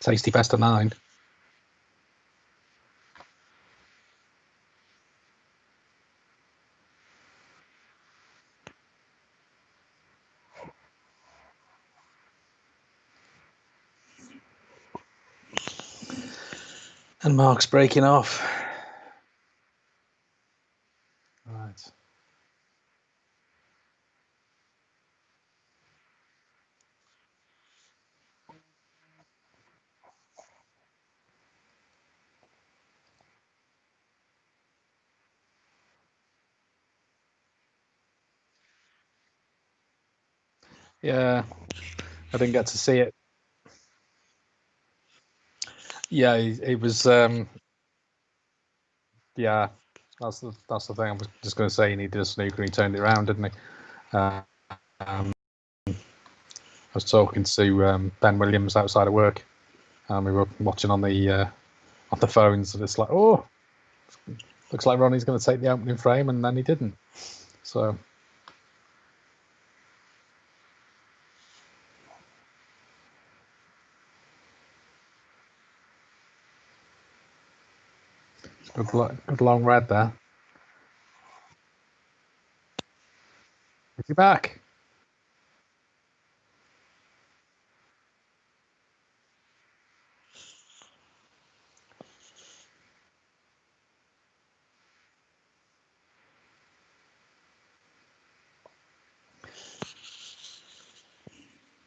Tasty best of 9. And Mark's breaking off. Right. Yeah, I didn't get to see it. Yeah, it was. Yeah, that's the thing. I was just going to say he needed a snooker, and he turned it around, didn't he? I was talking to Ben Williams outside of work, and we were watching on the phones, and it's like, oh, looks like Ronnie's going to take the opening frame, and then he didn't. So. Good long red there. Is he back?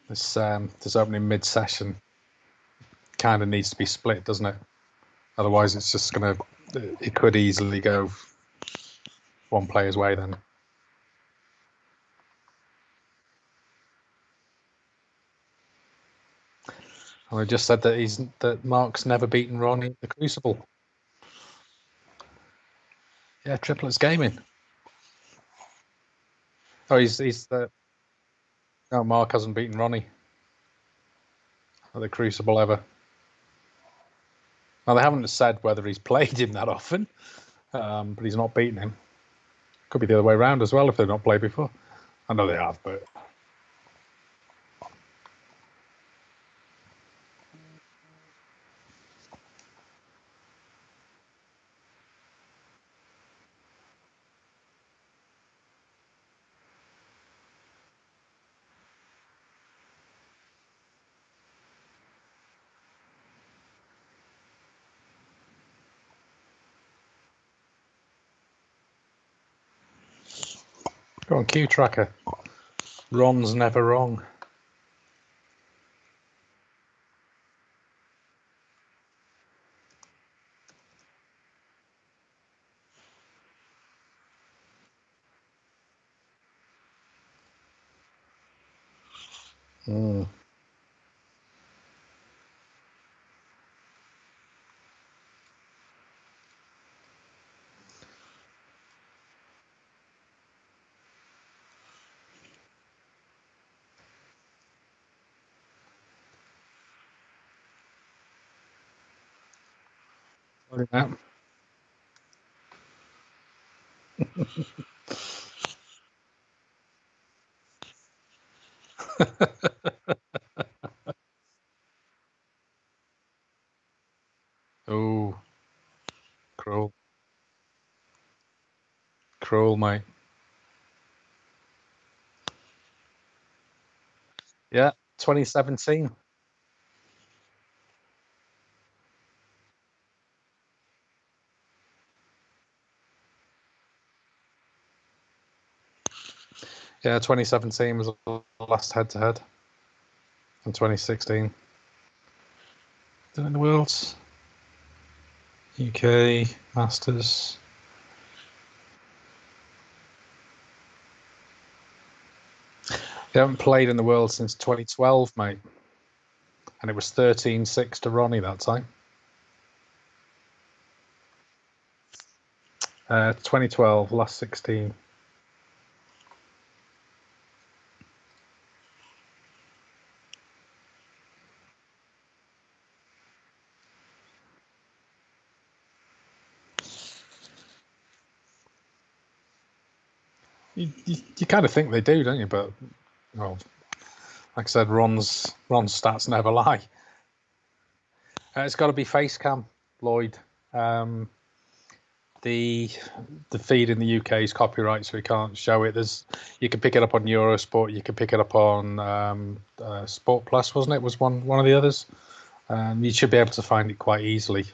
This opening mid-session kind of needs to be split, doesn't it? Otherwise, it's just going to. It could easily go one player's way then. And I just said that Mark's never beaten Ronnie in the Crucible. Yeah, triplets gaming. Oh, he's the. No, Mark hasn't beaten Ronnie at the Crucible ever. Now they haven't said whether he's played him that often, but he's not beaten him. Could be the other way around as well if they've not played before. I know they have, but. Go on, Q Tracker. Ron's never wrong. Mm. Look at that. Oh, cruel. Cruel, mate. Yeah, 2017. Yeah, 2017 was the last head-to-head. In 2016. Did it in the Worlds? UK, Masters. They haven't played in the World since 2012, mate. And it was 13-6 to Ronnie that time. 2012, last 16. You kind of think they do, don't you? But, well, like I said, Ron's stats never lie. It's got to be face cam, Lloyd. Um, the feed in the UK is copyright, so we can't show it. You can pick it up on Eurosport. You can pick it up on Sport Plus, wasn't it? Was one of the others. You should be able to find it quite easily.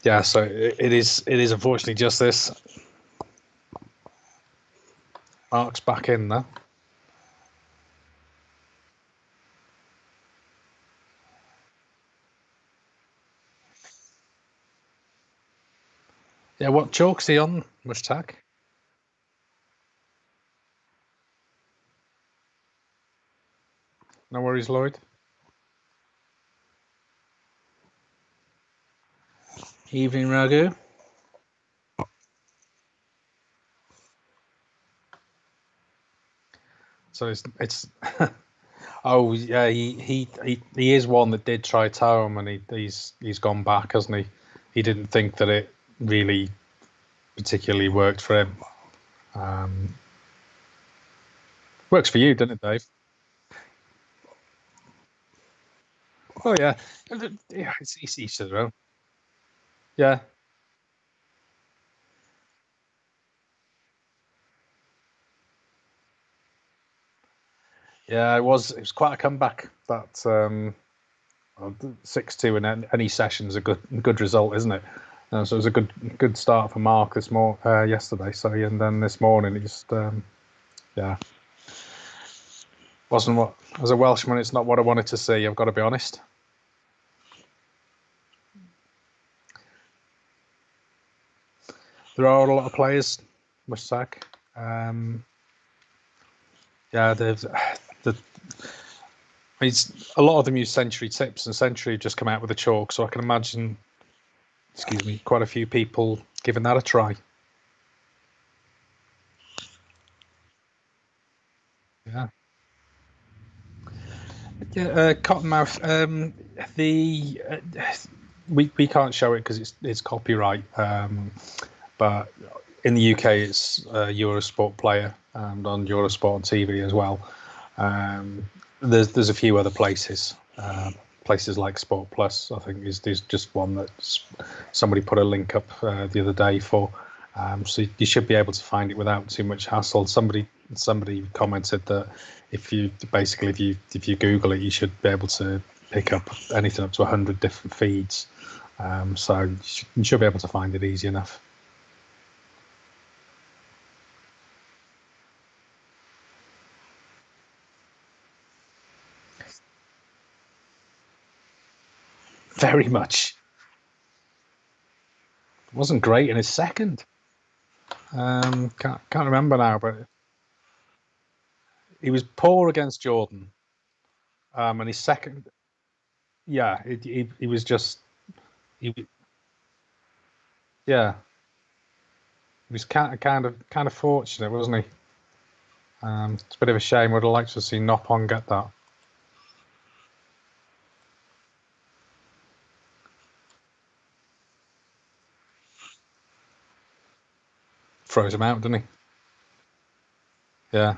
Yeah, so it is unfortunately just this. Mark's back in there. Yeah, what chalk's he on, Mushtaq? No worries, Lloyd. Evening, Raghu. So it's oh yeah, he is one that did try Tower, and he's gone back, hasn't he? He didn't think that it really particularly worked for him. Works for you, didn't it, Dave? Oh yeah, yeah. It's each to their own. Yeah, yeah. It was quite a comeback. That 6-2 in any session is a good result, isn't it? So it was a good start for Mark yesterday. Sorry, and then this morning it just yeah wasn't what, as a Welshman, it's not what I wanted to see. I've got to be honest. There are a lot of players, must say. Yeah, the a lot of them use Century tips, and Century have just come out with a chalk, so I can imagine, excuse me, quite a few people giving that a try. Yeah. Yeah, Cottonmouth. The we can't show it because it's copyright. But in the UK, it's a Eurosport player and on Eurosport on TV as well. There's a few other places. Places like Sport Plus, I think, is just one that somebody put a link up the other day for. So you should be able to find it without too much hassle. Somebody commented that if you Google it, you should be able to pick up anything up to 100 different feeds. So you should be able to find it easy enough. Very much. Wasn't great in his second. Can't remember now, but he was poor against Jordan. And his second, yeah, he was just he, yeah, he was kind of fortunate, wasn't he? It's a bit of a shame. Would have liked to see Nopon get that. Throws him out, didn't he? Yeah.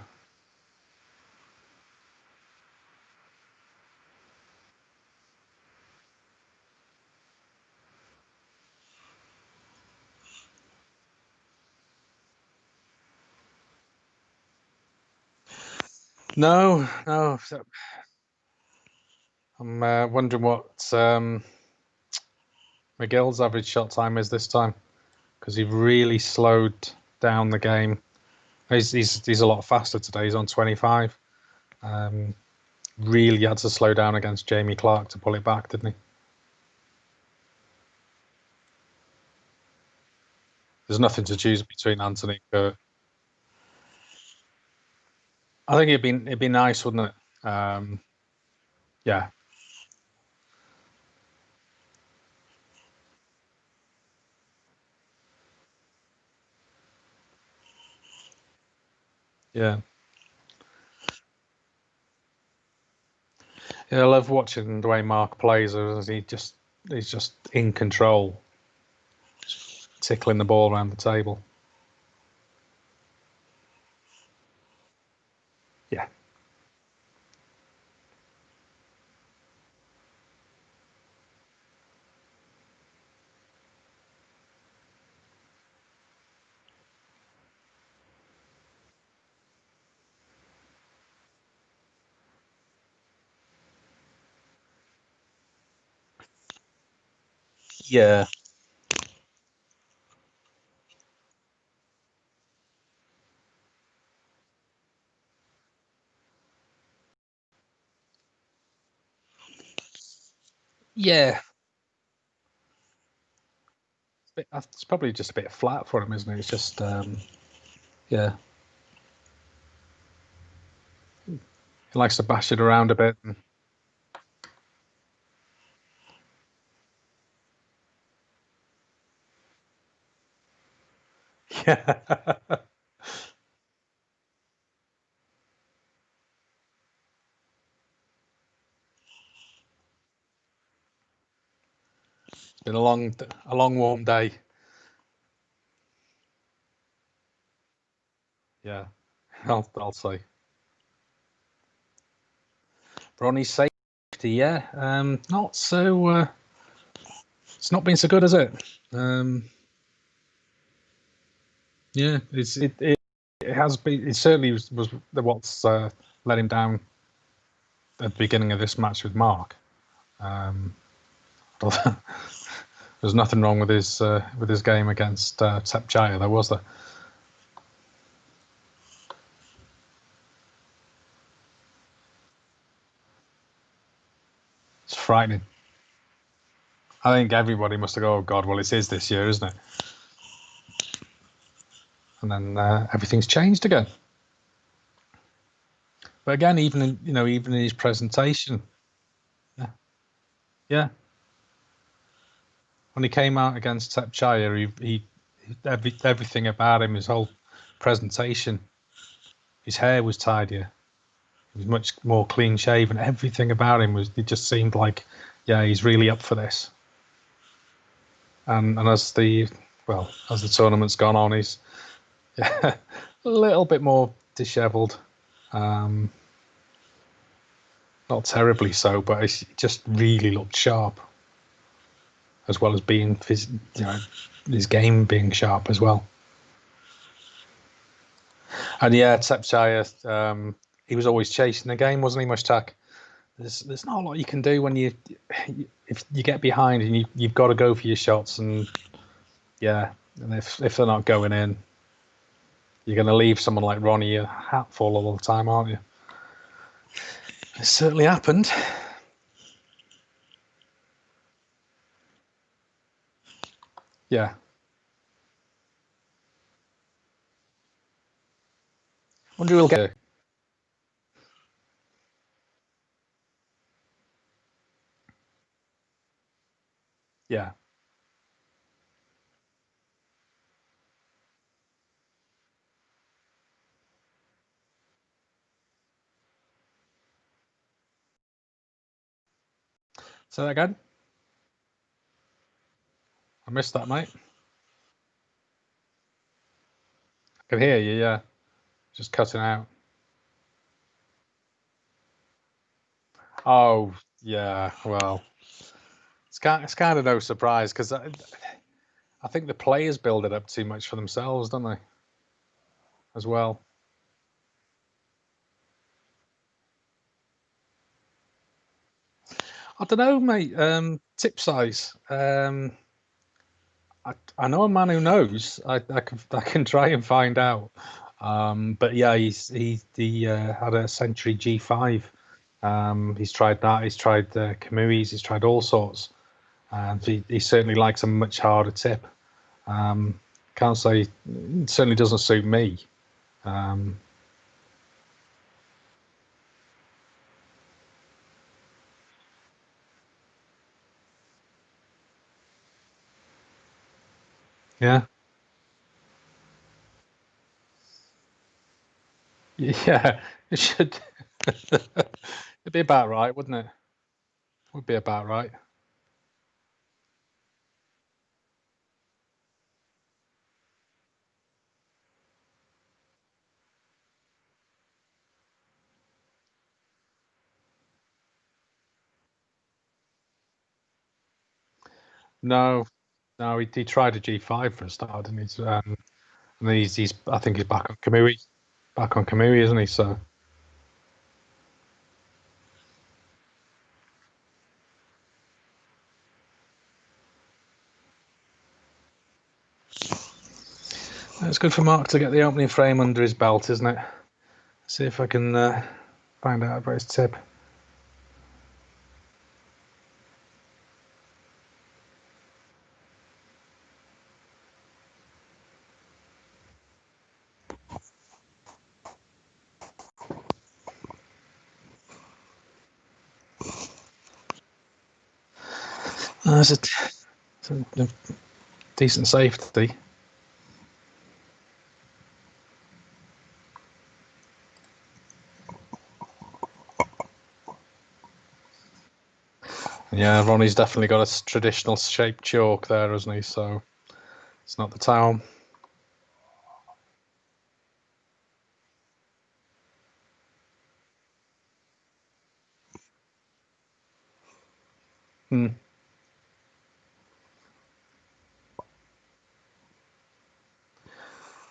No, no. I'm wondering what Miguel's average shot time is this time, because he really slowed down the game. He's a lot faster today. He's on 25. Really had to slow down against Jamie Clark to pull it back, didn't he? There's nothing to choose between Anthony and Kurt. I think it'd be nice, wouldn't it? Yeah, yeah, yeah. I love watching the way Mark plays. As he's just in control, tickling the ball around the table. Yeah, Yeah. Yeah. It's probably just a bit flat for him, isn't it? It's just, yeah. He likes to bash it around a bit. And, yeah. It's been a long, warm day. Yeah. I'll say. Ronnie's safety, yeah. Not so. It's not been so good, has it? Yeah, it has been. It certainly was what's let him down at the beginning of this match with Mark. There's nothing wrong with his game against Sepchaya, there was there. It's frightening. I think everybody must have gone, oh God, well, it is this year, isn't it? And then everything's changed again. But again, even in his presentation, yeah, yeah. When he came out against Sepchaya, everything about him, his whole presentation, his hair was tidier. He was much more clean shaven. Everything about him it just seemed like, yeah, he's really up for this. And as the tournament's gone on, he's a little bit more dishevelled. Not terribly so, but he just really looked sharp, as well as being his game being sharp as well. And yeah, Tsepchaya, he was always chasing the game, wasn't he, Mushtaq? There's not a lot you can do when if you get behind and you've got to go for your shots, and yeah, and if they're not going in, you're going to leave someone like Ronnie a hatful all the time, aren't you? It certainly happened. Yeah. Wonder who will get it. Yeah. Say that again. I missed that, mate. I can hear you. Yeah. Just cutting out. Oh, yeah. Well, it's kind of no surprise because I think the players build it up too much for themselves, don't they? As well. I don't know, mate. Tip size. I know a man who knows. I can try and find out. But yeah, he had a Century G5. He's tried that. He's tried the Kamuis. He's tried all sorts. And he certainly likes a much harder tip. Can't say it certainly doesn't suit me. Yeah, yeah, it should. It'd be about right, wouldn't it? Would be about right. No, no, he tried a G5 for a start, and he's I think he's back on Kamui, isn't he? So it's good for Mark to get the opening frame under his belt, isn't it? See if I can find out about his tip. It's a decent safety. Yeah, Ronnie's definitely got a traditional shaped chalk there, hasn't he? So it's not the towel. Hmm.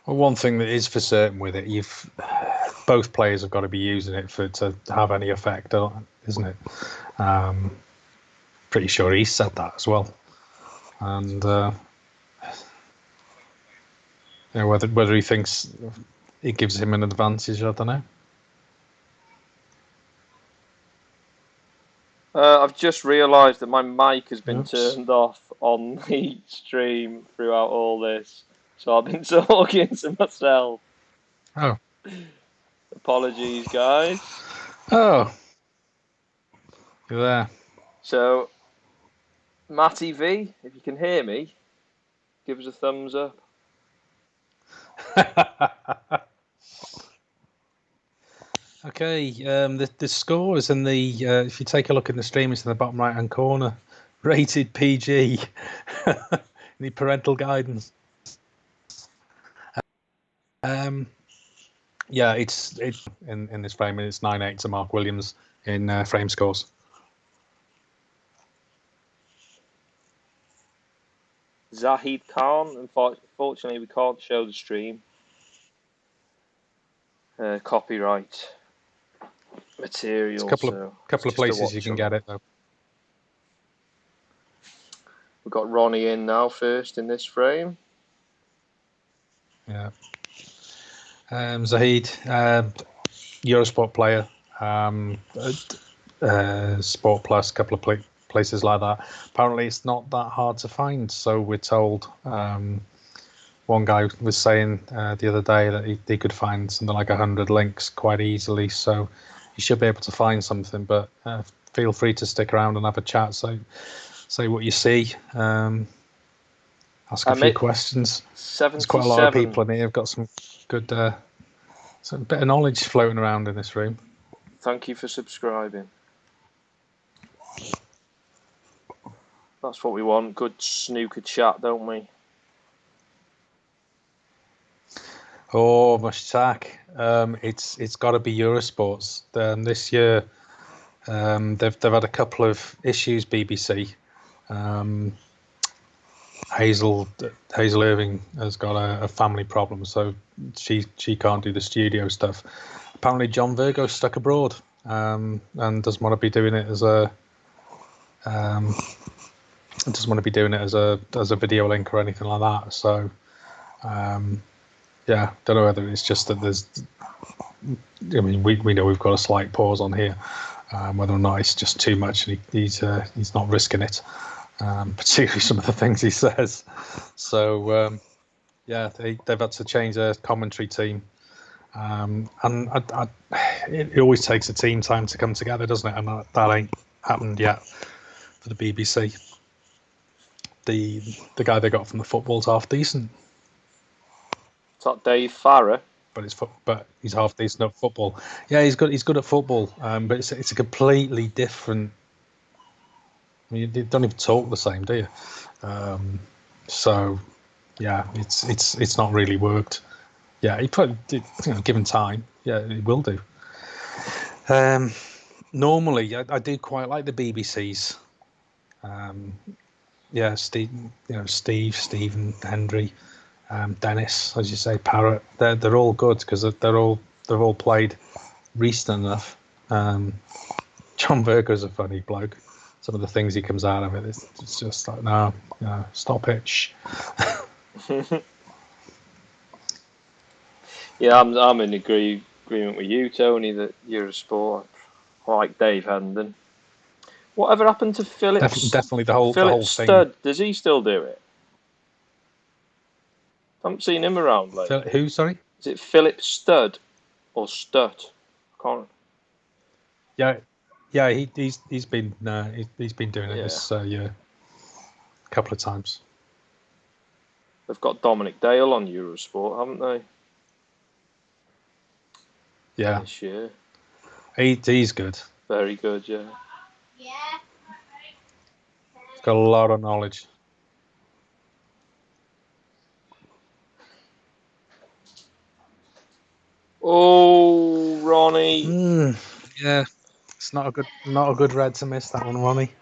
Well, one thing that is for certain with it, both players have got to be using it for it to have any effect, isn't it? Pretty sure he said that as well, and whether he thinks it gives him an advantage, I don't know. I've just realised that my mic has been turned off on the stream throughout all this, so I've been talking to myself. Oh. Apologies, guys. Oh. You're there. So, Matty V, if you can hear me, give us a thumbs up. Okay, the score is in the, if you take a look in the stream, it's in the bottom right-hand corner. Rated PG. Need parental guidance. Yeah, it's in this frame, and it's 9-8 to Mark Williams in frame scores. Zahid Khan, unfortunately we can't show the stream. Copyright material. It's a couple of places you can get it though. We've got Ronnie in now first in this frame. Yeah. Zahid, Eurosport player, Sport Plus, a couple of places like that. Apparently it's not that hard to find, so we're told. One guy was saying the other day that he could find something like 100 links quite easily, so you should be able to find something, but feel free to stick around and have a chat, so say what you see, ask a few questions. There's quite a lot of people in here who've got some good some bit of knowledge floating around in this room. Thank you for subscribing. That's what we want, good snooker chat, don't we? Oh, Mushtaq. It's got to be Eurosports. This year, they've had a couple of issues. BBC, Hazel Irving has got a family problem, so she can't do the studio stuff. Apparently, John Virgo's stuck abroad and doesn't want to be doing it as a video link or anything like that. So. Yeah, don't know whether it's just that there's. I mean, we know we've got a slight pause on here, whether or not it's just too much and he's not risking it, particularly some of the things he says. So yeah, they've had to change their commentary team, and it always takes a team time to come together, doesn't it? And that ain't happened yet for the BBC. The guy they got from the football's half decent. Is that Dave Farrer? But he's half decent at football. Yeah, he's good at football. But it's a completely different. I mean, you don't even talk the same, do you? So yeah, it's not really worked. Yeah, he probably given time. Yeah, it will do. Normally, I do quite like the BBC's. Yeah, Stephen, Henry. Dennis, as you say, Parrott, they're all good because they've all played recent enough. John Virgo's a funny bloke. Some of the things he comes out of it's just like no, stop it. Yeah, I'm in agreement with you, Tony, that Eurosport, like Dave Hendon. Whatever happened to Definitely the Philip whole thing. Studd? Does he still do it? I haven't seen him around lately. Who? Sorry. Is it Philip Studd or Stutt? I can't. Yeah. He's been he's been doing it this year a couple of times. They've got Dominic Dale on Eurosport, haven't they? Yeah. This year. He's good. Very good, yeah. Yeah. He's got a lot of knowledge. Oh, Ronnie. Yeah. It's not a good red to miss, that one, Ronnie.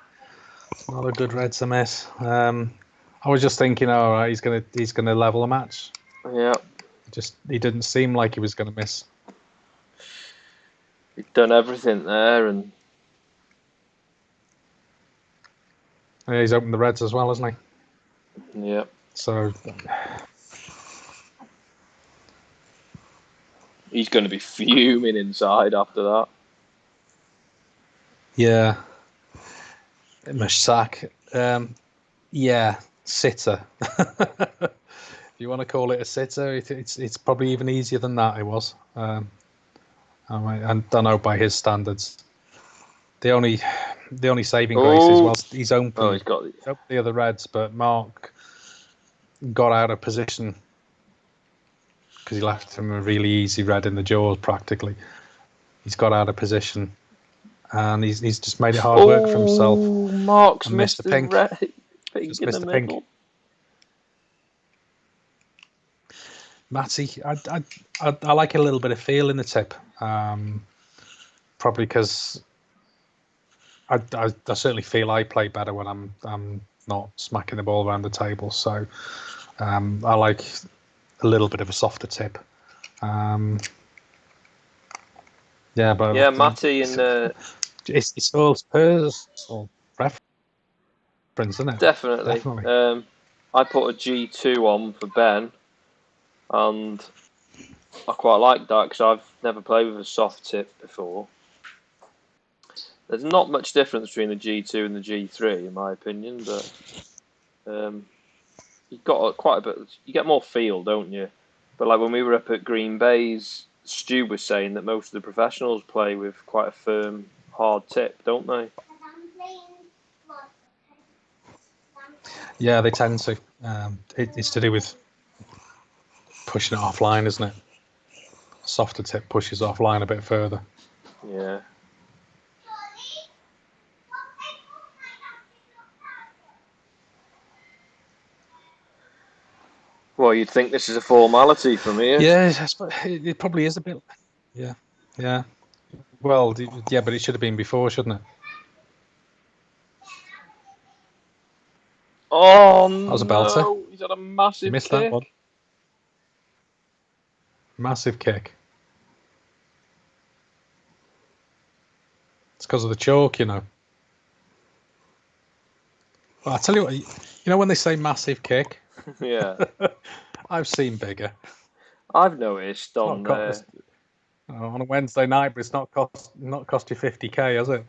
It's not a good red to miss. I was just thinking, all right, he's gonna level a match. Yeah. He didn't seem like he was gonna miss. He'd done everything there, and Yeah, he's opened the reds as well, hasn't he? yeah. So He's going to be fuming inside after that. yeah, Mashak. Yeah, sitter. If you want to call it a sitter, it's probably even easier than that. It was. I don't know by his standards. The only saving grace is well he's opened. Oh, he's got the other reds, but Mark got out of position because he left him a really easy red in the jaws practically. He's got out of position, and he's just made it hard work for himself. Mark's and missed the pink. Pink Just in missed the the middle. pink. Matty, I like a little bit of feel in the tip. Probably because I certainly feel I play better when I'm not smacking the ball around the table. So I like a little bit of a softer tip. Yeah, but Yeah, Matty and it's all personal preference, isn't it? definitely. I put a G2 on for Ben, and I quite like that because I've never played with a soft tip before. There's not much difference between the G2 and the G3, in my opinion, but you've got quite a bit. You get more feel, don't you? But like when we were up at Green Bay's, Stu was saying that most of the professionals play with quite a firm, hard tip, don't they? Yeah, they tend to. It's to do with pushing it offline, isn't it? Softer tip pushes offline a bit further. Yeah. Well, you'd think this is a formality from here. Yeah, it probably is a bit. Yeah. Well, yeah, but it should have been before, shouldn't it? Oh, that was a belter. No, he's had a massive You missed kick. that one. Massive kick. It's because of the chalk, you know. Well, I tell you what, you know when they say massive kick? Yeah. I've seen bigger. I've noticed on on a Wednesday night, but it's not cost you 50k, has it?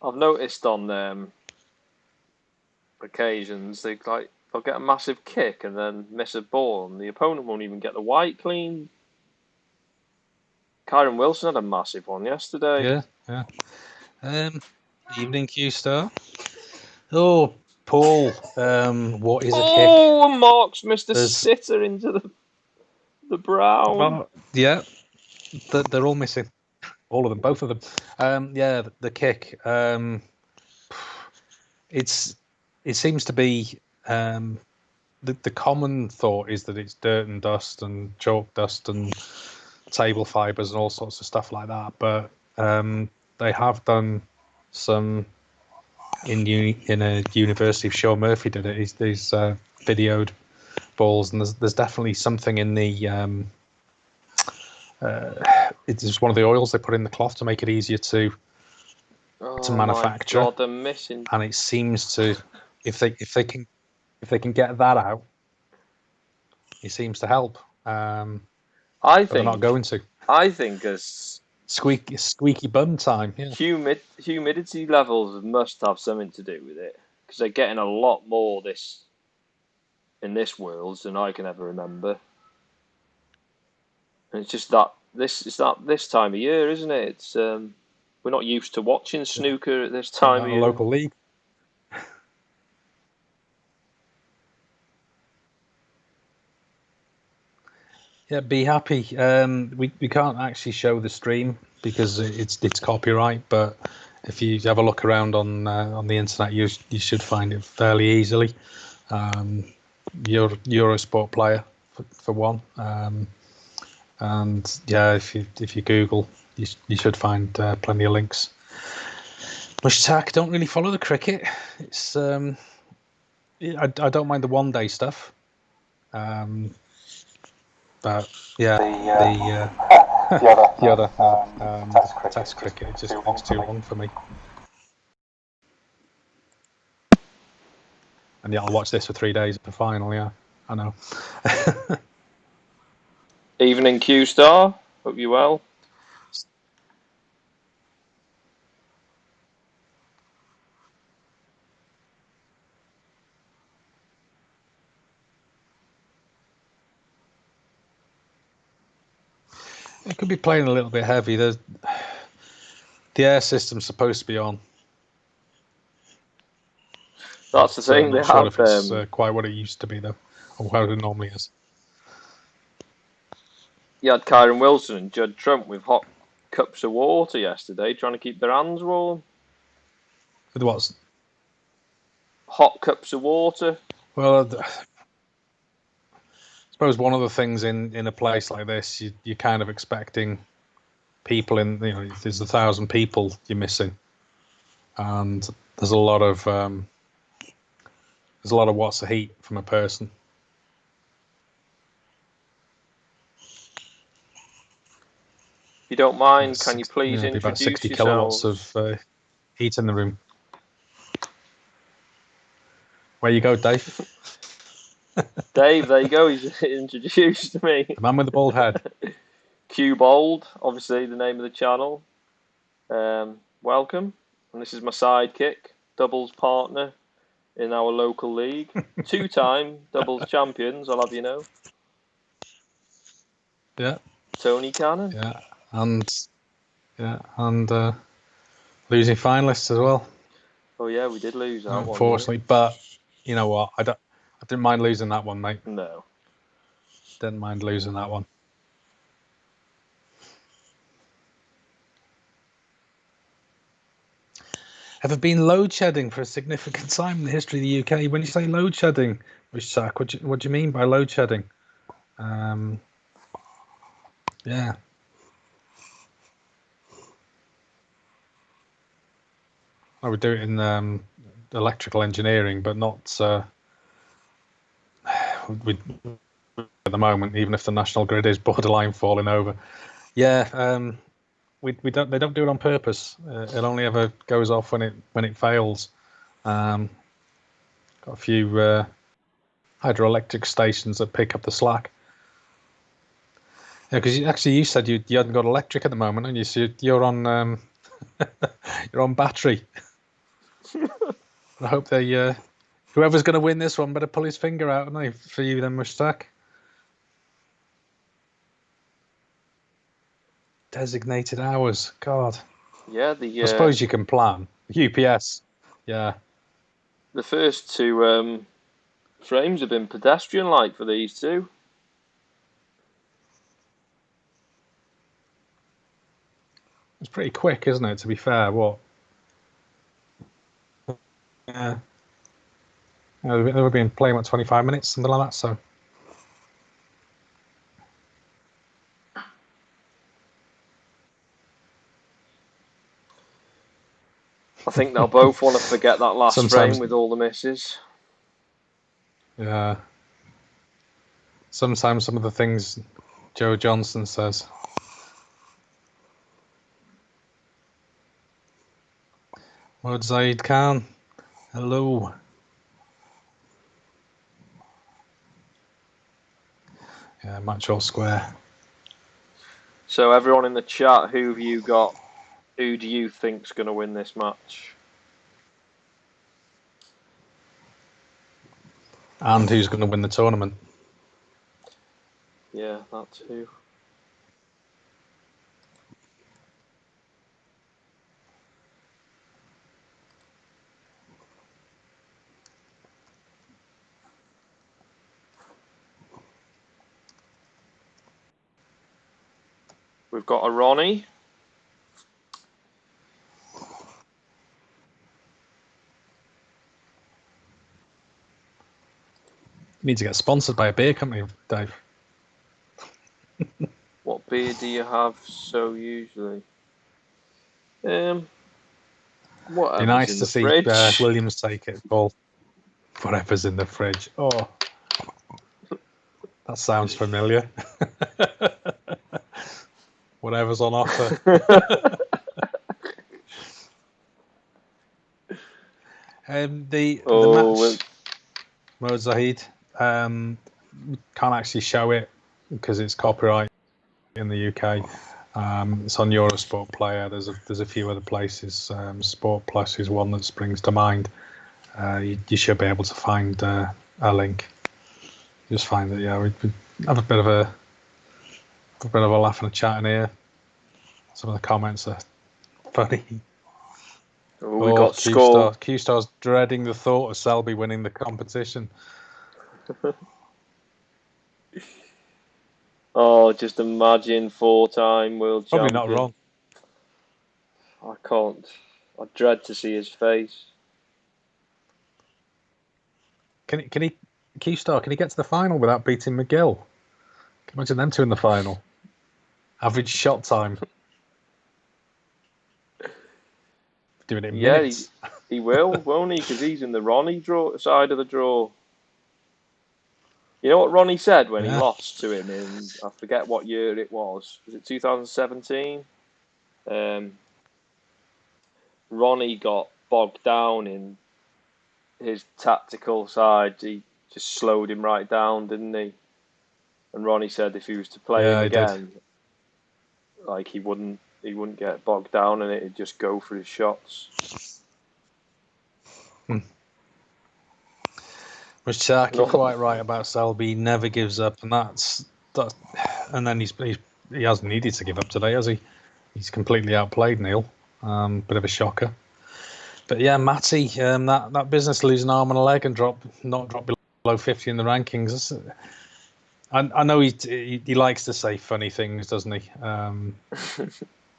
I've noticed on occasions they'll get a massive kick and then miss a ball, and the opponent won't even get the white clean. Kyron Wilson had a massive one yesterday. Yeah. Evening, Q Star. Oh, Paul. What is a kick? Oh, and Mark's missed a sitter into the brown. Well, yeah, they're all missing. All of them, both of them. Yeah, the kick. It seems to be the common thought is that it's dirt and dust and chalk dust and table fibers and all sorts of stuff like that. But they have done some in a university. Sean Murphy did it. He's videoed balls, and there's definitely something in the. It's one of the oils they put in the cloth to make it easier to manufacture. My God, they're missing. And it seems to, if they can get that out, it seems to help. I but they're not think going to. I think as Squeaky bum time. Yeah. humidity levels must have something to do with it, because they're getting a lot more in this world than I can ever remember. And it's just that this time of year, isn't it? It's we're not used to watching snooker at this time of year. Local league. Yeah, be happy. We can't actually show the stream because it's copyright. But if you have a look around on the internet, you should find it fairly easily. Eurosport player for one, and yeah, if you Google, you should find plenty of links. Mushtaq, don't really follow the cricket. It's I don't mind the one-day stuff. But yeah, the other Test cricket, it just takes too long for me. And yeah, I'll watch this for 3 days at the final. Yeah, I know. Evening, Q Star. Hope you're well. It could be playing a little bit heavy. The air system's supposed to be on. That's the thing. I'm They not sure have if it's quite what it used to be though, or what it normally is. You had Kyron Wilson and Judd Trump with hot cups of water yesterday, trying to keep their hands warm. With what? Hot cups of water. Well, I suppose one of the things in a place like this, you're kind of expecting people in. If there's 1,000 people you're missing, and there's a lot of watts of heat from a person. If you don't mind, can you please introduce about 60 yourselves? kilowatts of heat in the room. Where you go, Dave? Dave, there you go. He's introduced me. The man with the bald head. Q Bold, obviously the name of the channel. Welcome. And this is my sidekick, doubles partner in our local league. 2-time doubles champions, I'll have you know. Yeah. Tony Cannon. Yeah, and losing finalists as well. Oh yeah, we did lose that one. Unfortunately, but you know what? I didn't mind losing that one, mate. No. Didn't mind losing that one. Ever been load shedding for a significant time in the history of the UK? When you say load shedding, Zach, what do you mean by load shedding? Yeah. I would do it in electrical engineering, but not at the moment. Even if the national grid is borderline falling over, yeah, we don't. They don't do it on purpose. It only ever goes off when it fails. Got a few hydroelectric stations that pick up the slack. Yeah, because you said you hadn't got electric at the moment, and you're on you're on battery. I hope they whoever's going to win this one better pull his finger out, and for you then, Mushtaq. Designated hours, God. Yeah, I suppose you can plan. UPS, yeah. The first two frames have been pedestrian-like for these two. It's pretty quick, isn't it? To be fair, what? Yeah. They've been playing what 25 minutes, something like that. So. I think they'll both want to forget that last frame with all the misses. Yeah. Sometimes some of the things Joe Johnson says. Lord Zaid Khan, hello. Yeah, match all square. So everyone in the chat, who have you got? Who do you think's going to win this match? And who's going to win the tournament? Yeah, that too. We've got a Ronnie. You need to get sponsored by a beer company, Dave. What beer do you have so usually? Whatever's Be nice in to the see fridge. Williams take it, Paul. Whatever's in the fridge. Oh, that sounds familiar. Whatever's on offer. The match, Road Zahid, can't actually show it because it's copyright in the UK. It's on Eurosport Player. There's a few other places. Sport Plus is one that springs to mind. You should be able to find a link. Just find that we have a bit of a laugh and a chat in here. Some of the comments are funny. We got score. Q-Star's dreading the thought of Selby winning the competition. Oh, just imagine 4-time world Probably champion. not wrong. I can't. I dread to see his face. Can he Q-Star, can he get to the final without beating McGill? Can you imagine them two in the final? Average shot time. Doing it in minutes. He will, won't he? Because he's in the Ronnie side of the draw. You know what Ronnie said when he lost to him in, I forget what year it was. Was it 2017? Ronnie got bogged down in his tactical side. He just slowed him right down, didn't he? And Ronnie said if he was to play him again, like he wouldn't get bogged down in it. He'd just go for his shots. Which you're quite right about Selby. He never gives up, and and then he hasn't needed to give up today, has he? He's completely outplayed Neil. Bit of a shocker. But yeah, Matty, that business to lose an arm and a leg and not drop below 50 in the rankings. I know he likes to say funny things, doesn't he?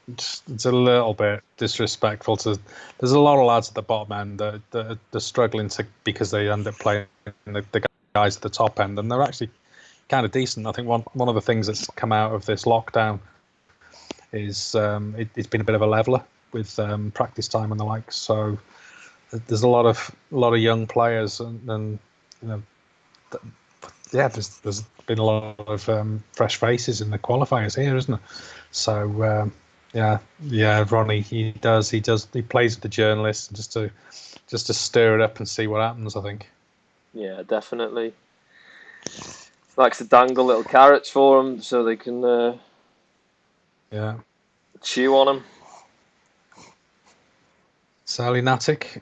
It's a little bit disrespectful to. There's a lot of lads at the bottom end that are struggling because they end up playing the guys at the top end, and they're actually kind of decent. I think one of the things that's come out of this lockdown is it's been a bit of a leveler with practice time and the like. So there's a lot of young players, and there's been a lot of fresh faces in the qualifiers here, isn't there? So Ronnie, he plays with the journalists just to stir it up and see what happens, I think. Yeah, definitely. Likes to dangle little carrots for them so they can chew on them. Sally Natic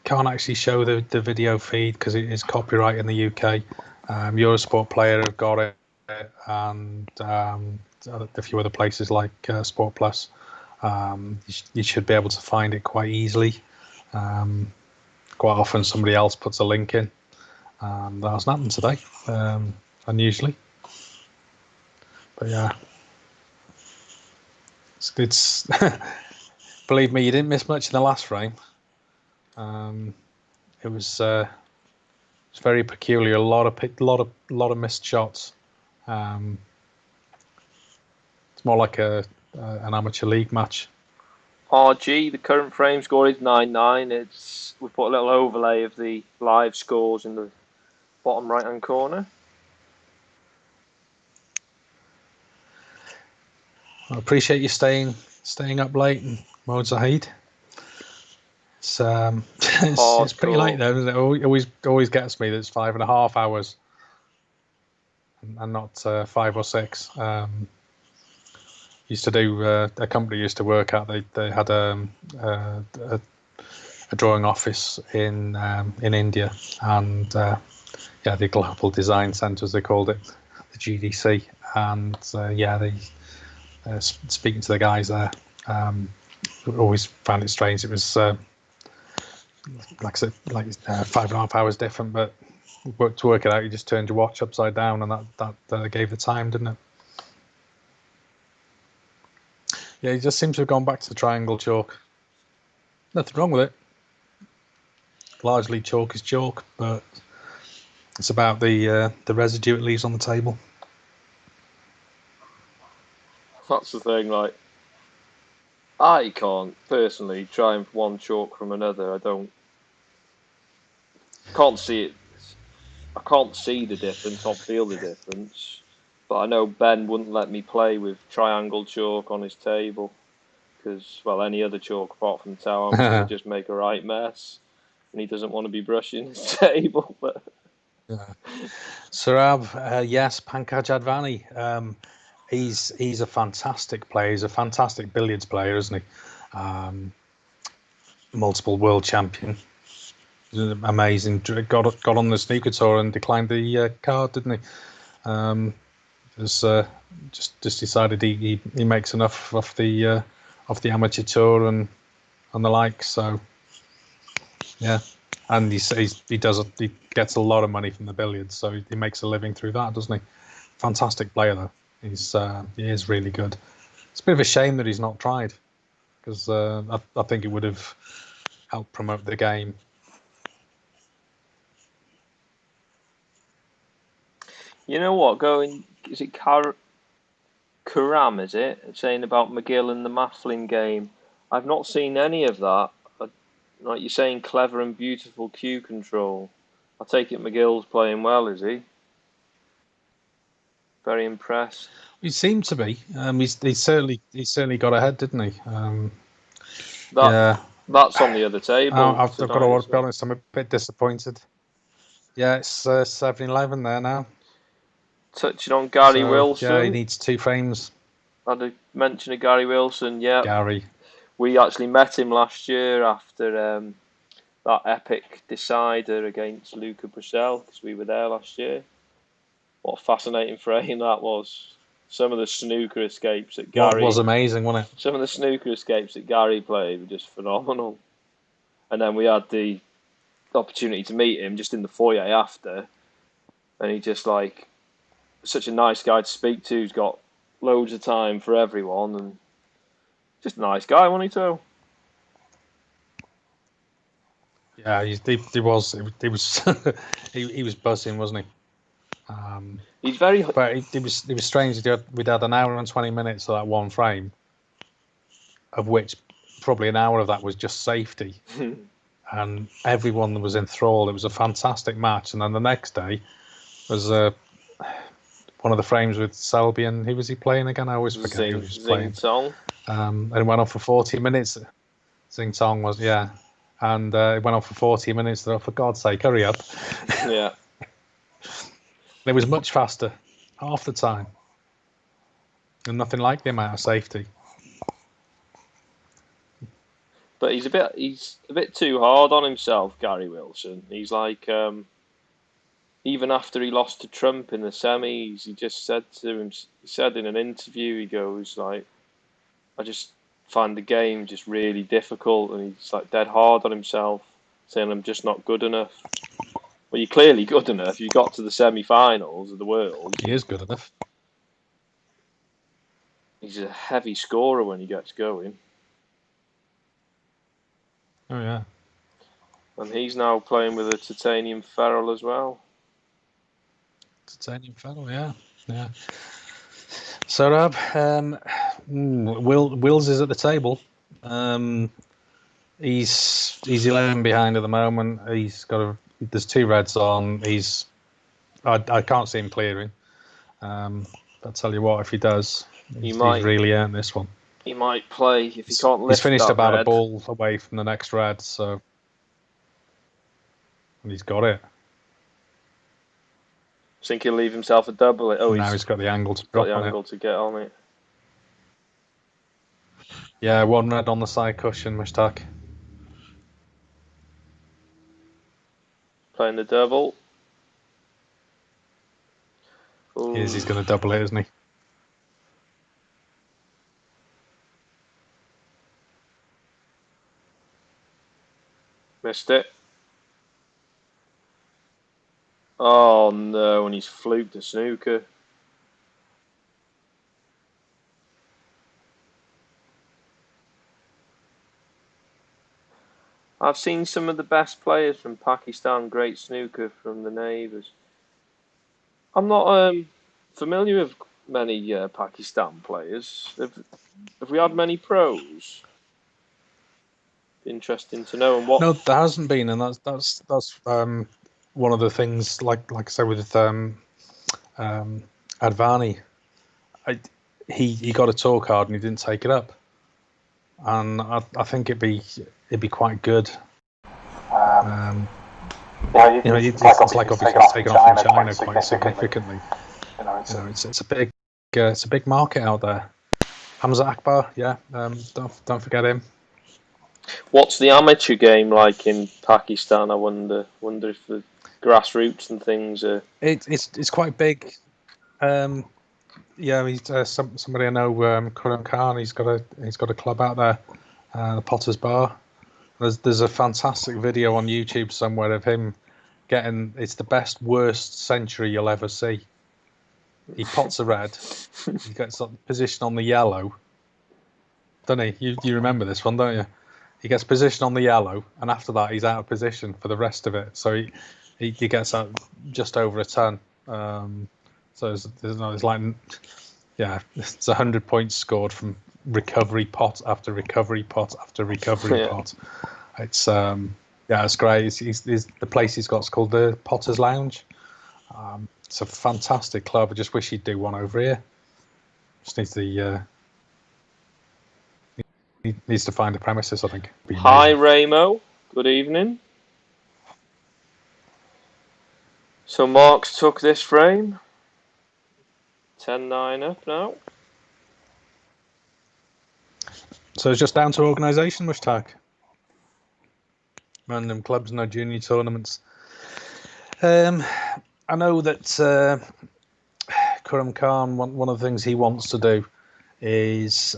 can't actually show the video feed because it is copyright in the UK. Eurosport Player have got it, and a few other places like Sport Plus. You should be able to find it quite easily. Quite often somebody else puts a link in. That hasn't happened today, unusually. But yeah, it's believe me, you didn't miss much in the last frame. It was very peculiar. A lot of missed shots. It's more like an amateur league match. RG, the current frame score is 9-9. We put a little overlay of the live scores in the bottom right hand corner. I appreciate you staying up late in Modes Zahid. It's pretty late though, isn't it? It always gets me that it's 5.5 hours. and not 5 or 6. Used to do a company used to work at. They had a drawing office in India, and the Global Design Centre, as they called it, the GDC, and they speaking to the guys there, always found it strange. It was like I said, 5.5 hours different, but to work it out, you just turned your watch upside down, and that gave the time, didn't it? Yeah, he just seems to have gone back to the triangle chalk. Nothing wrong with it. Largely chalk is chalk, but it's about the residue it leaves on the table. That's the thing. Like, I can't personally try one chalk from another. Can't see it. I can't see the difference. Can't feel the difference. But I know Ben wouldn't let me play with triangle chalk on his table because, well, any other chalk apart from Tower, I'm going to just make a right mess, and he doesn't want to be brushing his table. But yeah. Saurabh, yes, Pankaj Advani. He's a fantastic player. He's a fantastic billiards player, isn't he? Multiple world champion. Amazing. Got on the snooker tour and declined the card, didn't he? Just decided he makes enough off the amateur tour and the like. So yeah, and he gets a lot of money from the billiards, so he makes a living through that, doesn't he? Fantastic player though. He is really good. It's a bit of a shame that he's not tried, because I think it would have helped promote the game. You know what? Is it Karam? Is it saying about McGill and the Mafflin game? I've not seen any of that. Like you're saying, clever and beautiful cue control. I take it McGill's playing well, is he? Very impressed. He seemed to be. He certainly got ahead, didn't he? That's on the other table. I've got to be honest. I'm a bit disappointed. Yeah, it's 7-11 there now. Touching on Gary Wilson. Yeah, he needs 2 frames. I had a mention of Gary Wilson. Yeah, Gary. We actually met him last year after that epic decider against Luca Purcell, because we were there last year. What a fascinating frame that was. Some of the snooker escapes that Gary... It was amazing, wasn't it? Some of the snooker escapes that Gary played were just phenomenal. And then we had the opportunity to meet him just in the foyer after. And he just such a nice guy to speak to. He's got loads of time for everyone, and just a nice guy, wasn't he, too? Yeah, he was he was buzzing, wasn't he? He's very. But it was strange. We'd had an hour and 20 minutes of that one frame, of which probably an hour of that was just safety, and everyone was enthralled. It was a fantastic match. And then the next day was one of the frames with Selby, and who was he playing again? I always forget who he was playing. Zing and it went on for 40 minutes. Zing Tong was, yeah. And it went on for 40 minutes. Thought, for God's sake, hurry up. Yeah. It was much faster, half the time. And nothing like the amount of safety. But he's a bit too hard on himself, Gary Wilson. He's like... even after he lost to Trump in the semis, he just said in an interview, he goes I just find the game just really difficult, and he's dead hard on himself, saying I'm just not good enough. Well, you're clearly good enough. You got to the semi-finals of the world. He is good enough. He's a heavy scorer when he gets going. Oh yeah. And he's now playing with a titanium ferrule as well. Titanium ferrule, yeah. So, Wills is at the table. He's 11 behind at the moment. There's 2 reds on. I can't see him clearing. I'll tell you what, if he does, he's really earned this one. He might play if he can't lift. He's finished that about red. A ball away from the next red, so, and he's got it. Think he'll leave himself a double? Oh, now he's got the angle to got drop the on angle it. to get on it. Yeah, one red on the side cushion, Mushtaq. Playing the double. He's going to double it, isn't he? Missed it. Oh no, and he's fluked the snooker. I've seen some of the best players from Pakistan, great snooker from the neighbours. I'm not familiar with many Pakistan players. Have we had many pros? Interesting to know. And what? No, there hasn't been, and that's one of the things. Like I said with Advani, he got a tour card and he didn't take it up, and I think it'd be quite good. It's like obviously taken off in China quite significantly. It's a big market out there. Hamza Akbar, yeah, don't forget him. What's the amateur game like in Pakistan? I wonder if the grassroots and things are. It's quite big. Yeah, he's somebody I know, Karam Khan. He's got a club out there, the Potter's Bar. There's a fantastic video on YouTube somewhere of him getting. It's the best worst century you'll ever see. He pots a red. He gets position on the yellow. Don't he? You remember this one, don't you? He gets position on the yellow, and after that he's out of position for the rest of it. So he gets out just over a ton. So there's like, yeah, it's 100 points scored from recovery pot after recovery pot after recovery pot. It's it's great. The place he's got is called the Potter's Lounge. It's a fantastic club. I just wish he'd do one over here. Just needs to find the premises, I think. Hi, Ramo. Good evening. So Mark's took this frame. 10-9 up now. So it's just down to organisation, Mushtaq. Random clubs, no junior tournaments. I know that Karam Khan, one of the things he wants to do is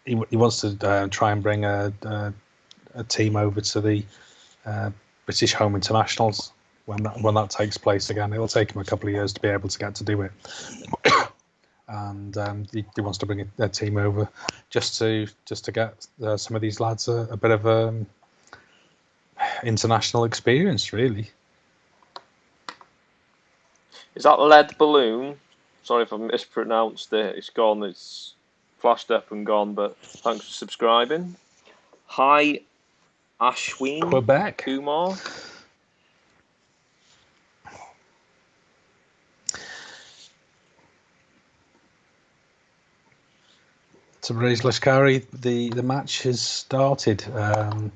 he wants to try and bring a team over to the British Home Internationals when that takes place again. It'll take him a couple of years to be able to get to do it. And he wants to bring a team over just to get some of these lads a bit of international experience, really. Is that lead balloon? Sorry if I mispronounced it. It's gone. It's flashed up and gone. But thanks for subscribing. Hi, Ashwin Quebec. Kumar. To raise Lashkari, the match has started. I've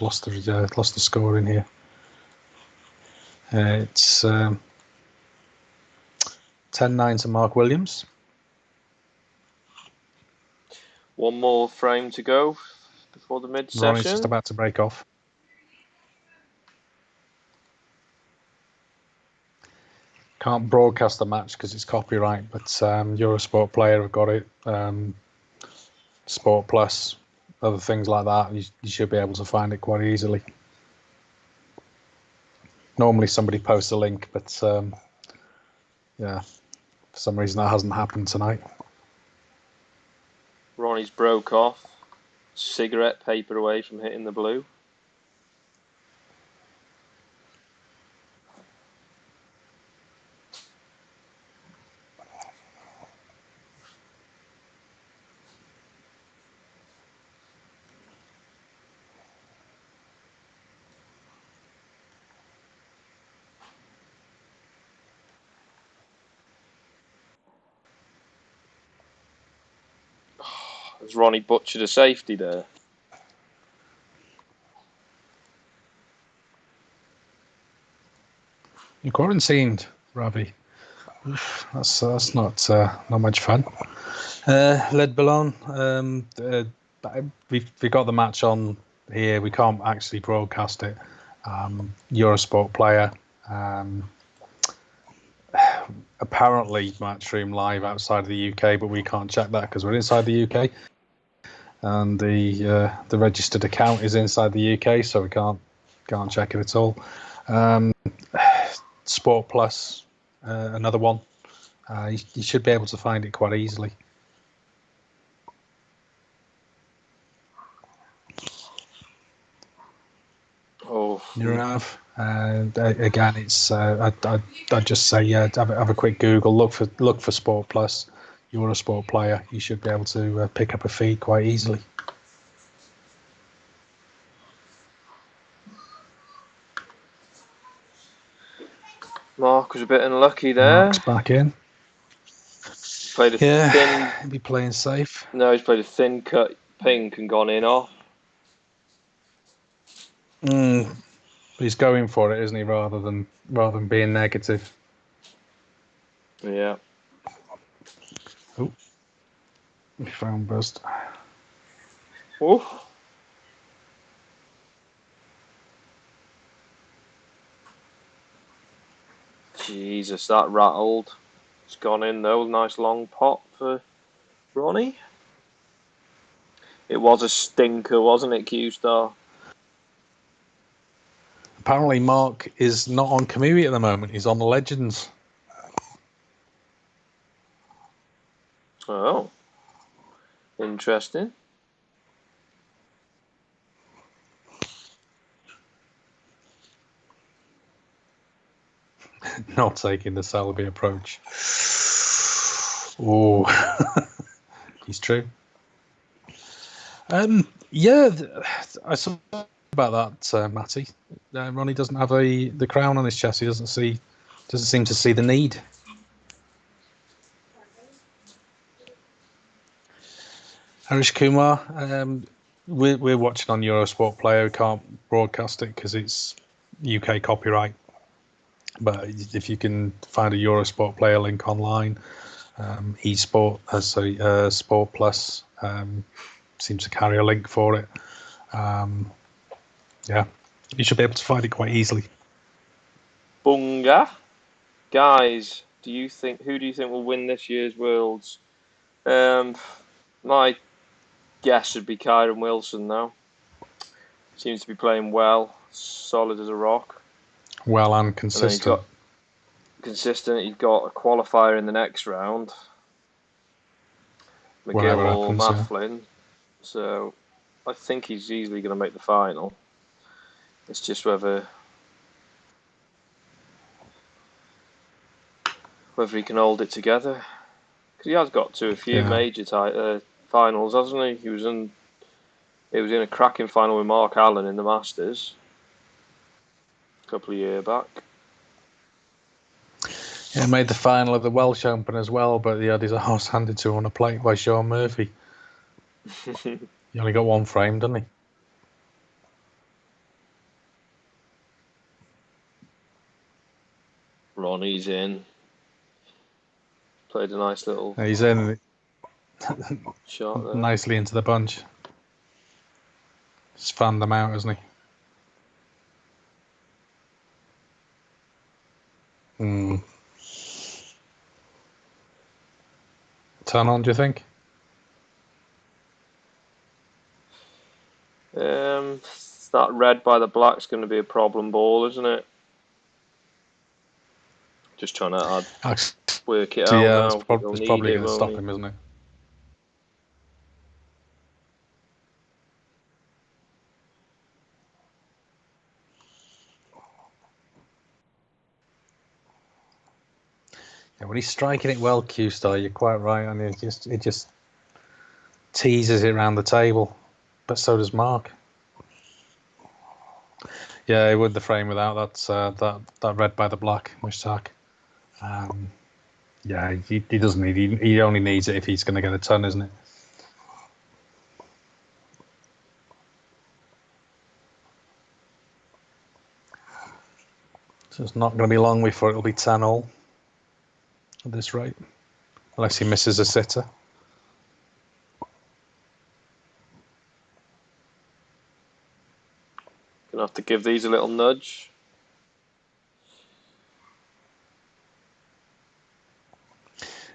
lost the score in here. It's 10-9 to Mark Williams. One more frame to go before the mid-session. Ronnie's just about to break off. Can't broadcast the match because it's copyright, but Eurosport Player have got it. Sport Plus, other things like that. You should be able to find it quite easily. Normally somebody posts a link, but yeah, for some reason that hasn't happened tonight. Ronnie's broke off. Cigarette paper away from hitting the blue. Has Ronnie butchered a safety there? quarantined, Ravi. Oof, that's not much fun. Led Ballon. We got the match on here. We can't actually broadcast it. Eurosport player. Apparently Matchroom live outside of the UK, but we can't check that because we're inside the UK, and the registered account is inside the UK, so we can't check it at all. Sport Plus, another one. You should be able to find it quite easily. Oh, You have. Again, it's. I'd just say have a quick Google. Look for Sport Plus. You're a sport player. You should be able to pick up a feed quite easily. Mark was a bit unlucky there. Mark's back in. Played a thin. He'll be playing safe. No, he's played a thin cut pink and gone in off. He's going for it, isn't he? Rather than being negative. Yeah. Oh, phone buzzed. Oof. Jesus, that rattled. It's gone in though. Nice long pot for Ronnie. It was a stinker, wasn't it, Q-Star? Apparently, Mark is not on Kamui at the moment. He's on the Legends. Oh. Interesting. Not taking the Selby approach. Oh, he's true. Yeah, I saw about that, Matty. Ronnie doesn't have the crown on his chest. He doesn't seem to see the need. Harish Kumar, we're watching on Eurosport Player. We can't broadcast it because it's UK copyright. But if you can find a Eurosport Player link online, eSport has a Sport Plus seems to carry a link for it. Yeah, you should be able to find it quite easily. Bunga, guys, who do you think will win this year's Worlds? My guess would be Kyron Wilson now. Seems to be playing well, solid as a rock. Well and consistent. He's got a qualifier in the next round. McGill or Mafflin. Yeah. So I think he's easily going to make the final. It's just whether he can hold it together. Because he has got to a few major finals, hasn't he? He was in a cracking final with Mark Allen in the Masters a couple of years back. Yeah, made the final of the Welsh Open as well, but he had his arse handed to him on a plate by Sean Murphy. He only got one frame, didn't he? Ronnie's in. Played a nice little. He's in. Shot there. Nicely into the bunch. Just fanned them out, hasn't he? Turn on, do you think? That red by the black's going to be a problem ball, isn't it? Just trying to work it out now. It's probably going to stop him, isn't it? Yeah, when he's striking it well, Q-Star, you're quite right, and it just teases it around the table. But so does Mark. Yeah, he would the frame without that red by the black Mushtaq. Yeah, he doesn't need. He only needs it if he's going to get a ton, isn't it? So it's not going to be long before it'll be 10-all at this rate, unless he misses a sitter. Gonna have to give these a little nudge.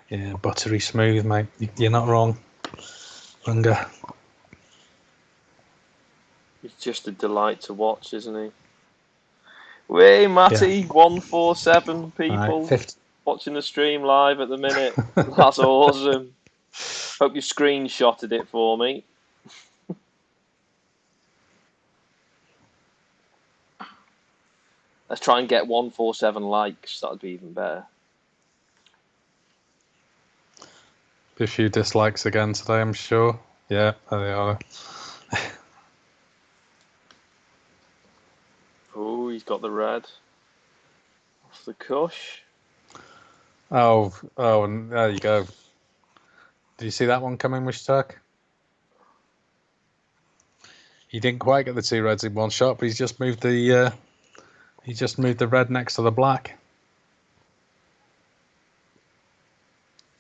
Yeah, buttery smooth, mate. You're not wrong. Unger. He's just a delight to watch, isn't he? Way, Matty, Yeah. 147 people watching the stream live at the minute. That's awesome. Hope you screenshotted it for me. Let's try and get 147 likes. That would be even better. A few dislikes again today, I'm sure. Yeah, there they are. Oh, he's got the red. Off the cush. Oh, and there you go. Did you see that one coming, Mushtak? He didn't quite get the two reds in one shot, but he's just moved the red next to the black.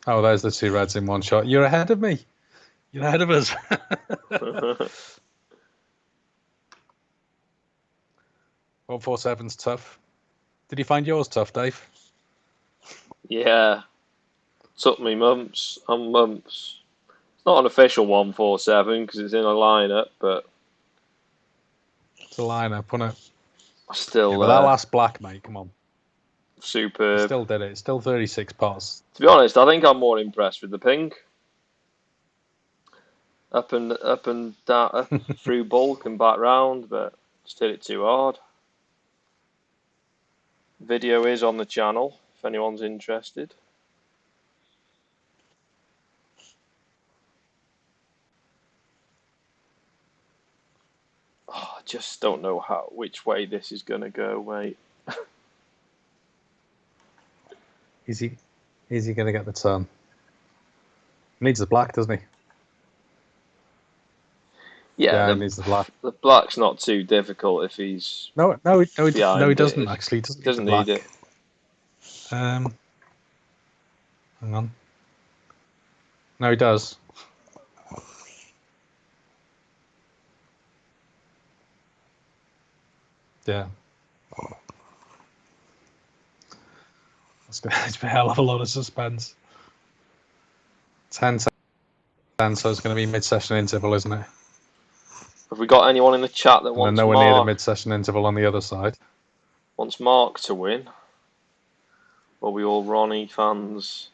Oh, there's the two reds in one shot. You're ahead of me. You're ahead of us. 147's tough. Did you find yours tough, Dave? Yeah. Took me months and months. It's not an official 147 because it's in a lineup, but It's a lineup, wasn't it? Still, yeah, but that last black, mate, come on. Superb. He still did it. Still 36 pots. To be honest, I think I'm more impressed with the pink. Up and down, up through bulk and back round, but just hit it too hard. Video is on the channel if anyone's interested. Oh, I just don't know which way this is going to go, mate. Is he going to get the turn? Needs the black, doesn't he? Yeah, he needs the black. The black's not too difficult if he's no, he doesn't actually. He doesn't need it. Hang on. No, he does. Yeah. It's been a hell of a lot of suspense. 10, so it's going to be mid-session interval, isn't it? Have we got anyone in the chat that wants nowhere near the mid-session interval on the other side? Wants Mark to win? Or are we all Ronnie fans?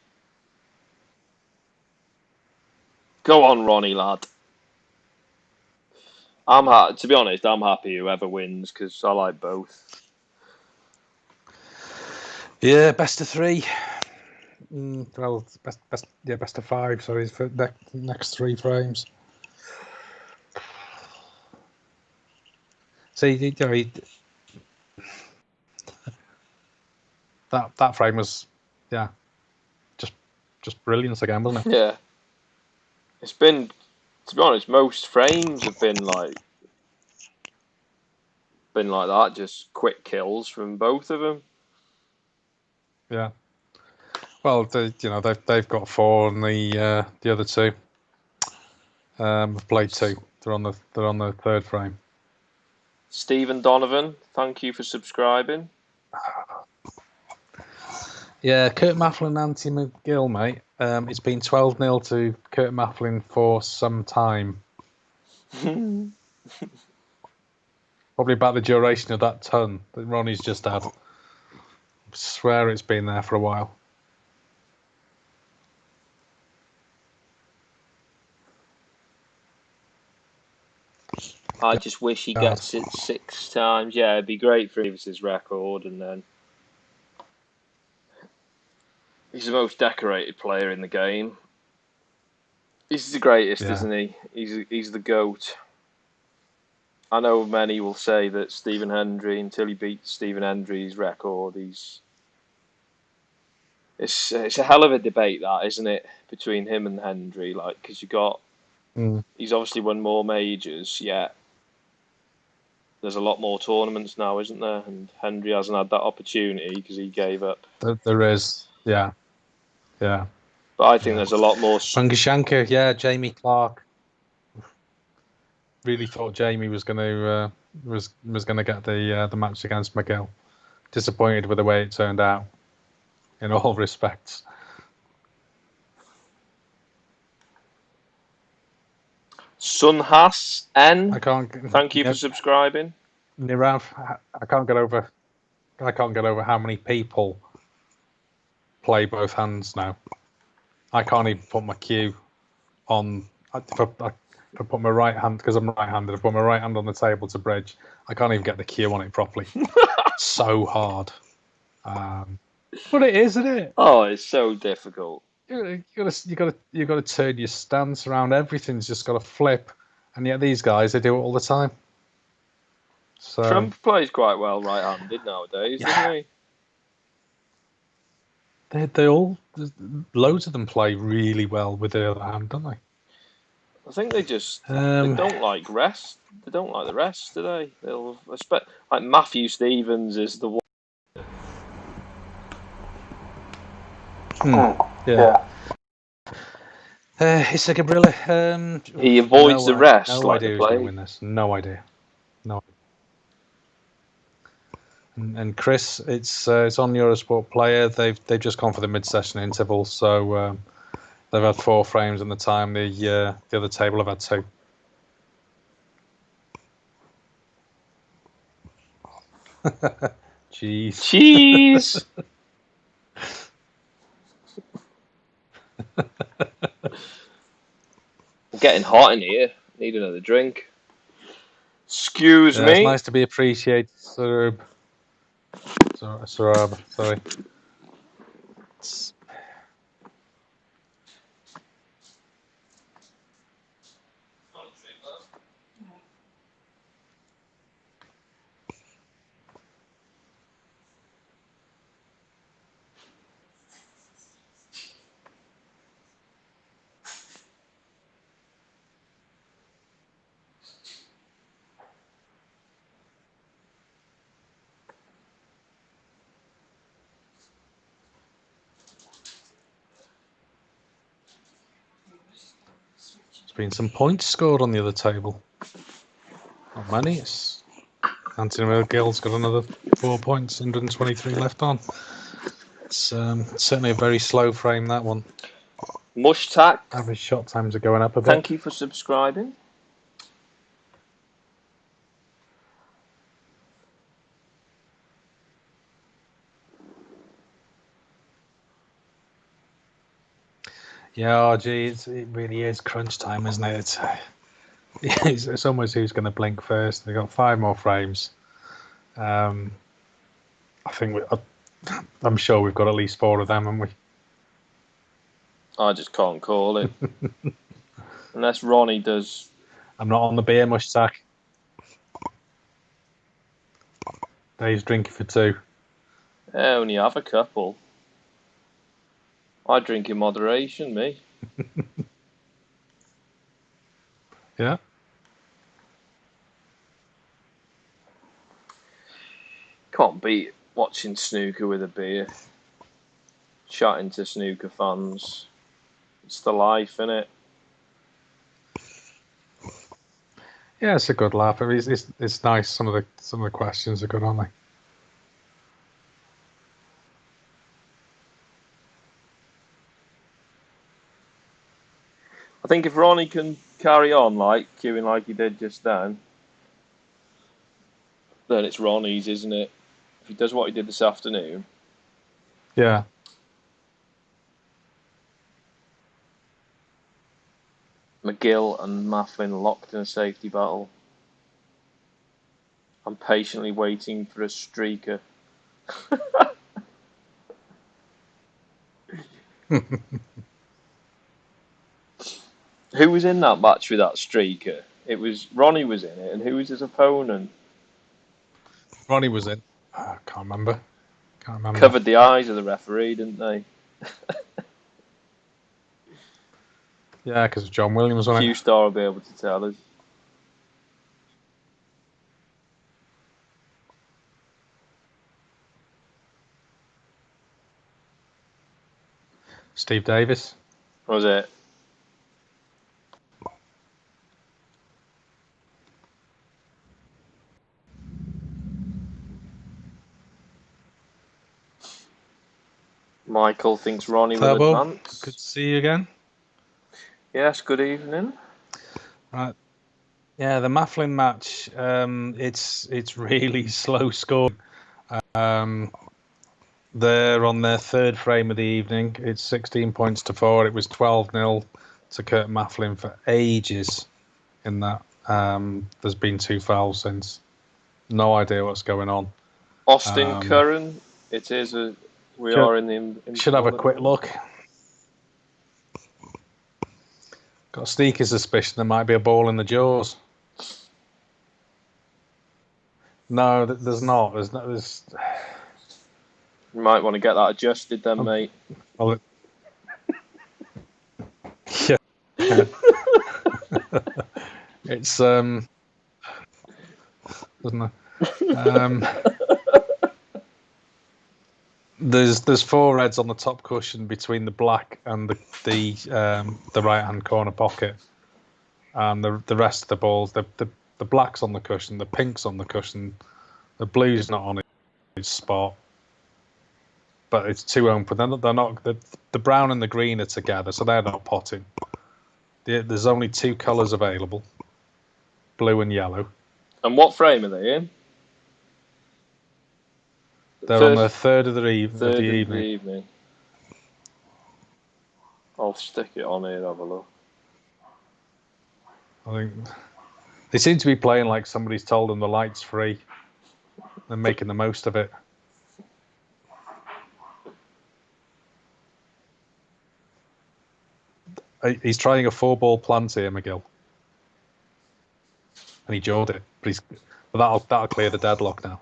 Go on, Ronnie, lad. To be honest, I'm happy whoever wins because I like both. Yeah, best of three. Well, best of five. Sorry, for the next three frames. See, that frame was, just brilliance again, wasn't it? Yeah. It's been, to be honest, most frames have been like that, just quick kills from both of them. Yeah. Well, they've got four, and the other two have played two. They're on the third frame. Stephen Donovan, thank you for subscribing. Yeah, Kurt Mafflin, Antti McGill, mate. It's been 12-0 to Kurt Mafflin for some time. Probably about the duration of that ton that Ronnie's just had. I swear it's been there for a while. I just wish he gets it 6 times. Yeah, it'd be great for Davis's record, and then he's the most decorated player in the game. He's the greatest, isn't he? He's the GOAT. I know many will say that Stephen Hendry, until he beats Stephen Hendry's record, it's a hell of a debate, that, isn't it, between him and Hendry? Like, because he's obviously won more majors, yet there's a lot more tournaments now, isn't there? And Hendry hasn't had that opportunity because he gave up. There is, yeah. But I think there's a lot more. Pangashanka, Jamie Clark. Really thought Jamie was going to get the match against McGill. Disappointed with the way it turned out, in all respects. Sunhas N. Thank you for subscribing. Nirav, I can't get over how many people play both hands now. I can't even put my cue on. If I put my right hand, because I'm right-handed, I put my right hand on the table to bridge. I can't even get the cue on it properly. So hard. But it is, isn't it? Oh, it's so difficult. You got to turn your stance around. Everything's just got to flip, and yet these guys, they do it all the time. So Trump plays quite well right-handed nowadays, doesn't he? They all, loads of them play really well with the other hand, don't they? I think they just they don't like rest. They don't like the rest, do they? They'll expect like Matthew Stevens is the one. It's a Gabriella. He avoids the rest. No like idea who's going to win this. No idea. And Chris, it's on Eurosport Player. They've just gone for the mid-session interval, so they've had 4 frames in the time. The other table have had 2. Cheese. I'm getting hot in here. Need another drink. Excuse me. It's nice to be appreciated, Sarab. Sorry. There's been some points scored on the other table. Not many. It's Anthony McGill's got another 4 points, 123 left on. It's certainly a very slow frame, that one. Mushtak. Average shot times are going up a bit. Thank you for subscribing. Yeah, it really is crunch time, isn't it? It's almost who's going to blink first. They've got 5 more frames. I think I'm sure we've got at least 4 of them, haven't we? I just can't call it. Unless Ronnie does. I'm not on the beer mushtack. Dave's drinking for 2. I only have a couple. I drink in moderation, me. Yeah. Can't beat watching snooker with a beer. Chatting to snooker fans. It's the life, innit? Yeah, it's a good laugh. I mean, it's nice. Some of the questions are good, aren't they? I think if Ronnie can carry on queuing like he did just then it's Ronnie's, isn't it? If he does what he did this afternoon. Yeah. McGill and Mafflin locked in a safety battle. I'm patiently waiting for a streaker. Who was in that match with that streaker? It was Ronnie was in it, and who was his opponent? Ronnie was in. I can't remember. Covered the eyes of the referee, didn't they? Yeah, because John Williams on it. Q-Star will be able to tell us. Steve Davis. Was it? Michael thinks Ronnie will Turbo, advance. good to see you again. Yes, good evening. Right. Yeah, the Mafflin match, it's really slow scoring. They're on their third frame of the evening. It's 16 points to 4. It was 12-0 to Kurt Mafflin for ages in that. There's been 2 fouls since. No idea what's going on. Austin Curran, it is we are in the... Should have a quick look. Got a sneaky suspicion there might be a ball in the jaws. No, there's not. There's... You might want to get that adjusted then, mate. Well, yeah. It's doesn't it? There's 4 reds on the top cushion between the black and the right hand corner pocket, and the rest of the balls, the black's on the cushion, the pink's on the cushion, the blue's not on its spot, but it's 2 open. They're not the brown and the green are together, so they're not potting. There's only 2 colours available, blue and yellow. And what frame are they in? They're on the third of the evening. I'll stick it on here, have a look. I think they seem to be playing like somebody's told them the light's free. They're making the most of it. He's trying a 4-ball plant here, McGill, and he jawed it. But that'll clear the deadlock now.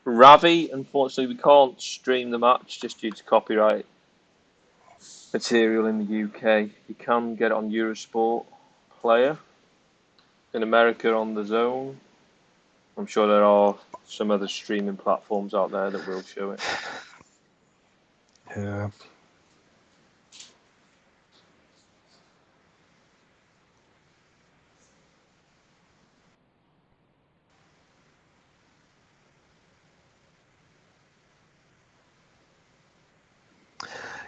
Ravi, unfortunately, we can't stream the match just due to copyright material in the UK. You can get it on Eurosport Player. In America on The Zone. I'm sure there are some other streaming platforms out there that will show it. Yeah.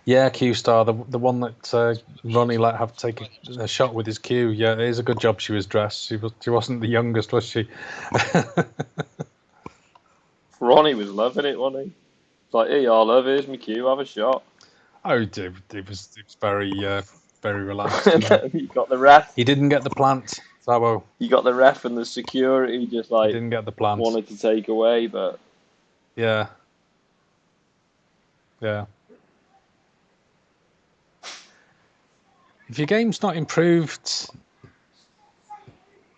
Yeah, Q Star, the one that Ronnie let have taken a shot with his cue. Yeah, it is a good job she was dressed. She wasn't the youngest, was she? Ronnie was loving it, wasn't he? It's like, hey, I love it. Here's my cue. Have a shot. Oh, it was very relaxed. You got the ref. He didn't get the plant, Sabo. You got the ref and the security just like he didn't get the plant. Wanted to take away, but yeah. If your game's not improved,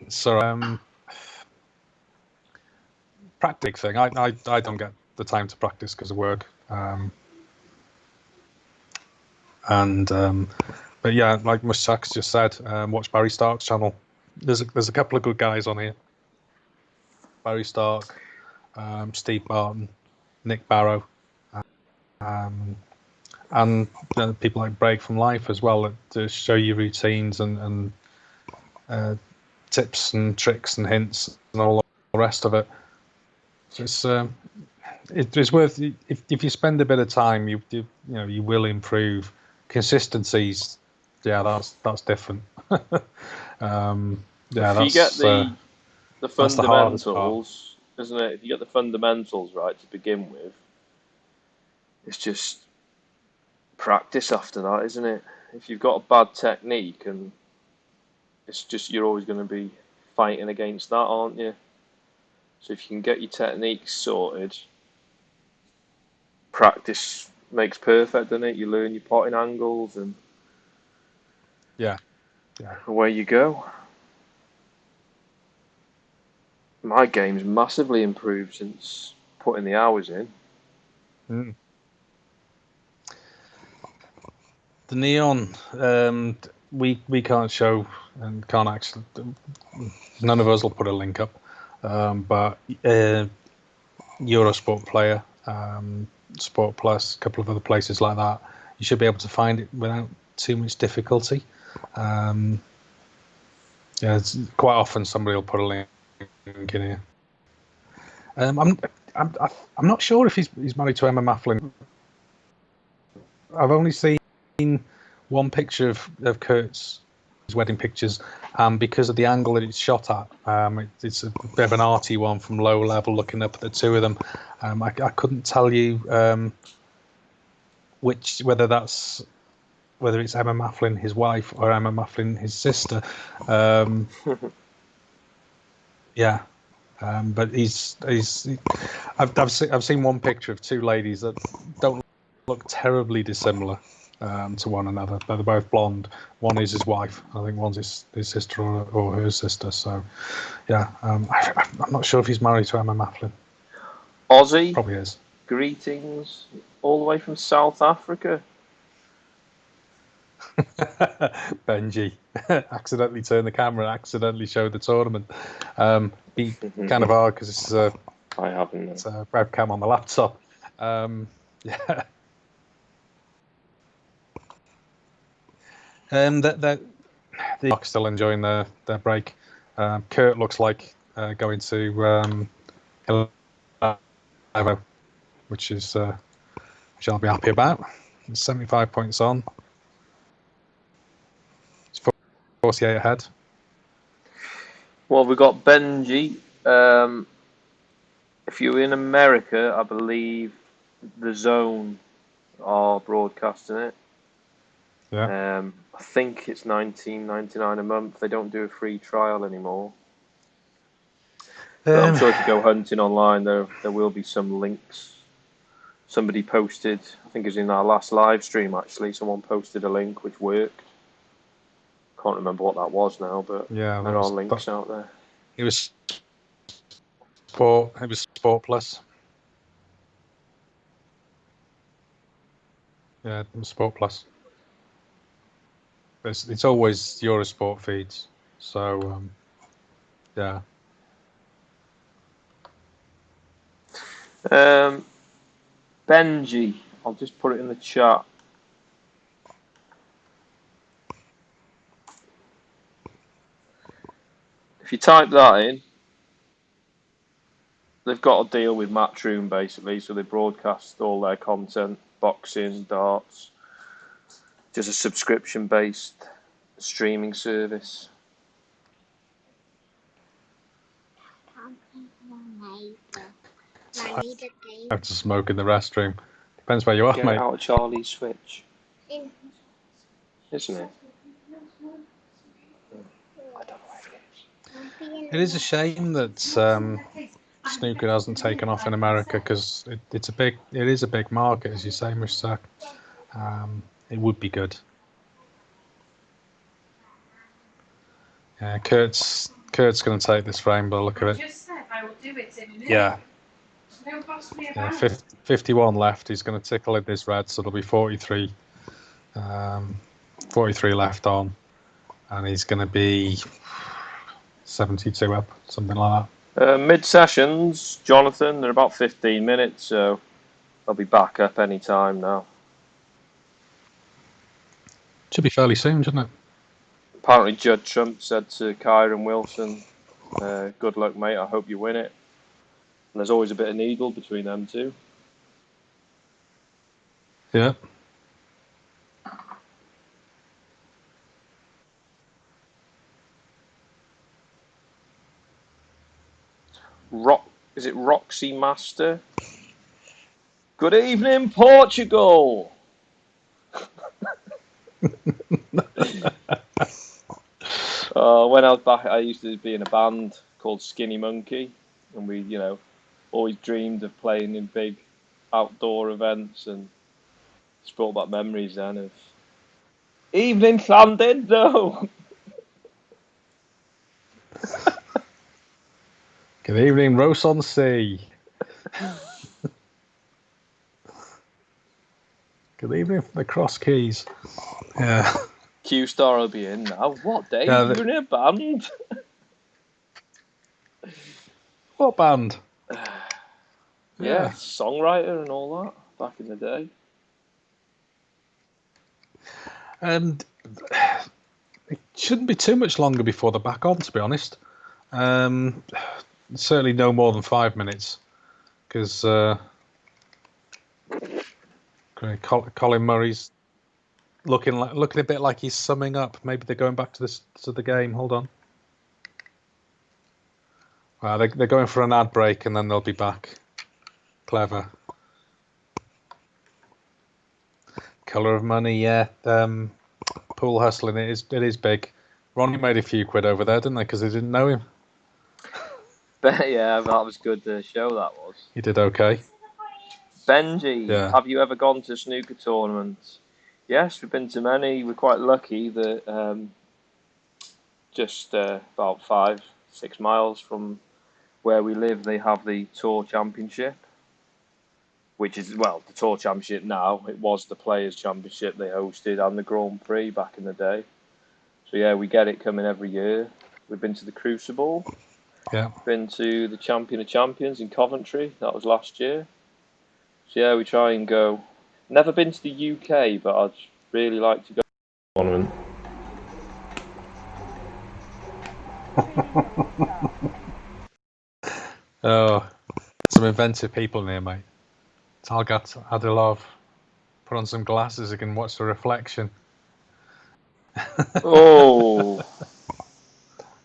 so practice thing. I don't get the time to practice because of work. But yeah, like Mushak's just said, watch Barry Stark's channel. There's a couple of good guys on here. Barry Stark, Steve Barton, Nick Barrow, and people like Break from Life as well to show you routines and tips and tricks and hints and all the rest of it. So it's worth, if you spend a bit of time, you will improve. Consistencies, yeah, that's different. If you get the fundamentals, isn't it? If you get the fundamentals right to begin with, it's just practice after that, isn't it? If you've got a bad technique, and it's just you're always going to be fighting against that, aren't you? So if you can get your technique sorted, practice makes perfect, doesn't it? You learn your potting angles, and yeah, away you go. My game's massively improved since putting the hours in. The neon, we can't show and can't actually. None of us will put a link up, but Eurosport Player, Sport Plus, a couple of other places like that. you should be able to find it without too much difficulty. Yeah, it's quite often somebody will put a link in here. I'm not sure if he's married to Emma Mafflin. I've only seen one picture of Kurt's wedding pictures, because of the angle that it's shot at. It's a bit of an arty one from low level, looking up at the two of them. I couldn't tell you whether it's Emma Mafflin, his wife, or Emma Mafflin, his sister. Yeah. But I've seen one picture of two ladies that don't look terribly dissimilar to one another. They're both blonde. One is his wife. I think one's his sister or her sister. So, yeah, I'm not sure if he's married to Emma Mafflin. Aussie. Probably is. Greetings all the way from South Africa. Benji accidentally turned the camera and accidentally showed the tournament. Be kind of hard because it's a webcam on the laptop. Yeah. The Bucks still enjoying their break. Kurt looks like going to which I'll be happy about. It's 75 points on. It's 48 ahead. Well, we've got Benji. If you're in America, I believe the Zone are broadcasting it. Yeah. I think it's $19.99 a month. They don't do a free trial anymore. But I'm sure if you go hunting online, there will be some links. Somebody posted, I think it was in our last live stream actually, someone posted a link which worked. Can't remember what that was now, but yeah, there are links out there. It was Sport Plus. Yeah, it was Sport Plus. It's always Eurosport feeds. So, yeah. Benji, I'll just put it in the chat. If you type that in, they've got a deal with Matchroom basically, so they broadcast all their content, boxing, darts, just a subscription-based streaming service. I have to smoke in the restroom. Depends where you are, Get mate. out of Charlie's Switch. Isn't it? I don't know where it is. It is a shame that snooker hasn't taken off in America because it is a big market, as you say, Mr. It would be good. Yeah, Kurt's going to take this frame, but look at it. Just said I will do it in a minute. Yeah. No boss me Yeah, about. 51 left. He's going to tickle in this red, so there'll be 43. 43 left on, and he's going to be 72 up, something like that. Mid-sessions, Jonathan, they're about 15 minutes, so they'll be back up any time now. Should be fairly soon, shouldn't it? Apparently Judd Trump said to Kyron Wilson, good luck, mate, I hope you win it. And there's always a bit of needle between them two. Yeah. Is it Roxy Master? Good evening, Portugal! When I was back, I used to be in a band called Skinny Monkey, and we, always dreamed of playing in big outdoor events, and it's brought back memories then of evening Llandudno. Good evening, Rose on Sea. Good evening from the Cross Keys. Yeah. Q-Star will be in now. What, Dave? Yeah, You're in a band? What band? Yeah, songwriter and all that back in the day. And it shouldn't be too much longer before they're back on, to be honest. Certainly no more than 5 minutes, because Colin Murray's looking a bit like he's summing up. Maybe they're going back to the game. Hold on. They're going for an ad break and then they'll be back. Clever. Colour of money, yeah. Pool hustling, it is big. Ronnie made a few quid over there, didn't they? Because they didn't know him. Yeah, that was good show, that was. He did okay. Benji, Yeah. have you ever gone to snooker tournaments? Yes, we've been to many. We're quite lucky that just about 5-6 miles from where we live, they have the Tour Championship, which is, well, the Tour Championship now. It was the Players Championship they hosted and the Grand Prix back in the day. So, yeah, we get it coming every year. We've been to the Crucible. Yeah. Been to the Champion of Champions in Coventry. That was last year. So, yeah, we try and go. Never been to the UK, but I'd really like to go to the tournament. Oh, some inventive people near, mate. Talgat Adilov. Put on some glasses, you can watch the reflection. Oh.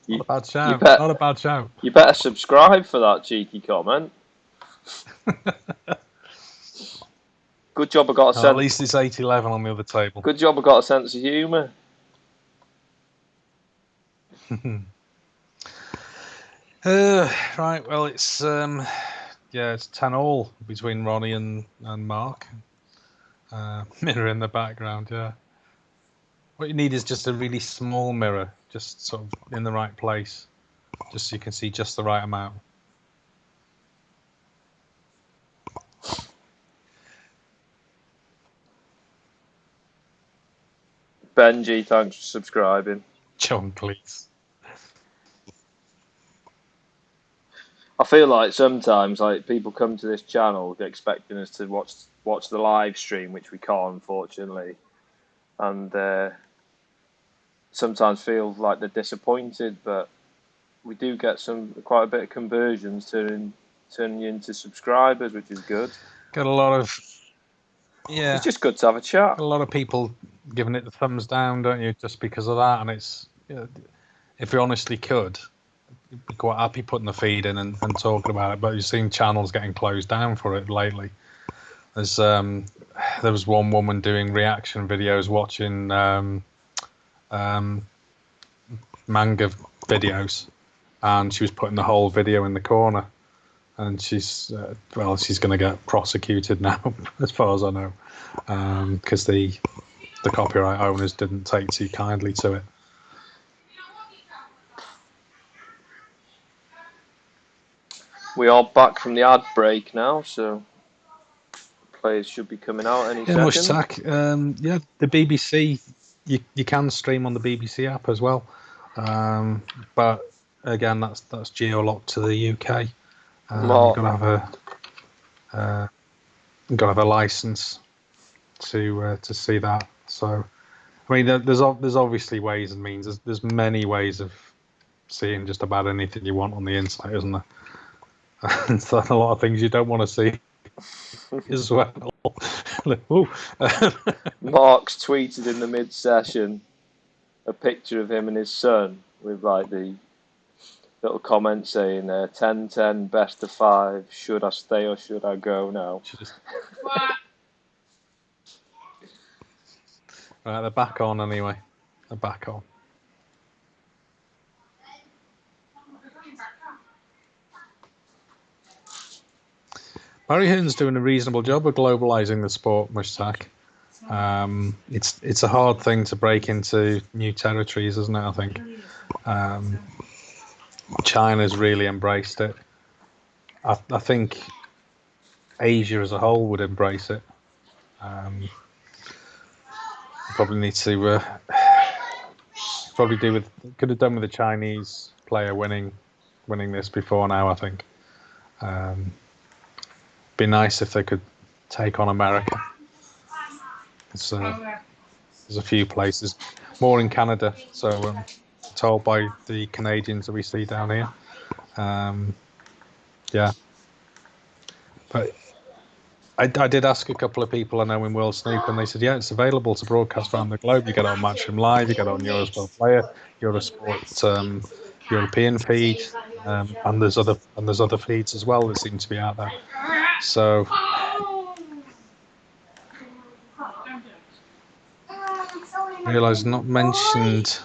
Not a bad shout. Not a bad shout. You better subscribe for that cheeky comment. Good job I got a sense. At least it's 8-11 on the other table. Good job I got a sense of humour. Right, well, it's 10-all between Ronnie and Mark. Mirror in the background, yeah. What you need is just a really small mirror, just sort of in the right place, just so you can see just the right amount. Benji, thanks for subscribing. John Cleese. I feel like sometimes people come to this channel expecting us to watch the live stream, which we can't, unfortunately, and sometimes feel like they're disappointed. But we do get quite a bit of conversions turning you into subscribers, which is good. Got a lot of It's just good to have a chat. A lot of people giving it the thumbs down, don't you? Just because of that, and it's if you honestly could. You'd be quite happy putting the feed in and talking about it, but you've seen channels getting closed down for it lately. There was one woman doing reaction videos watching manga videos, and she was putting the whole video in the corner, and she's going to get prosecuted now, as far as I know, because the copyright owners didn't take too kindly to it. We are back from the ad break now, so players should be coming out any second. Mushtak, the BBC, you can stream on the BBC app as well, but again, that's geo-locked to the UK. You've got to have a license to see that. So, I mean, there's obviously ways and means. There's many ways of seeing just about anything you want on the internet, isn't there? And so a lot of things you don't want to see as well. Mark's tweeted in the mid-session a picture of him and his son with like the little comment saying 10-10 best of 5, should I stay or should I go now? Right, they're back on anyway. They're back on. Barry Hearn's doing a reasonable job of globalising the sport, Mushtak. It's a hard thing to break into new territories, isn't it? I think China's really embraced it. I think Asia as a whole would embrace it. Probably need to could have done with the Chinese player winning this before now. I think. Be nice if they could take on America. There's There's a few places, more in Canada. So told by the Canadians that we see down here. Yeah, but I did ask a couple of people I know in World Snooker, and they said, yeah, it's available to broadcast around the globe. You get it on Matchroom Live, you get it on Eurosport Player, Eurosport European feed, and there's other feeds as well that seem to be out there. So realise not mentioned,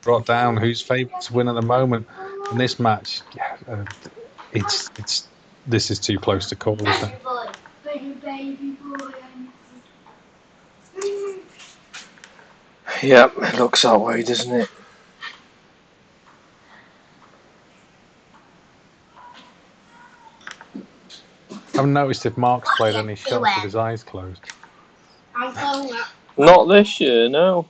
brought down who's favourite to win at the moment in this match. Yeah, this is too close to call, isn't it? Yeah, it looks that way, doesn't it? I haven't noticed if Mark's played any shots with his eyes closed. Not this year, no.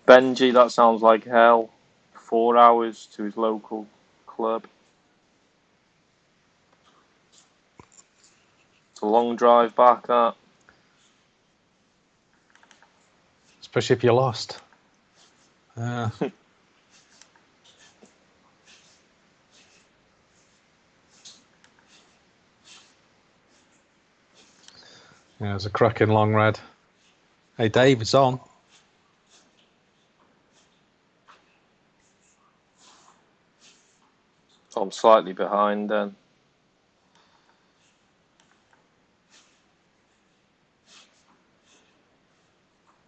Benji, that sounds like hell. 4 hours to his local club. It's a long drive back, that. Especially if you're lost. Yeah, it's a cracking long red. Hey, Dave, it's on. I'm slightly behind then.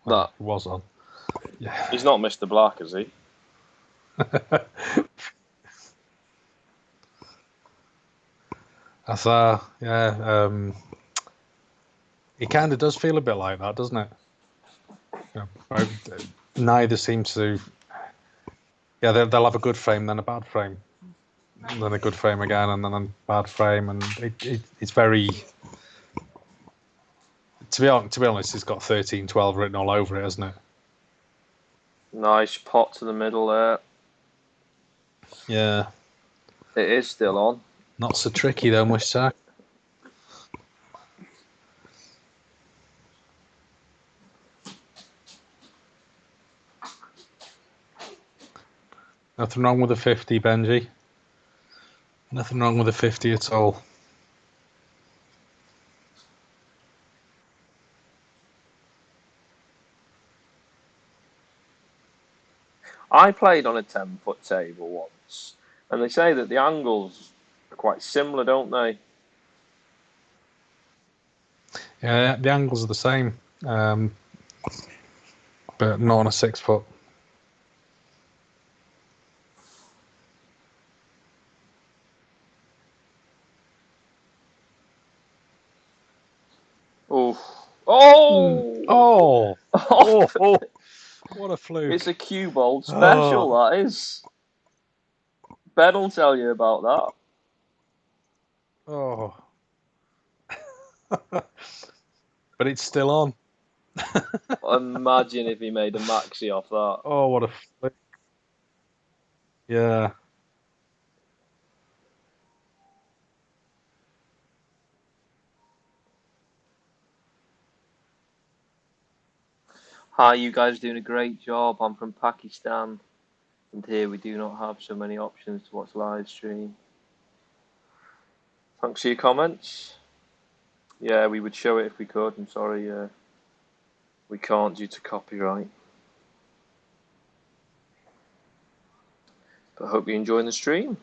Well, it was on. Yeah. He's not Mr. Black, is he? That's it kind of does feel a bit like that, doesn't it? Neither seem to. Yeah, they'll have a good frame, then a bad frame, and then a good frame again, and then a bad frame, and it's very. To be honest, it's got 13-12 written all over it, hasn't it? Nice pot to the middle there. Yeah. It is still on. Not so tricky though, Mushtak. Nothing wrong with a 50, Benji. Nothing wrong with a 50 at all. I played on a 10-foot table once, and they say that the angles are quite similar, don't they? Yeah, the angles are the same, but not on a 6 foot. Oh! Oh! Oh! What a fluke! It's a cue ball special, that is. Ben will tell you about that. Oh. But it's still on. Imagine if he made a maxi off that. Oh, what a fluke. Yeah. Hi, you guys doing a great job. I'm from Pakistan, and here we do not have so many options to watch live stream. Thanks for your comments. Yeah, we would show it if we could. I'm sorry, we can't due to copyright. But I hope you're enjoying the stream.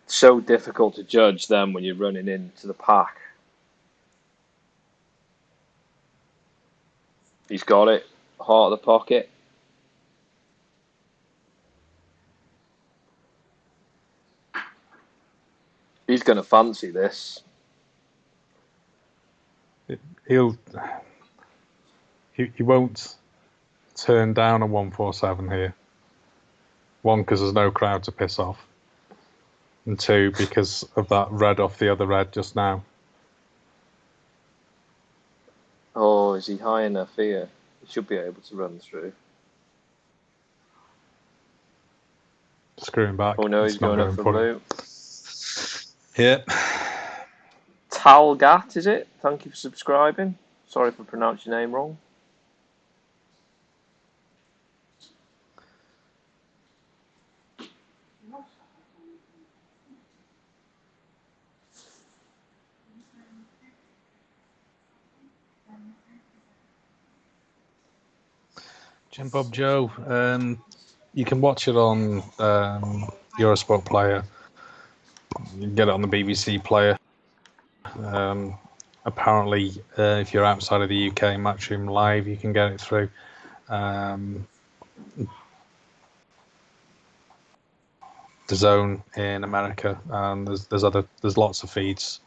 It's so difficult to judge them when you're running into the pack. He's got it. Heart of the pocket. He's going to fancy this. He won't turn down a 147 here. One, because there's no crowd to piss off. And two, because of that red off the other red just now. Oh, is he high enough here? He should be able to run through. Screwing back. Oh no, It's he's not going up for for blue. Yeah. Talgat, is it? Thank you for subscribing. Sorry if I pronounced your name wrong. Jim Bob Joe. You can watch it on Eurosport Player. You can get it on the BBC Player. Apparently, if you're outside of the UK, Matchroom Live, you can get it through. The Zone in America, and there's lots of feeds.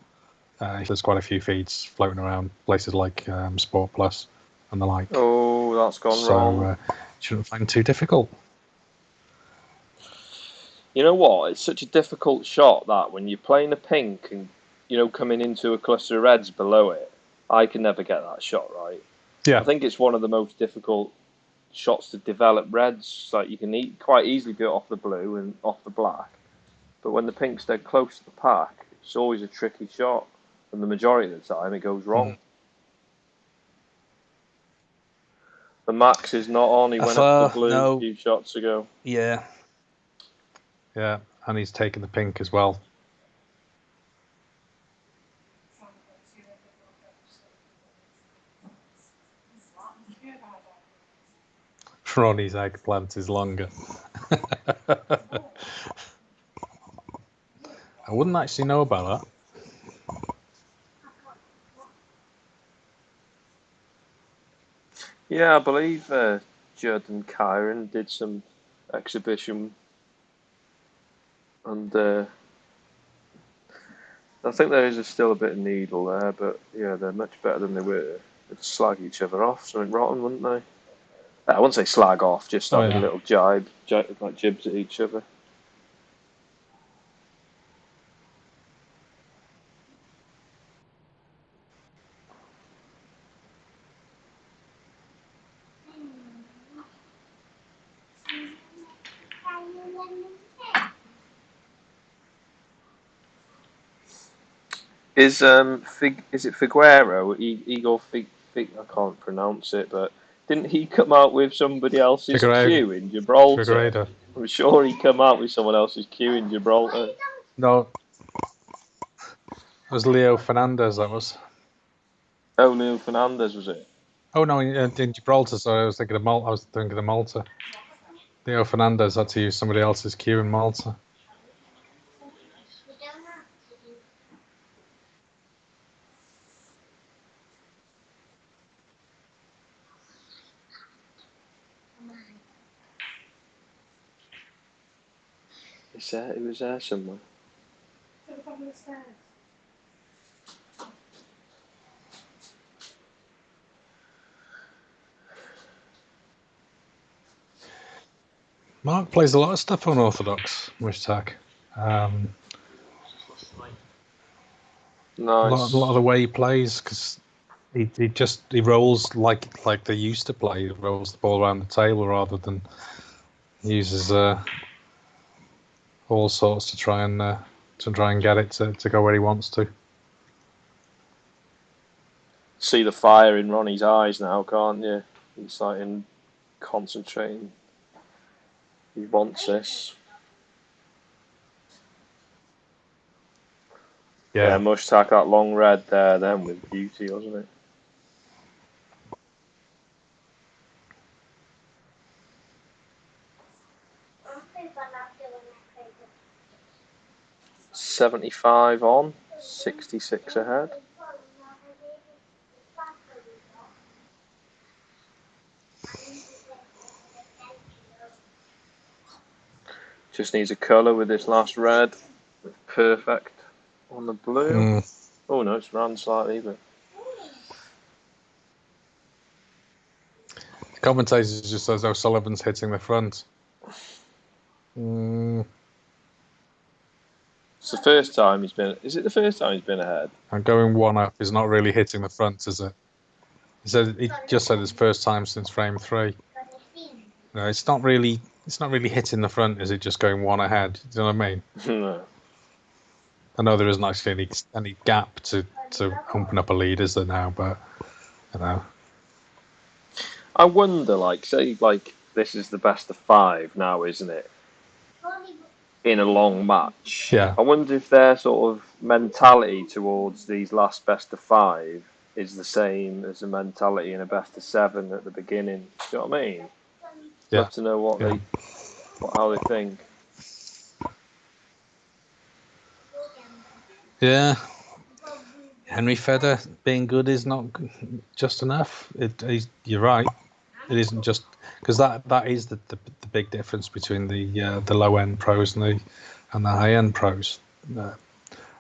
There's quite a few feeds floating around places like Sport Plus and the like. Oh, that's gone wrong. Shouldn't find it too difficult. You know what? It's such a difficult shot that when you're playing a pink and coming into a cluster of reds below it, I can never get that shot right. Yeah, I think it's one of the most difficult shots to develop reds. Like you can quite easily do it off the blue and off the black, but when the pink's dead close to the pack, it's always a tricky shot, and the majority of the time it goes wrong. The max is not on. He went up the blue a few shots ago. Yeah, and he's taken the pink as well. Ronnie's eggplant is longer. I wouldn't actually know about that. Yeah, I believe Judd and Kyron did some exhibition, and I think there is still a bit of needle there, but yeah, they're much better than they were. They'd slag each other off, something rotten, wouldn't they? I wouldn't say slag off, just like a little jibe, like jibs at each other. Is it Figueroa? Igor I can't pronounce it, but didn't he come out with somebody else's cue in Gibraltar? Figueredo. I'm sure he come out with someone else's cue in Gibraltar. No, it was Leo Fernandez. That was. Oh, Leo Fernandez was it? Oh no, in Gibraltar. So I was thinking of Malta. Malta. Leo Fernandez had to use somebody else's cue in Malta. He was there somewhere. To the bottom of the stairs. Mark plays a lot of stuff on Orthodox, Mushtak. Nice. A lot of the way he plays, because he rolls like they used to play. He rolls the ball around the table rather than uses all sorts to try and get it to go where he wants to. See the fire in Ronnie's eyes now, can't you? He's like concentrating. He wants this. Yeah, Mushtak, that long red there then with beauty, wasn't it? $75 on, 66 ahead. Just needs a colour with this last red. Perfect on the blue. Oh no, it's ran slightly, but the commentators just says O'Sullivan's hitting the front. It's the first time he's been. Is it the first time he's been ahead? And going one up is not really hitting the front, is it? He just said his first time since frame 3. No, it's not really hitting the front. Is it just going one ahead? Do you know what I mean? No. I know there isn't actually any gap to open up a lead, is there now? But you know, I wonder, like, say, like, this is the best of 5 now, isn't it? In a long match. yeah, I wonder if their sort of mentality towards these last best of 5 is the same as the mentality in a best of 7 at the beginning. Do you know what I mean? yeah. Love to know how they think. Yeah. Henry Feder being good is not just enough. You're right. It isn't just because that is the big difference between the low end pros and the high end pros.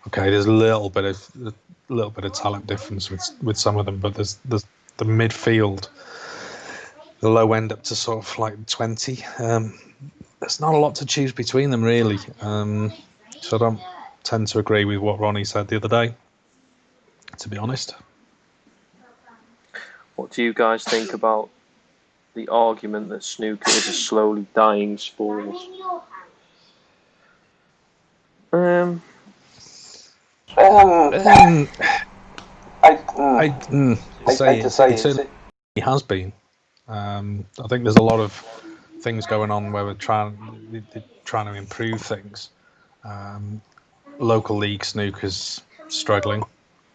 Okay, there's a little bit of talent difference with some of them, but there's the midfield, the low end up to sort of like 20. There's not a lot to choose between them really. So I don't tend to agree with what Ronnie said the other day, to be honest. What do you guys think about the argument that snooker is a slowly dying sport? It certainly has been. I think there's a lot of things going on where we're trying to improve things. Local league snooker's struggling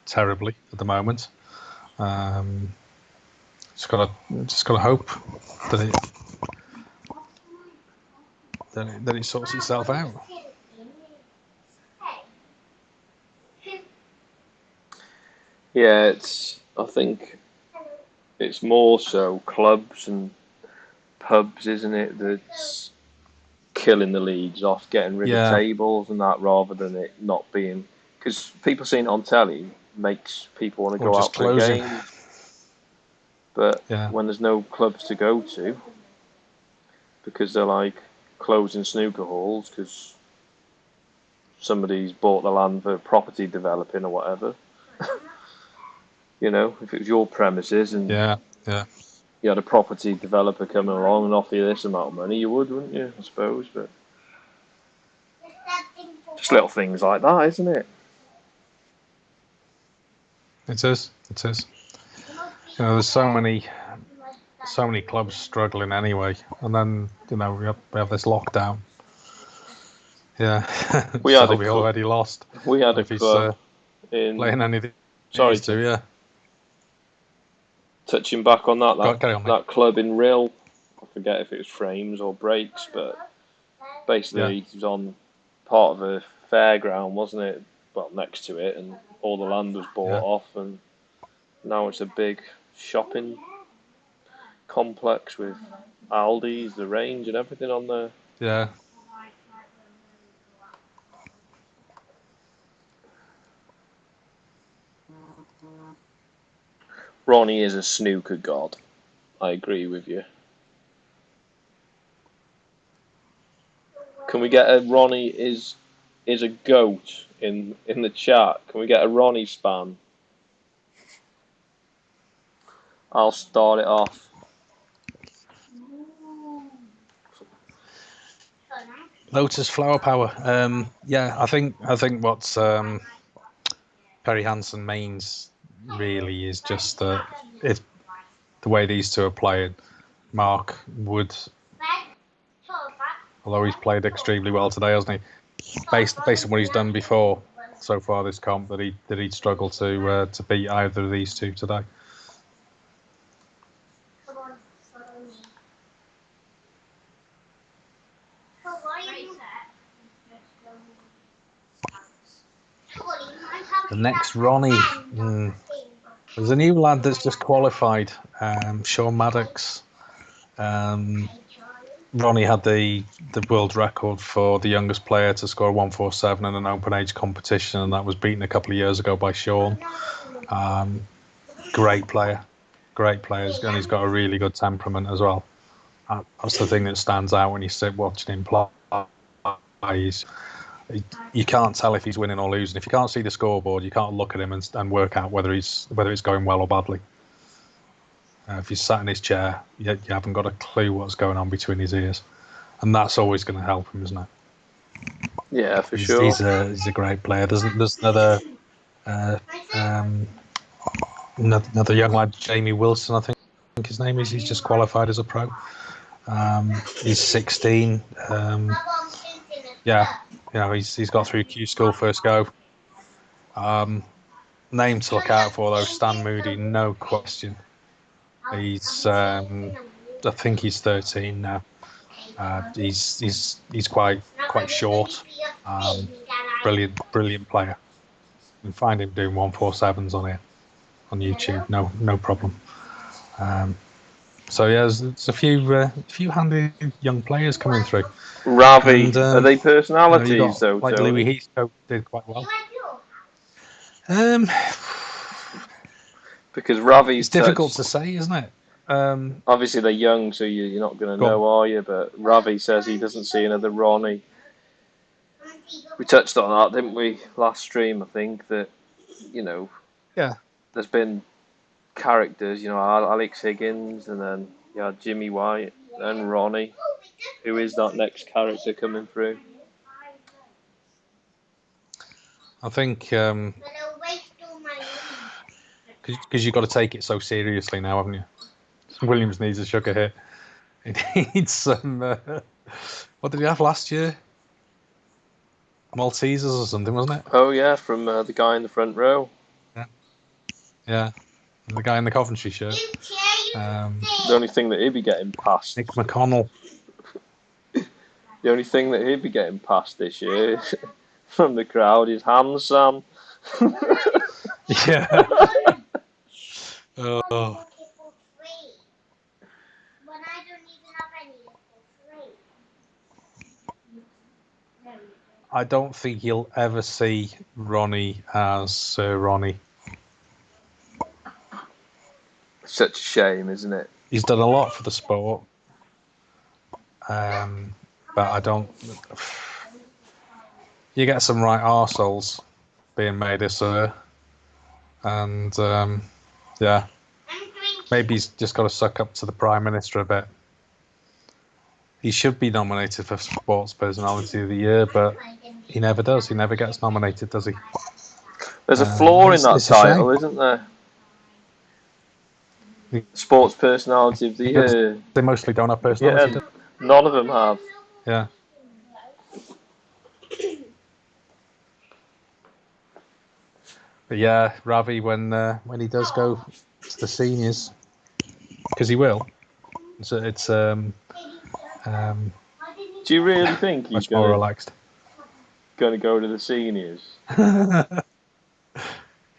terribly at the moment. Just gotta hope that it sorts itself out. Yeah, I think it's more so clubs and pubs, isn't it, that's killing the leagues off, getting rid of tables and that, rather than it not being, because people seeing it on telly makes people want to go out for a game. But when there's no clubs to go to, because they're like closing snooker halls because somebody's bought the land for property developing or whatever. You know, if it was your premises and you had a property developer coming along and offer you this amount of money, you would, wouldn't you? I suppose, but just little things like that, isn't it? It is. You know, there's so many clubs struggling anyway, and then we have this lockdown. Yeah, we already lost. We had a club in playing anything. Sorry, touching back on that club in Rill. I forget if it was frames or breaks, but basically it was on part of a fairground, wasn't it? Well, next to it, and all the land was bought off, and now it's a big shopping complex with Aldi's, the range, and everything on there. Yeah. Ronnie is a snooker god. I agree with you. Can we get a Ronnie is a goat in the chat? Can we get a Ronnie span? I'll start it off. Lotus Flower Power. I think what's Perry Hansen means really is just the way these two are playing. Mark Wood, although he's played extremely well today, hasn't he? Based on what he's done before so far this comp, that he'd struggle to beat either of these two today. The next Ronnie, there's a new lad that's just qualified, Sean Maddox. Ronnie had the world record for the youngest player to score 147 in an open age competition, and that was beaten a couple of years ago by Sean. Great player, and he's got a really good temperament as well. That's the thing that stands out when you sit watching him play. You can't tell if he's winning or losing. If you can't see the scoreboard, you can't look at him and work out whether it's going well or badly. If he's sat in his chair, you haven't got a clue what's going on between his ears, and that's always going to help him, isn't it? Yeah, for He's, sure. he's a great player. There's another another young lad, Jamie Wilson, I think his name is. He's just qualified as a pro. He's 16. Yeah, he's got through Q school first go. Name to look out for though, Stan Moody, no question. He's I think he's 13 now. He's quite short. Brilliant player. You can find him doing 147s on here on YouTube. No problem. So yeah, there's a few handy young players coming through. Ravi, And, are they personalities though, like Tony? Louis Heathcote did quite well. Because Ravi's It's difficult to say, isn't it? obviously they're young, so you're not going to know, are you? But Ravi says he doesn't see another Ronnie. We touched on that, didn't we, last stream? I think that, Yeah. there's been characters, Alex Higgins, and then Jimmy White and Ronnie. Who is that next character coming through? I think because you've got to take it so seriously now, haven't you? Williams needs a sugar hit. He needs some. What did he have last year? Maltesers or something, wasn't it? Oh yeah, from the guy in the front row. Yeah. The guy in the Coventry shirt. The only thing that he'd be getting past. Nick McConnell. The only thing that he'd be getting past this year from the crowd is Ham Sam. Yeah. Oh. I don't think you'll ever see Ronnie as Sir Ronnie. Such a shame, isn't it? He's done a lot for the sport. But I don't. You get some right arseholes being made a Sir. And maybe he's just got to suck up to the Prime Minister a bit. He should be nominated for Sports Personality of the Year, but he never does. He never gets nominated, does he? There's a flaw in that title, isn't there? Sports Personality of the Year. They mostly don't have personality. Yeah, none of them have. Yeah. But yeah, Ravi, when he does go to the seniors, because he will. So it's do you really think he's more relaxed? Going to go to the seniors?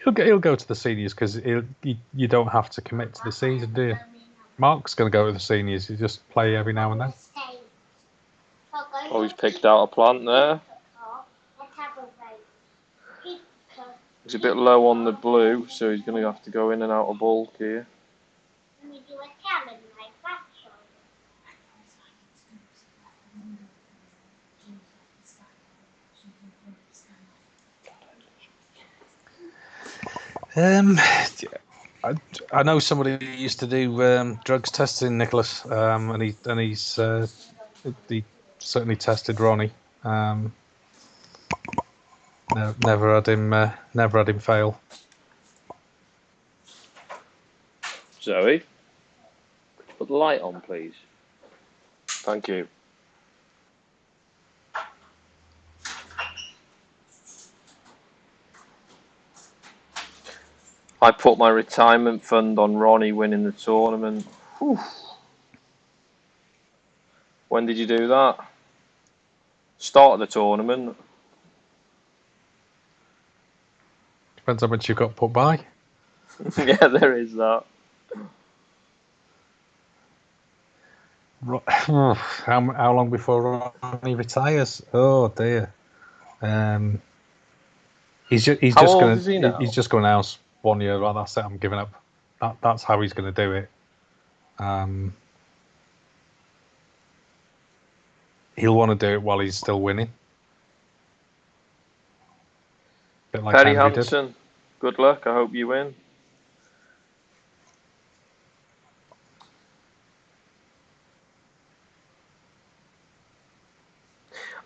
He'll go to the seniors because you don't have to commit to the season, do you? Mark's going to go to the seniors. You just play every now and then. Oh, he's picked out a plant there. He's a bit low on the blue, so he's going to have to go in and out of bulk here. I know somebody who used to do drugs testing, Nicholas, and he's he certainly tested Ronnie. Never had him fail. Zoe, put the light on, please. Thank you. I put my retirement fund on Ronnie winning the tournament. Whew. When did you do that? Start of the tournament. Depends how much you've got put by. Yeah, there is that. How long before Ronnie retires? Oh dear. He's just going to he's just going to announce 1 year. Well, that's it. I'm giving up. That's how he's going to do it. He'll want to do it while he's still winning. A bit like Perry Henry Hansen, good luck. I hope you win.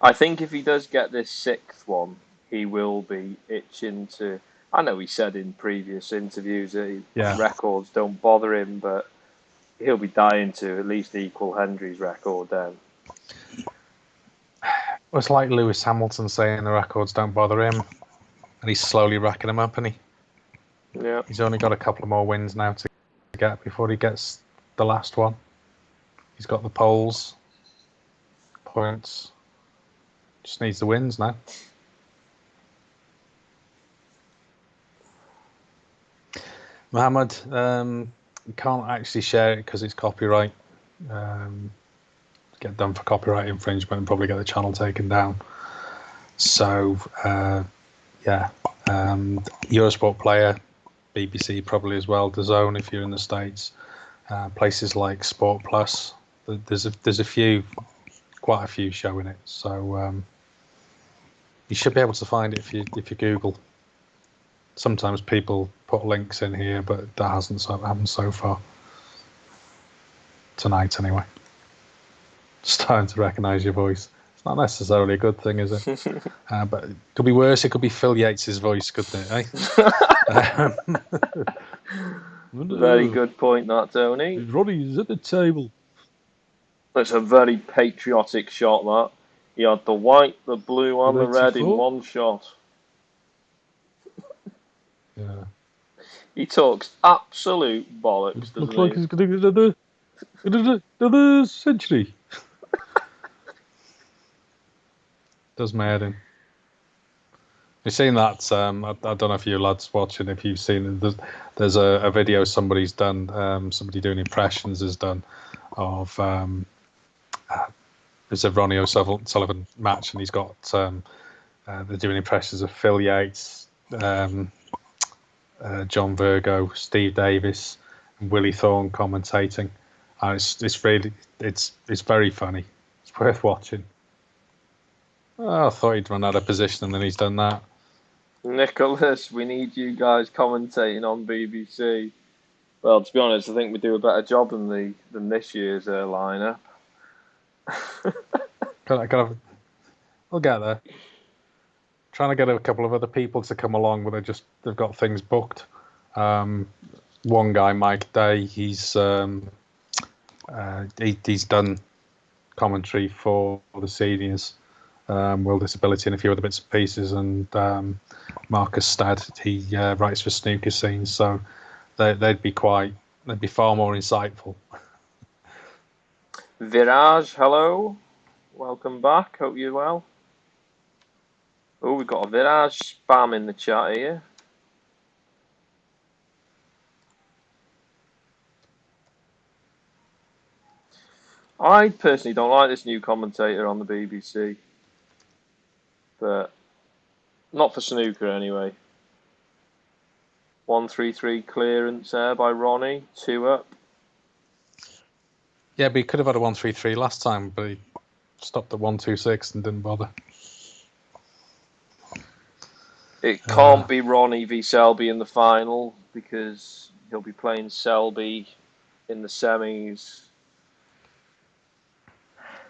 I think if he does get this 6th one, he will be itching to. I know he said in previous interviews that records don't bother him, but he'll be dying to at least equal Hendry's record then. It's like Lewis Hamilton saying the records don't bother him, and he's slowly racking them up, and Yeah. he's only got a couple of more wins now to get before he gets the last one. He's got the poles, points. Just needs the wins now. Mohammed, you can't actually share it because it's copyright. Get done for copyright infringement and probably get the channel taken down. So, Eurosport Player, BBC probably as well, DAZN if you're in the States. Places like Sport Plus, there's quite a few showing it. So you should be able to find it if you Google. Sometimes people put links in here, but that hasn't happened so far. Tonight, anyway. Starting to recognise your voice. It's not necessarily a good thing, is it? But it could be worse. It could be Phil Yates' voice, couldn't it? Eh? Very good point, that, Tony. Ronnie's at the table. That's a very patriotic shot, that. He had the white, the blue, and the red in one shot. Yeah. He talks absolute bollocks, doesn't Looks like he's going to get another century. Does my head in. You've seen that? I don't know if you lads watching. If you've seen it, there's a video somebody's done. Somebody doing impressions has done of it's a Ronnie O'Sullivan match, and he's got they're doing impressions of Phil Yates, John Virgo, Steve Davis, and Willie Thorne commentating. And it's very funny. It's worth watching. Oh, I thought he'd run out of position, and then he's done that. Nicholas, we need you guys commentating on BBC. Well, to be honest, I think we do a better job than this year's lineup. We'll get there. Trying to get a couple of other people to come along, but they've got things booked. One guy, Mike Day, he's done commentary for the seniors, World Disability, and a few other bits and pieces. And Marcus Stad, he writes for Snooker Scenes, so they'd be far more insightful. Viraj, hello, welcome back. Hope you're well. Oh, we've got a Viraj spam in the chat here. I personally don't like this new commentator on the BBC, but not for snooker anyway. 1-3-3 clearance there by Ronnie, 2 up. Yeah, but he could have had a 1-3-3 last time, but he stopped at 1-2-6 and didn't bother. It can't be Ronnie v Selby in the final because he'll be playing Selby in the semis.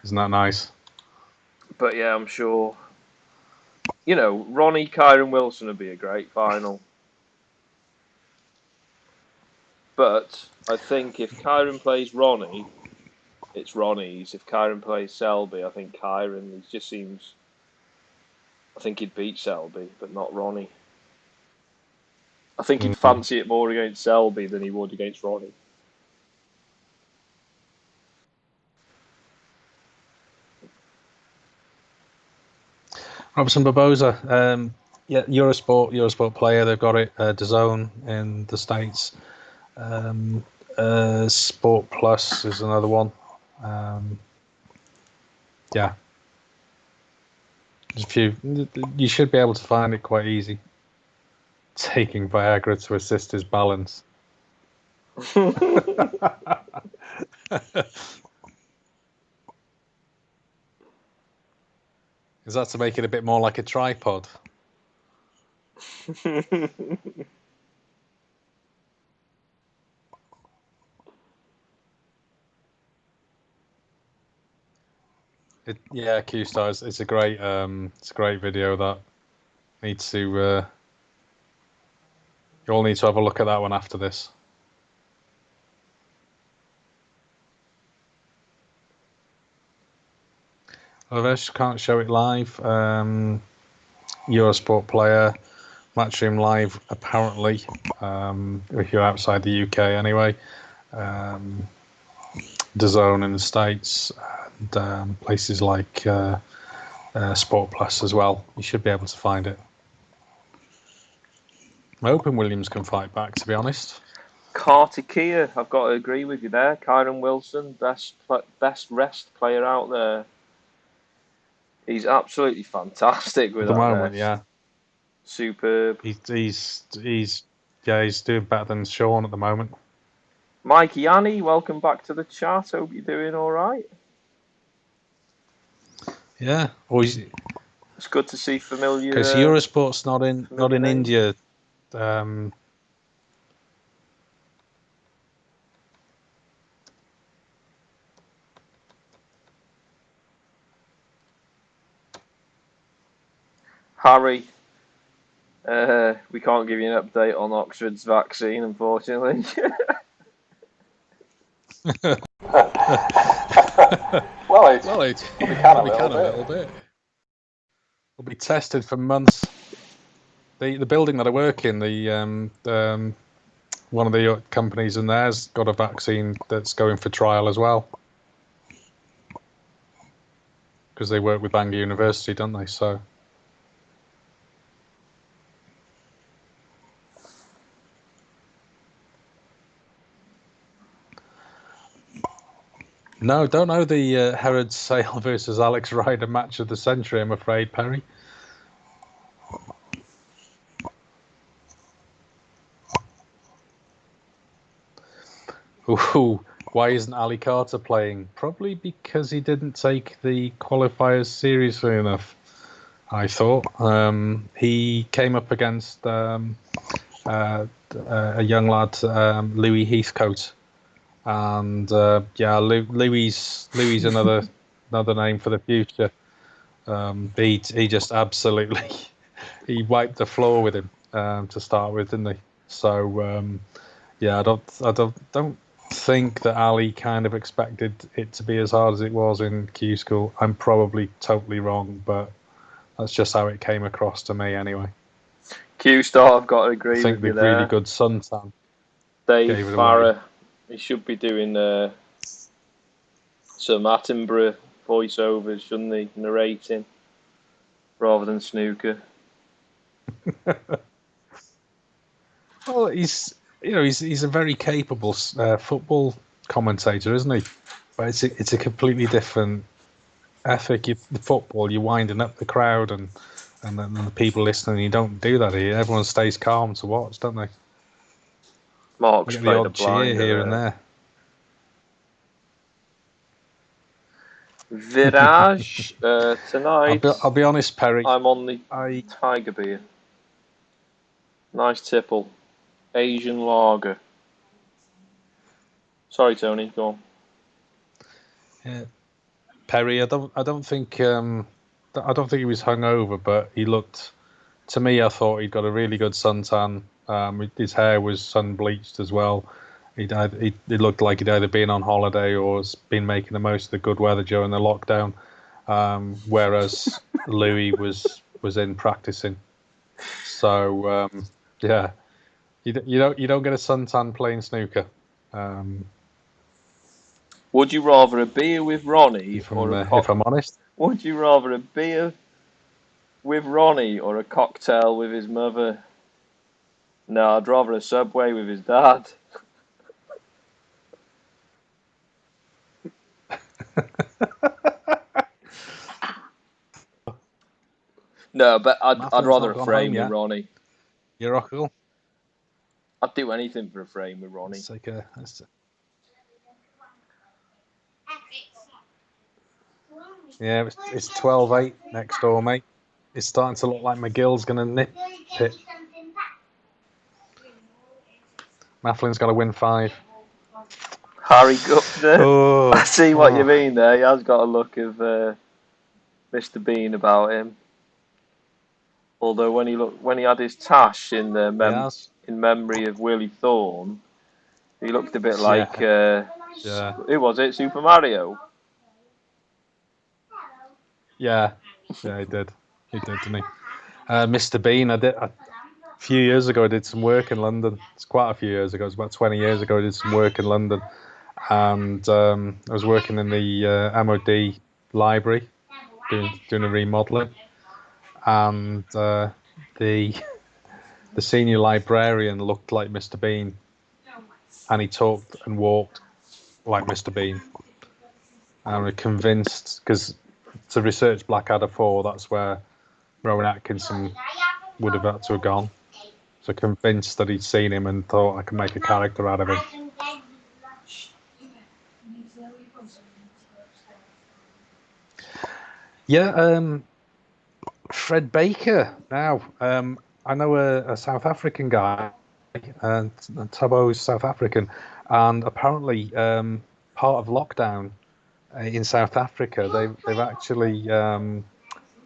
Isn't that nice? But yeah, I'm sure. You know, Ronnie, Kyron Wilson would be a great final. But I think if Kyron plays Ronnie, it's Ronnie's. If Kyron plays Selby, I think Kyron. He just seems. I think he'd beat Selby, but not Ronnie. I think he'd fancy it more against Selby than he would against Ronnie. Robson Barboza, Eurosport Player, they've got it. DAZN in the States. Sport Plus is another one. Yeah. There's a few. You should be able to find it quite easy. Taking Viagra to assist his balance. Is that to make it a bit more like a tripod? Yeah, Q Stars. It's a great video. That needs to. You all need to have a look at that one after this. Others can't show it live. Eurosport Player, Matchroom Live, apparently, if you're outside the UK anyway. DAZN in the States, and places like Sport Plus as well. You should be able to find it. I'm hoping Williams can fight back, to be honest. Carter Keir, I've got to agree with you there. Kyron Wilson, best rest player out there. He's absolutely fantastic with At the that moment, rest. yeah. Superb. He's doing better than Sean at the moment. Mikey Annie, welcome back to the chat. Hope you're doing all right. Yeah, always. It's good to see familiar. Because Eurosport's not in names. India. Harry, we can't give you an update on Oxford's vaccine, unfortunately. Well, we can a little bit. We'll be tested for months. The building that I work in, one of the companies in there's got a vaccine that's going for trial as well. Because they work with Bangor University, don't they? So. No, don't know the Herod Sale versus Alex Ryder match of the century, I'm afraid, Perry. Ooh, why isn't Ali Carter playing? Probably because he didn't take the qualifiers seriously enough, I thought. He came up against a young lad, Louis Heathcote. And Louis another name for the future. He just absolutely he wiped the floor with him to start with, didn't he? So I don't think that Ali kind of expected it to be as hard as it was in Q School. I'm probably totally wrong, but that's just how it came across to me anyway. Q Star, I've got to agree I think with you the there. really good suntan. Dave Farah, he should be doing some Attenborough voiceovers, shouldn't he? Narrating rather than snooker. Well, he's a very capable football commentator, isn't he? But it's a completely different ethic. The football, you're winding up the crowd and then the people listening. You don't do that here. Everyone stays calm to watch, don't they? Mark's you get played the a odd cheer blinder here and there. Viraj, tonight. I'll be honest, Perry. I'm on the Tiger beer. Nice tipple. Asian lager. Sorry, Tony. Go on. Yeah. Perry, I don't think he was hungover, but he looked. To me, I thought he'd got a really good suntan. His hair was sun bleached as well. It looked like he'd either been on holiday or been making the most of the good weather during the lockdown. Whereas Louis was in practicing. So you don't get a suntan playing snooker. Would you rather a beer with Ronnie if I'm honest? Would you rather a beer with Ronnie or a cocktail with his mother? No, I'd rather a Subway with his dad. No, but I'd rather a frame with Ronnie. You're rockable. I'd do anything for a frame with Ronnie. Yeah, it's 12-8 next door, mate. It's starting to look like McGill's going to nip it. Mafflin's got to win 5. Harry Gupner. I see what you mean there. He has got a look of Mr. Bean about him. Although when he had his tash in the in memory of Willie Thorne, he looked a bit like who was it? Super Mario. Yeah, he did. He did, didn't he? Mr. Bean, a few years ago, I did some work in London. It's quite a few years ago. It was about 20 years ago. I did some work in London, and I was working in the MOD library, doing a remodelling, and the senior librarian looked like Mr. Bean, and he talked and walked like Mr. Bean. And we're convinced, because to research Blackadder 4, that's where Rowan Atkinson would have had to have gone. So convinced that he'd seen him and thought I could make a character out of him. Yeah, Fred Baker. Now, I know a South African guy, and Tubbo's South African, and apparently part of lockdown in South Africa, they've actually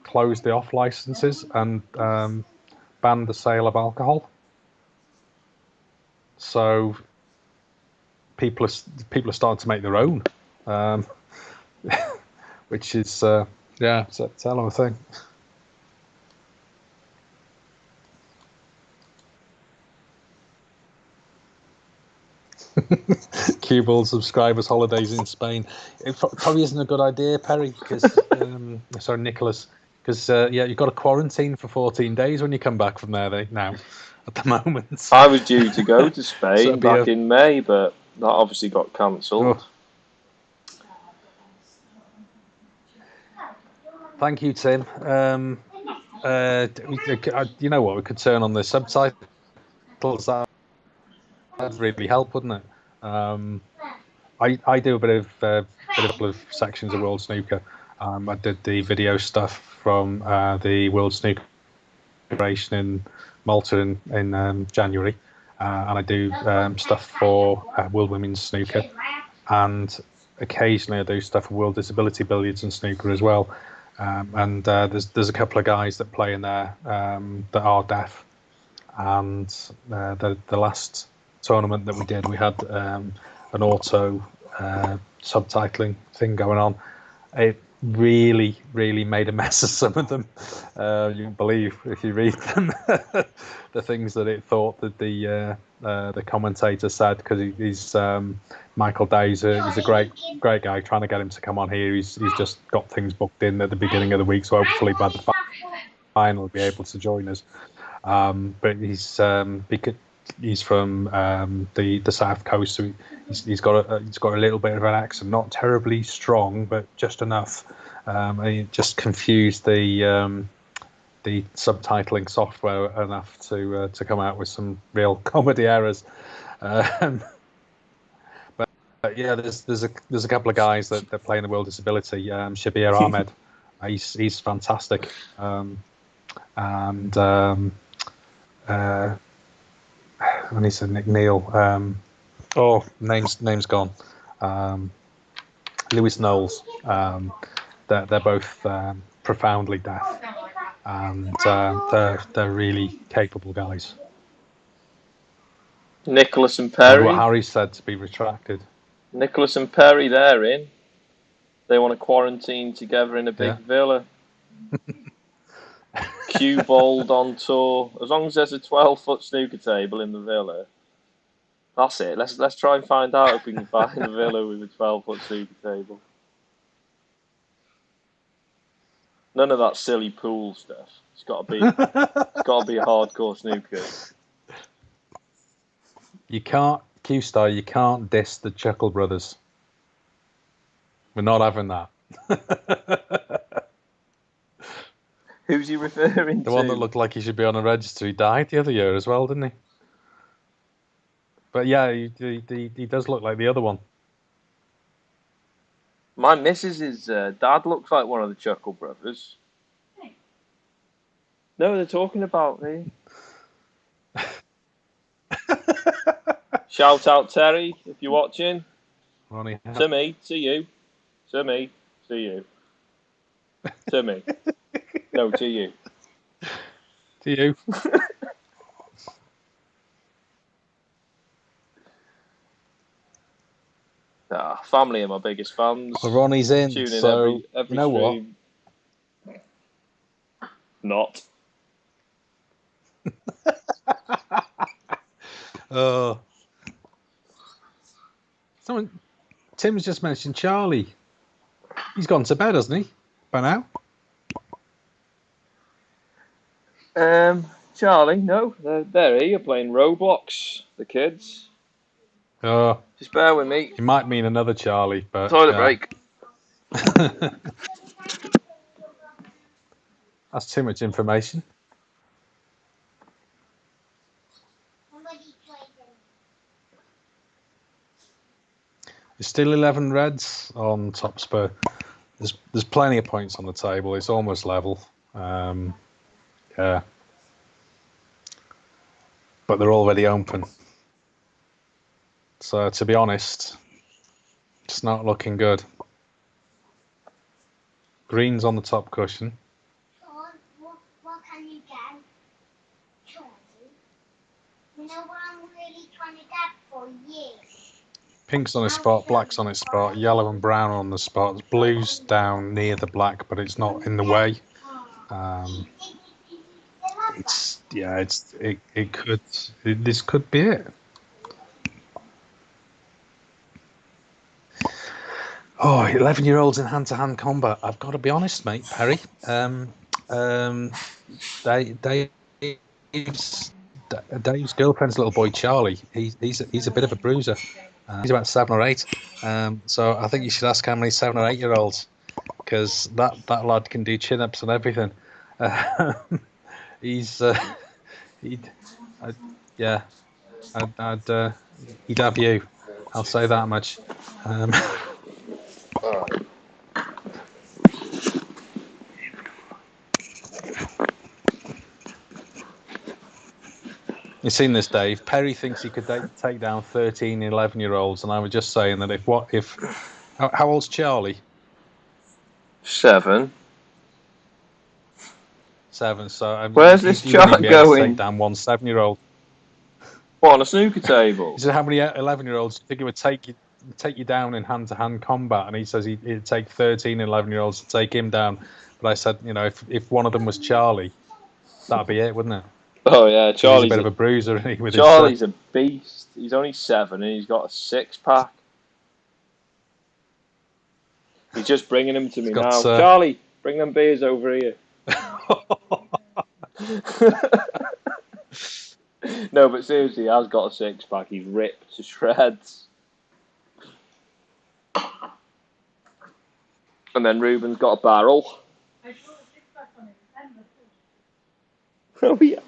closed the off licenses and banned the sale of alcohol. So people are starting to make their own, which is it's a hell of a thing. Cue Ball subscribers holidays in Spain. It probably isn't a good idea, Perry, because sorry, Nicholas, because you've got to quarantine for 14 days when you come back from there now at the moment. I was due to go to Spain back in May, but that obviously got cancelled. Oh. Thank you, Tim. You know what? We could turn on the subtitles. That'd really help, wouldn't it? I do a bit of sections of World Snooker. I did the video stuff from the World Snooker Federation in Malta in January, and I do stuff for World Women's Snooker, and occasionally I do stuff for World Disability Billiards and Snooker as well. And there's a couple of guys that play in there that are deaf, and the last tournament that we did, we had an auto subtitling thing going on. It really made a mess of some of them. You won't believe if you read them the things that it thought that the commentator said, because he's Michael Day. He's a great guy. Trying to get him to come on here. He's just got things booked in at the beginning of the week, so hopefully by the final he'll be able to join us. But he's from the south coast, so he's got a little bit of an accent, not terribly strong, but just enough. And it just confused the subtitling software enough to come out with some real comedy errors. But yeah, there's a couple of guys that play in the World Disability. Shabir Ahmed, he's fantastic, and when he said Nick Neal, name's gone. Lewis Knowles. They're both profoundly deaf, and they're really capable guys. Nicholas and Perry. What Harry said to be retracted. Nicholas and Perry, they're in. They want to quarantine together in a big villa. Cue Bowled on tour. As long as there's a 12-foot snooker table in the villa, that's it. Let's try and find out if we can find a villa with a 12-foot snooker table. None of that silly pool stuff. It's got to be a hardcore snooker. You can't, Q-Star, you can't diss the Chuckle Brothers. We're not having that. Who's he referring to? The one that looked like he should be on a register. He died the other year as well, didn't he? But yeah, he does look like the other one. My missus's dad looks like one of the Chuckle Brothers. No, they're talking about me. Shout out Terry if you're watching. Ronnie. To me, to you. To me, to you. To me. No, to you. To you. Family are my biggest fans. Well, Ronnie's in, Tune in so every you know stream. Not. Oh. Tim's just mentioned Charlie. He's gone to bed, hasn't he? By now? Charlie, no. They're here playing Roblox, the kids. Oh. Just bear with me. He might mean another Charlie, but... Toilet break. That's too much information. There's still 11 reds on top spur. There's plenty of points on the table. It's almost level. Yeah. But they're already open. So to be honest, it's not looking good. Green's on the top cushion. What can you get? Charlie. You know what I'm really trying to get for years? Pink's on a spot, black's on its spot, yellow and brown are on the spot. Blue's down near the black, but it's not in the way. This could be it. Oh, 11-year-olds in hand-to-hand combat. I've got to be honest, mate, Perry. Dave's girlfriend's little boy Charlie. He's a bit of a bruiser. He's about 7 or 8. So I think you should ask how many 7 or 8-year-olds, because that lad can do chin-ups and everything. He'd have you. I'll say that much. You've seen this, Dave. Perry thinks he could take down 13 and 11-year-olds, and I was just saying that how old's Charlie? 7. 7. So where's this chart going? Take down one 7-year-old. What, on a snooker table? He said, how many 11-year-olds do you think it would take you down in hand-to-hand combat? And he says it'd take 13 and 11-year-olds to take him down. But I said, if one of them was Charlie, that'd be it, wouldn't it? Oh yeah, Charlie's a bit of a bruiser. Charlie's a beast. He's only 7 and he's got a 6-pack. He's just bringing them to me now. Charlie, bring them beers over here. No, but seriously, he has got a 6-pack. He's ripped to shreds. And then Ruben's got a barrel. I saw a 6-pack on it. Oh yeah.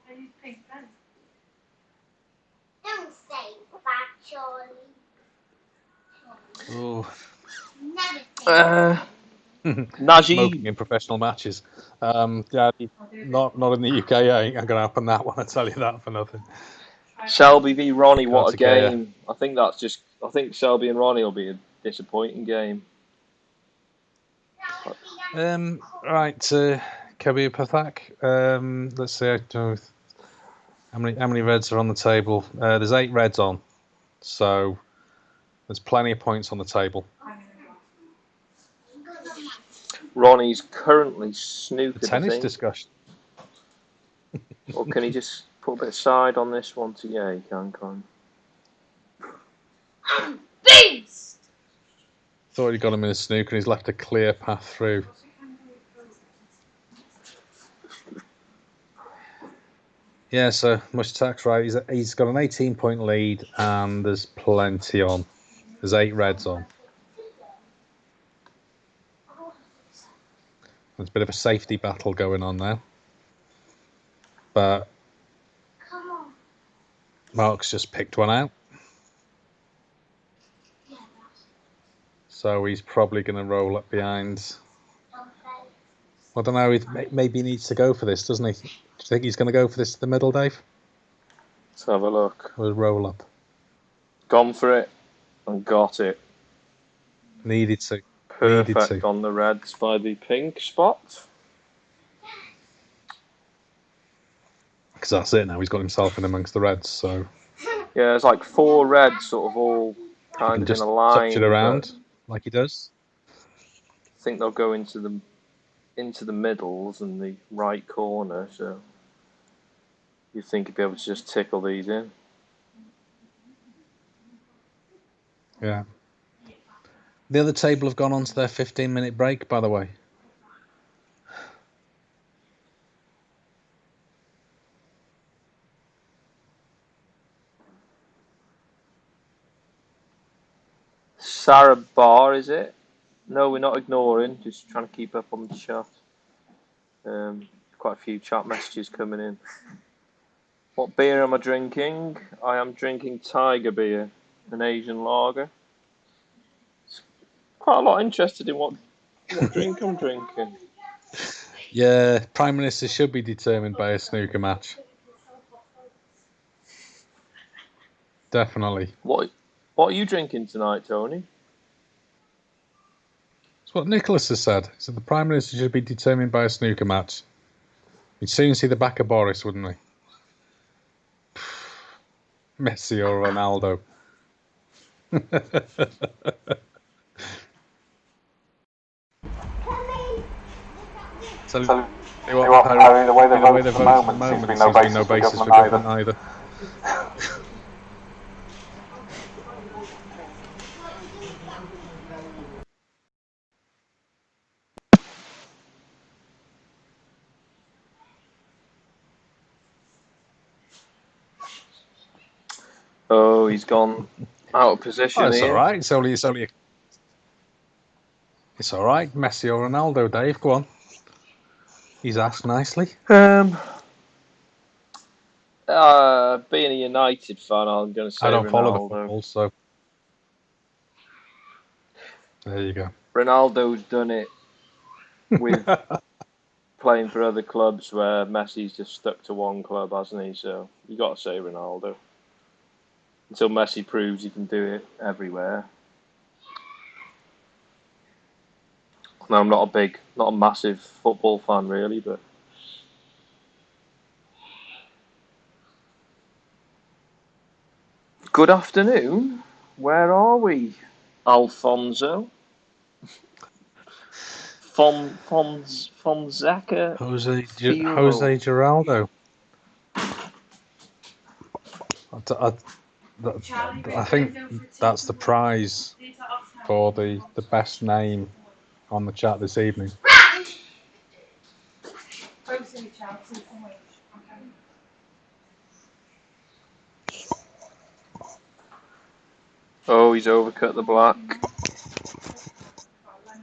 I use pink pen. Don't say that, Charlie. Oh. Never say Najee. Smoking in professional matches. Yeah, not in the UK. Ain't gonna happen that one. I tell you that for nothing. Selby v Ronnie, what a game! I think Selby and Ronnie will be a disappointing game. Right, Kabir Pathak. Let's see how many reds are on the table. There's 8 reds on, so there's plenty of points on the table. Ronnie's currently snookered. Tennis discussion. Or can he just put a bit of side on this one to he can. beast. Thought he got him in a snooker and he's left a clear path through. Yeah, so Mushtak's right. He's got an 18-point lead and there's plenty on. There's 8 reds on. There's a bit of a safety battle going on now. But Mark's just picked one out. So he's probably going to roll up behind. I don't know, maybe he needs to go for this, doesn't he? Do you think he's going to go for this to the middle, Dave? Let's have a look. Or roll up? Gone for it and got it. Needed to. Perfect on the reds by the pink spot. Because that's it now. He's got himself in amongst the reds, so Yeah, there's like 4 reds sort of all kind of in just a line. touch it around like he does. I think they'll go into the middles and the right corner, so you think he'd be able to just tickle these in. Yeah. The other table have gone on to their 15-minute break, by the way. Sarah Barr, is it? No, we're not ignoring, just trying to keep up on the chat. Quite a few chat messages coming in. What beer am I drinking? I am drinking Tiger beer, an Asian lager. Quite a lot interested in what drink I'm drinking. Yeah, Prime Minister should be determined by a snooker match. Definitely. What are you drinking tonight, Tony? That's what Nicholas has said. He said the Prime Minister should be determined by a snooker match. We'd soon see the back of Boris, wouldn't we? Messi or Ronaldo. So, Harry, the way they're voting at the moment, seems to be no basis for government either. Oh, he's gone out of position. It's here. all right. It's all right. Messi or Ronaldo, Dave. Go on. He's asked nicely. Being a United fan, I'm going to say I don't Ronaldo. follow the football, so there you go. Ronaldo's done it with playing for other clubs where Messi's just stuck to one club, hasn't he? So you got to say Ronaldo. Until Messi proves he can do it everywhere. No, I'm not a massive football fan really, but good afternoon. Where are we, Alfonso? Fonseca. Jose Geraldo. I think that's the prize for the best name on the chat this evening. Oh, he's overcut the black.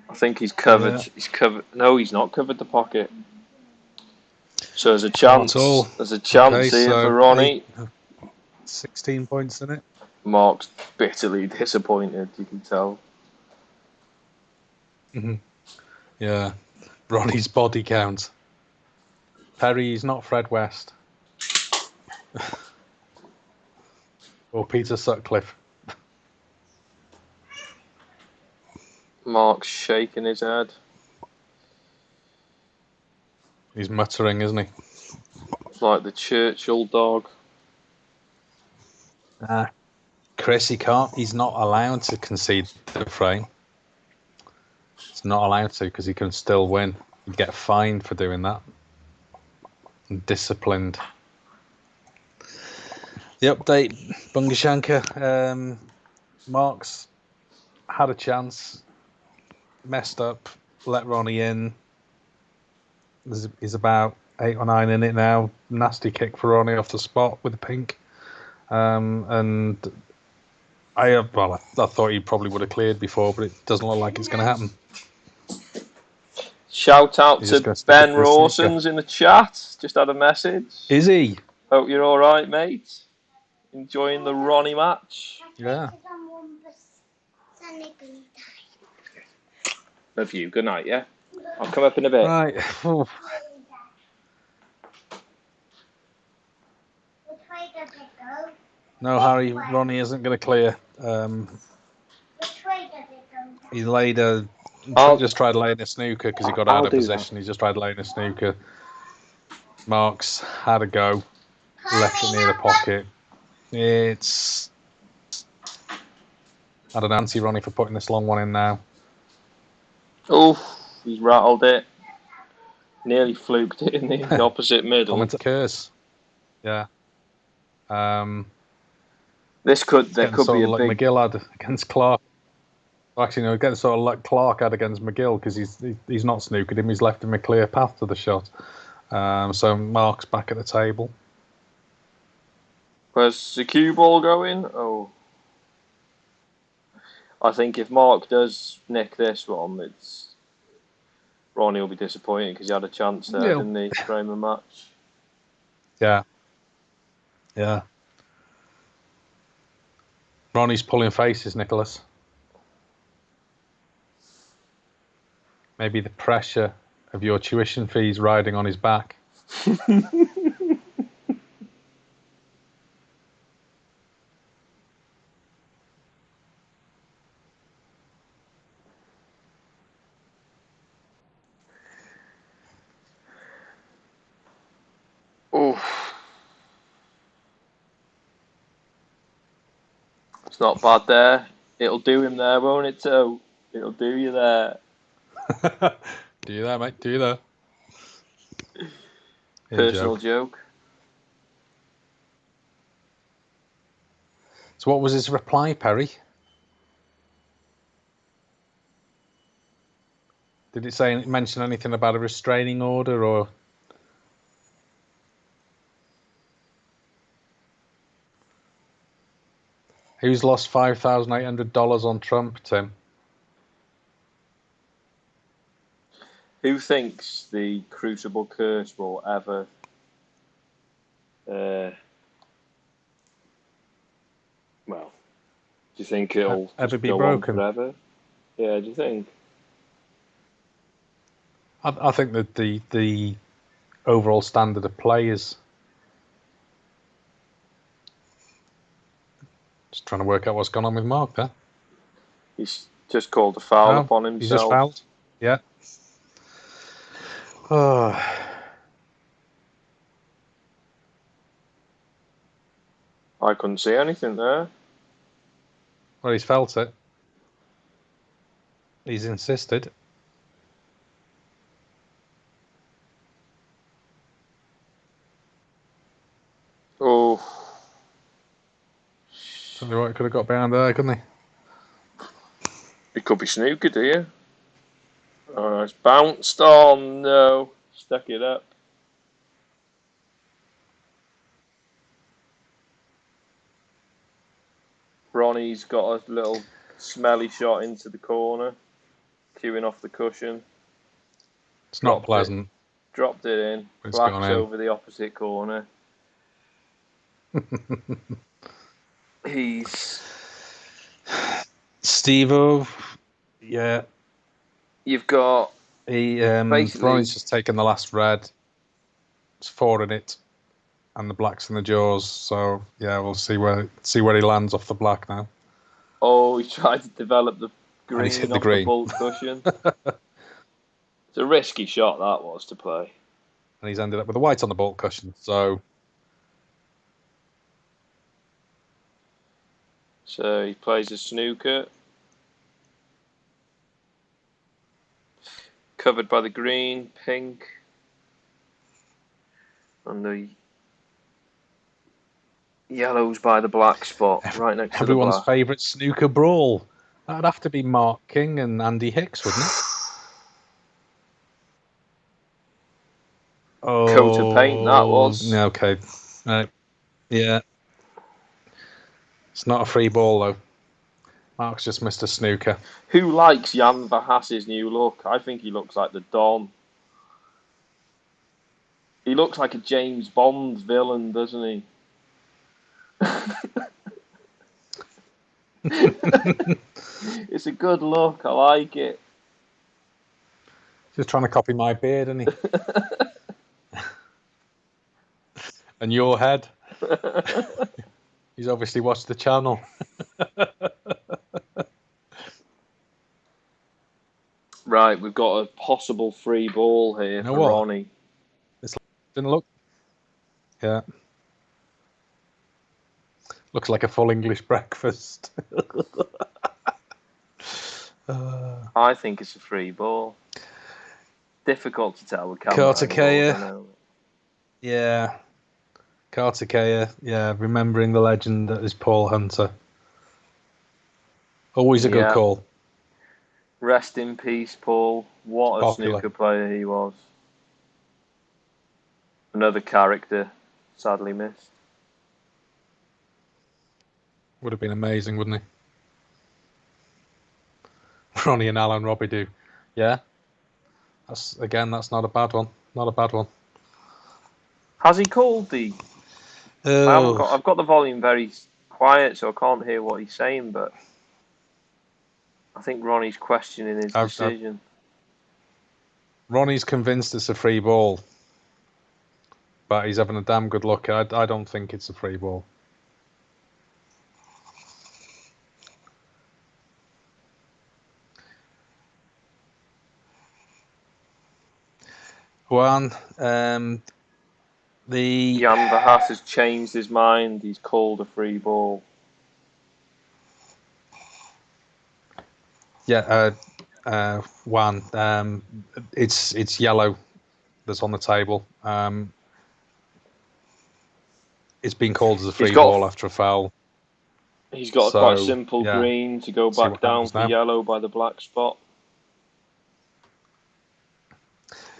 I think he's covered. Yeah. He's covered. No, he's not covered the pocket. So there's a chance. There's a chance here for Ronnie. 16 points in it. Mark's bitterly disappointed. You can tell. Mm-hmm. Yeah, Ronnie's body count. Perry's not Fred West or Peter Sutcliffe. Mark's shaking his head. He's muttering, isn't he? Like the Churchill dog. Chris, he can't. He's not allowed to concede the frame. He's not allowed to because he can still win. He'd get fined for doing that. And disciplined. The update, Bungashanka. Mark's had a chance, messed up, let Ronnie in. He's about 8 or 9 in it now. Nasty kick for Ronnie off the spot with the pink. And I thought he probably would have cleared before, but it doesn't look like it's going to happen. Shout out to Ben Rawson's in the chat. Just had a message. Is he? Hope you're all right, mate. Enjoying the Ronnie match. Yeah. Love you. Good night, yeah? I'll come up in a bit. Right. No, Harry, Ronnie isn't going to clear. He laid a. I'll- Just tried laying a snooker because he got I'll out of do position. He just tried laying a snooker. Mark's had a go, left it near the pocket. It's. I don't know. Fancy Ronnie for putting this long one in now. Oh, he's rattled it. Nearly fluked it in the opposite middle. Comment curse. Yeah. There could be a like big. McGill had against Clark. Well, actually, no, getting sort of like Clark had against McGill because he's not snookered him. He's left him a clear path to the shot. So Mark's back at the table. Where's the cue ball going? Oh. I think if Mark does nick this one, Ronnie will be disappointed because he had a chance there, didn't he? Frame a match. Yeah. Yeah. Ronnie's pulling faces, Nicholas. Maybe the pressure of your tuition fees riding on his back. Oh. It's not bad there. It'll do him there, won't it, too? It'll do you there. Do you there, mate? Do you there? Personal joke. So what was his reply, Perry? Did it mention anything about a restraining order or? Who's lost $5,800 on Trump, Tim? Who thinks the Crucible curse will ever well, do you think it'll ever be go broken? on forever? Yeah, do you think? I think that the overall standard of play is just trying to work out what's gone on with Mark there. He's just called a foul upon himself. He's just fouled. Yeah. Oh. I couldn't see anything there. Well, he's felt it. He's insisted. Oh. Something right could have got behind there, couldn't he? It could be snooker, do you? Oh, it's bounced on. No. Stuck it up. Ronnie's got a little smelly shot into the corner, queuing off the cushion. It's not pleasant. Dropped it in. It's Black's gone in. over the opposite corner. He's Steve-O, yeah. You've got Ronnie's just taken the last red. It's 4 in it, and the black's in the jaws. So yeah, we'll see where he lands off the black now. Oh, he tried to develop the green he's hit the off green. the bulk cushion. It's a risky shot that was to play. And he's ended up with a white on the bulk cushion. So he plays a snooker. Covered by the green, pink. And the yellow's by the black spot, right next to the everyone's black. favourite snooker brawl. That'd have to be Mark King and Andy Hicks, wouldn't it? Coat of paint, that was. Okay. Yeah. It's not a free ball, though. Mark's just missed a snooker. Who likes Jan Verhaas's new look? I think he looks like the Don. He looks like a James Bond villain, doesn't he? It's a good look. I like it. Just trying to copy my beard, isn't he? And your head. He's obviously watched the channel. Right, we've got a possible free ball here You know for what? Ronnie. Didn't look. Yeah. Looks like a full English breakfast. I think it's a free ball. Difficult to tell with camera angles, Kartikeya. I know. Yeah. Kartikeya. Yeah. Remembering the legend that is Paul Hunter. Always a good Yeah. call. Rest in peace, Paul. What a Popular. snooker player he was. Another character, sadly missed. Would have been amazing, wouldn't he? Ronnie and Alan Robidoux. Yeah. That's not a bad one. Not a bad one. Has he called the... Oh. I've got the volume very quiet, so I can't hear what he's saying, but I think Ronnie's questioning his decision. Ronnie's convinced it's a free ball, but he's having a damn good look. I don't think it's a free ball. Juan, Jan Verhaas has changed his mind. He's called a free ball. Yeah, Juan. It's yellow that's on the table. It's been called as a free ball after a foul. He's got a quite simple green to go back down for yellow by the black spot.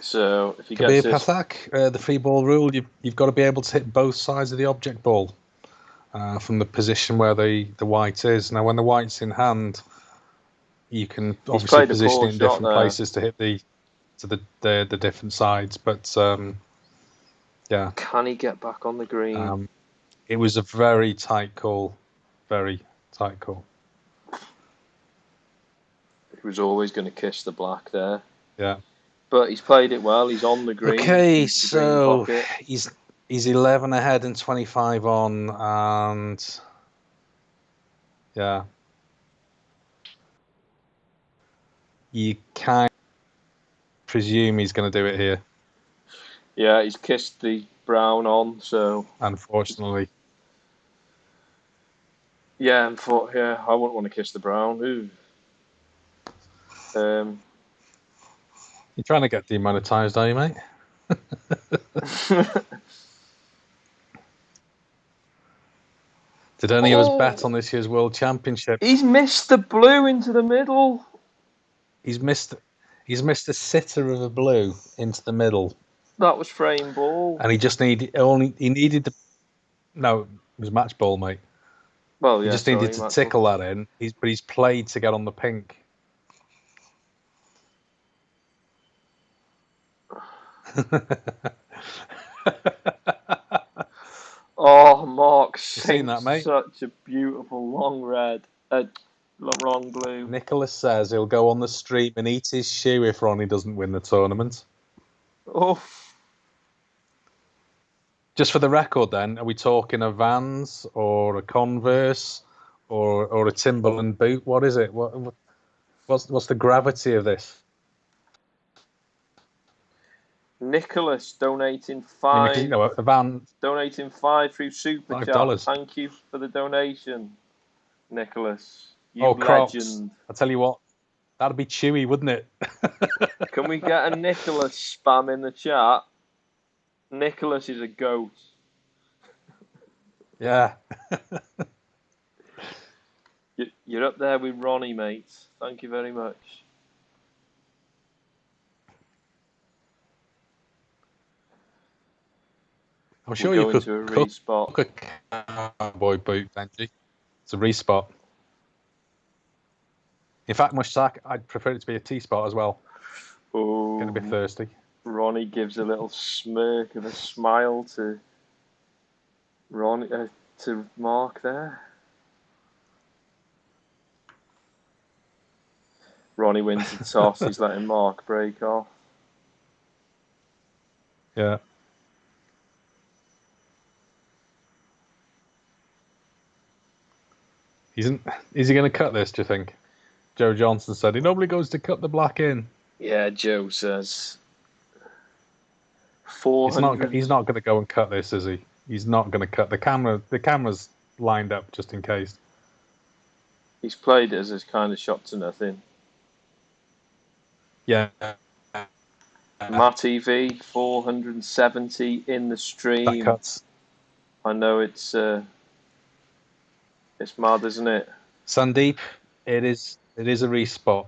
So if he gets this... Pathak, the free ball rule, you've got to be able to hit both sides of the object ball from the position where the white is. Now, when the white's in hand, you can obviously position it in different places to hit the different sides. But yeah, can he get back on the green? It was a very tight call, very tight call. He was always going to kiss the black there. Yeah. But he's played it well. He's on the green. Okay, so he's 11 ahead and 25 on, and yeah, you can presume he's going to do it here. Yeah, he's kissed the brown on, so unfortunately. Yeah, I wouldn't want to kiss the brown. Ooh. You're trying to get demonetized, are you, mate? Did any of us bet on this year's World Championship? He's missed the blue into the middle. He's missed a sitter of a blue into the middle. That was frame ball. And he needed the... No, it was match ball, mate. Well, yeah, he just needed to tickle that in. But he's played to get on the pink. Oh, Mark seen that, mate? Such a beautiful long red, long blue. Nicholas says he'll go on the stream and eat his shoe if Ronnie doesn't win the tournament. Oh. Just for the record, then, are we talking a Vans or a Converse or a Timberland boot? What is it? What's the gravity of this? Nicholas donating $5. A van donating $5 through Super Chat. Thank you for the donation, Nicholas. You legend. Crocs. I tell you what, that'd be chewy, wouldn't it? Can we get a Nicholas spam in the chat? Nicholas is a goat. Yeah. You're up there with Ronnie, mate. Thank you very much. I'm sure you could cook a cowboy boot, Benji. It's a respot. In fact, Mushak, I'd prefer it to be a T-spot as well. Oh, going to be thirsty. Ronnie gives a little smirk of a smile to Mark there. Ronnie wins the toss. He's letting Mark break off. Yeah. Is he going to cut this, do you think? Joe Johnson said he normally goes to cut the black in. Yeah, Joe says He's 400. not going to go and cut this, is he? He's not going to cut the camera. The camera's lined up just in case. He's played it as a kind of shot to nothing. Yeah. Matt EV 470 in the stream. That cuts. I know it's mad, isn't it? Sandeep, it is a respot.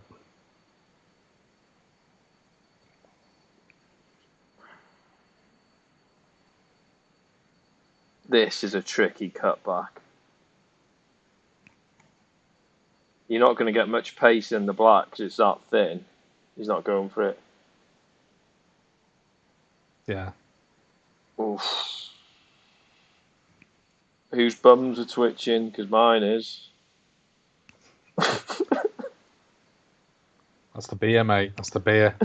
This is a tricky cutback. You're not going to get much pace in the black because it's that thin. He's not going for it. Yeah. Oof. Whose bums are twitching? Because mine is. That's the beer, mate. That's the beer.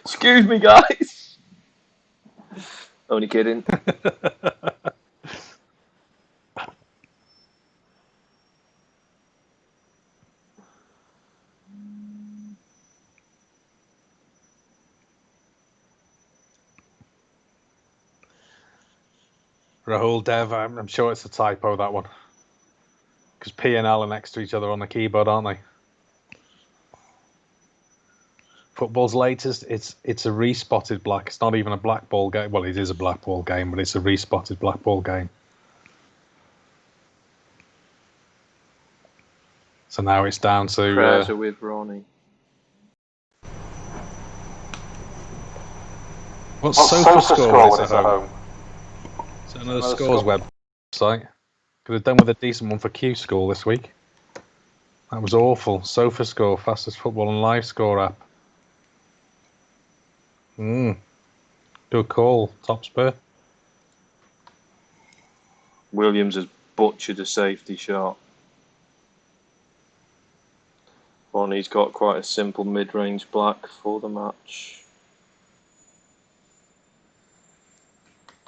Excuse me, guys. Only kidding. Rahul Dev, I'm sure it's a typo, that one. Because P and L are next to each other on the keyboard, aren't they? Football's latest, it's a respotted black. It's not even a black ball game. Well, it is a black ball game, but it's a respotted black ball game. So now it's down to... Prayers are with Ronnie. What's SofaScore at home? Is it another scores website? Could have done with a decent one for Q School this week. That was awful. SofaScore, fastest football and live score app. Good call, top spur. Williams has butchered a safety shot. Ronnie's got quite a simple mid-range black for the match.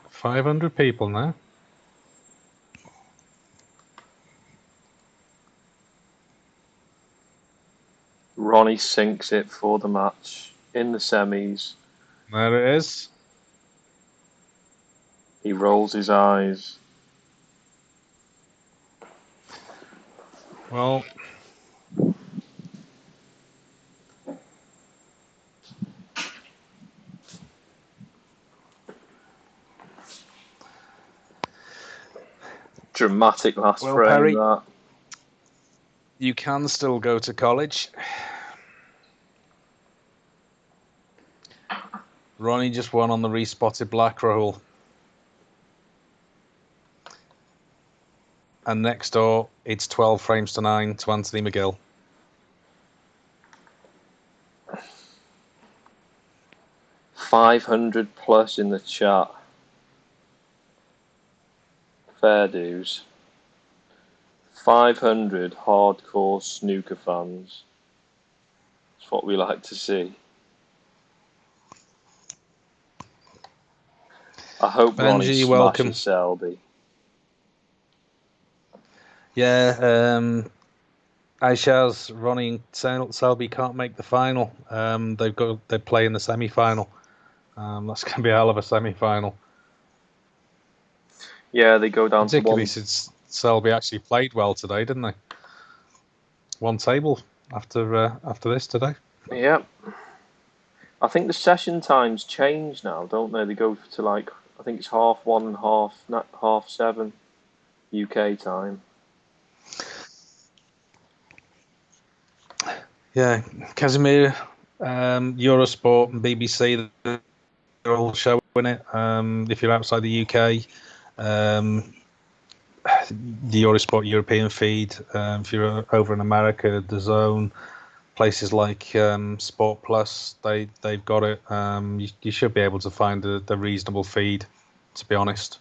500 people now. Ronnie sinks it for the match in the semis. There it is. He rolls his eyes. Well, Dramatic last frame, Perry, that. you can still go to college. Ronnie just won on the respotted black, Rahul. And next door, it's 12 frames to 9 to Anthony McGill. $500+ in the chat. Fair dues. 500 hardcore snooker fans. That's what we like to see. I hope Benji, Ronnie smashes welcome. Selby. Yeah, Aisha's Ronnie and Selby can't make the final. They play in the semi-final. That's going to be a hell of a semi-final. Yeah, they go down Particularly to one. since Selby actually played well today, didn't they? One table after this today. Yeah. I think the session times change now, don't they? They go to I think it's 1:30 and 7:30 UK time. Yeah, Casimir, Eurosport and BBC, they're all showing it. If you're outside the UK, the Eurosport European feed. If you're over in America, the Zone, places like Sport Plus, they've got it. You should be able to find the reasonable feed, to be honest.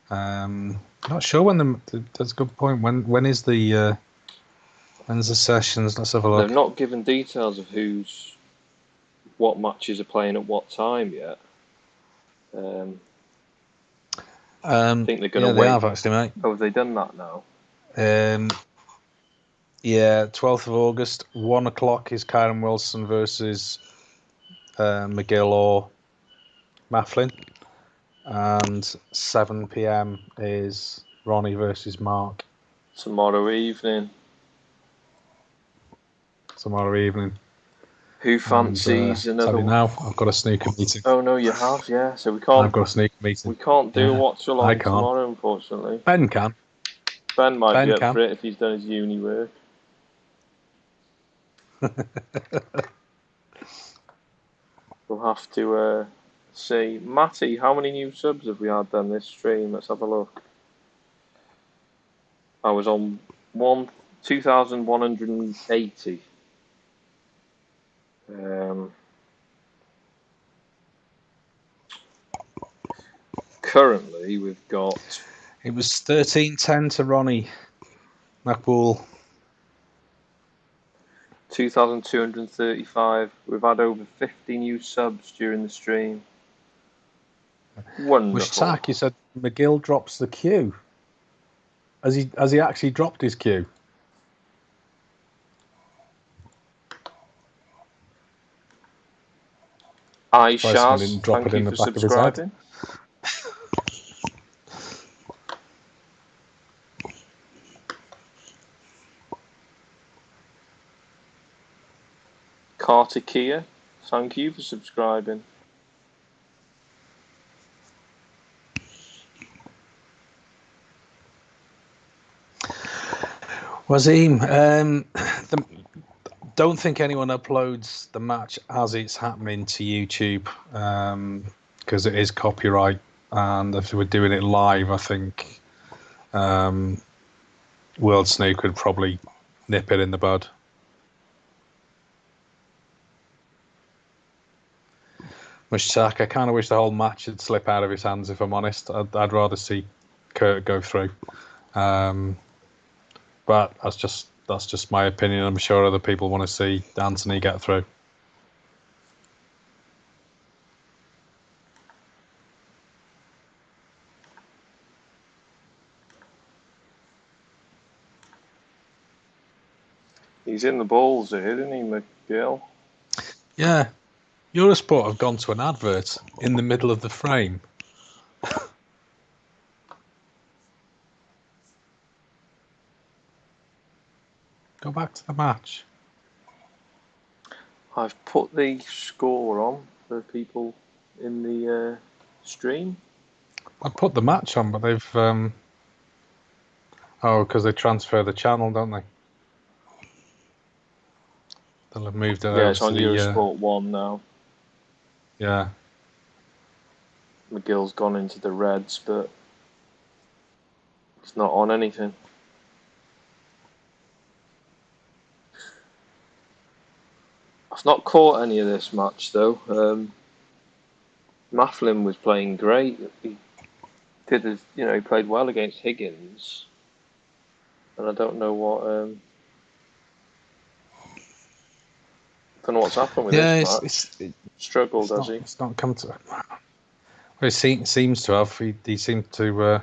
Not sure when that's a good point. When's the sessions? Let's have a look. They've not given details of what matches are playing at what time yet. I think they're going to wait. They have actually, mate. Oh, have they done that now? Yeah, 12th of August, 1 o'clock is Kyron Wilson versus McGill or Mafflin. And 7 p.m. is Ronnie versus Mark. Tomorrow evening. Who fancies another tell you one? now, I've got a snooker meeting. Oh no, you have, yeah. So we can't. I've got a snooker meeting. We can't do a watch I along can't. tomorrow, unfortunately. Ben can. Ben might Ben be up can. for it if he's done his uni work. We'll have to see. Matty, how many new subs have we had on this stream? Let's have a look. I was on 2,180. Currently, we've got. It was 13-10 to Ronnie McBool. 2,235. We've had over 50 new subs during the stream. Wonderful. Mushtaq, you said McGill drops the queue. Has he actually dropped his queue? Shaz, thank you for subscribing. Carter Kia, thank you for subscribing. Wasim, don't think anyone uploads the match as it's happening to YouTube because it is copyright, and if we're doing it live, I think World Snooker would probably nip it in the bud. Mushtaq, I kind of wish the whole match would slip out of his hands, if I'm honest. I'd rather see Kurt go through. But that's just my opinion. I'm sure other people want to see Anthony get through. He's in the balls here, isn't he, McGill? Yeah. Eurosport have gone to an advert in the middle of the frame. Go back to the match. I've put the score on for people in the stream. I put the match on, but they've... because they transfer the channel, don't they? They'll have moved it over it's on Eurosport 1 now. Yeah. McGill's gone into the Reds, but it's not on anything. I've not caught any of this match though. Mafflin was playing great. He did he played well against Higgins, and I don't know what's happened with this match. Struggled, has he? It's not come to. Well, it seems to have. He seemed to.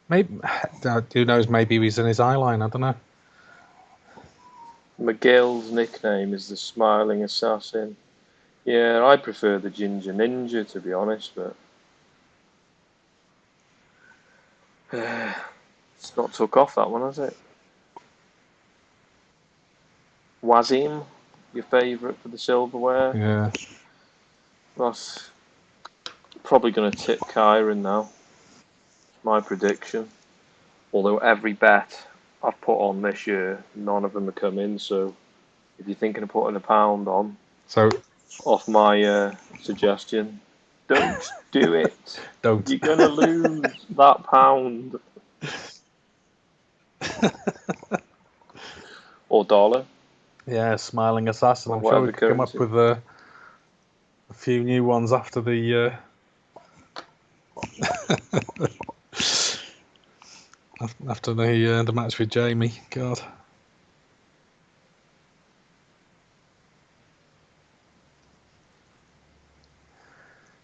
Maybe who knows? Maybe he's in his eye line. I don't know. McGill's nickname is the Smiling Assassin. Yeah, I prefer the Ginger Ninja, to be honest, but it's not took off, that one, has it? Wasim, your favourite for the silverware? Yeah. That's probably going to tip Kyron now. It's my prediction. Although every bet I've put on this year, none of them have come in, so if you're thinking of putting £1 on, so off my suggestion, don't do it. Don't. You're going to lose that £1. Or dollar. Yeah, Smiling Assassin. I'm sure we could come up with a few new ones after the after the match with Jamie. God.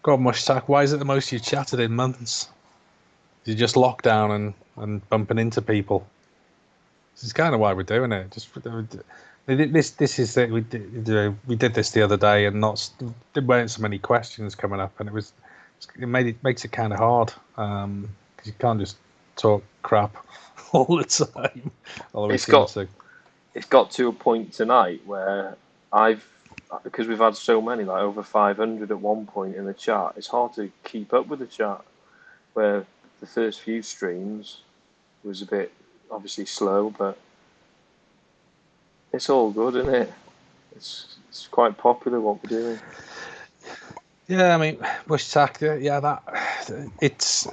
God, Mushtaq, why is it the most you chatted in months? You just lockdown and bumping into people. This is kind of why we're doing it. This is it. We did this the other day, and there weren't so many questions coming up, and it makes it kind of hard because you can't just talk crap all the time. It's got to a point tonight where because we've had so many, like over 500 at one point in the chat, it's hard to keep up with the chat. Where the first few streams was a bit obviously slow, but it's all good, isn't it? It's quite popular what we're doing. Yeah, I mean, Bush Tack, it's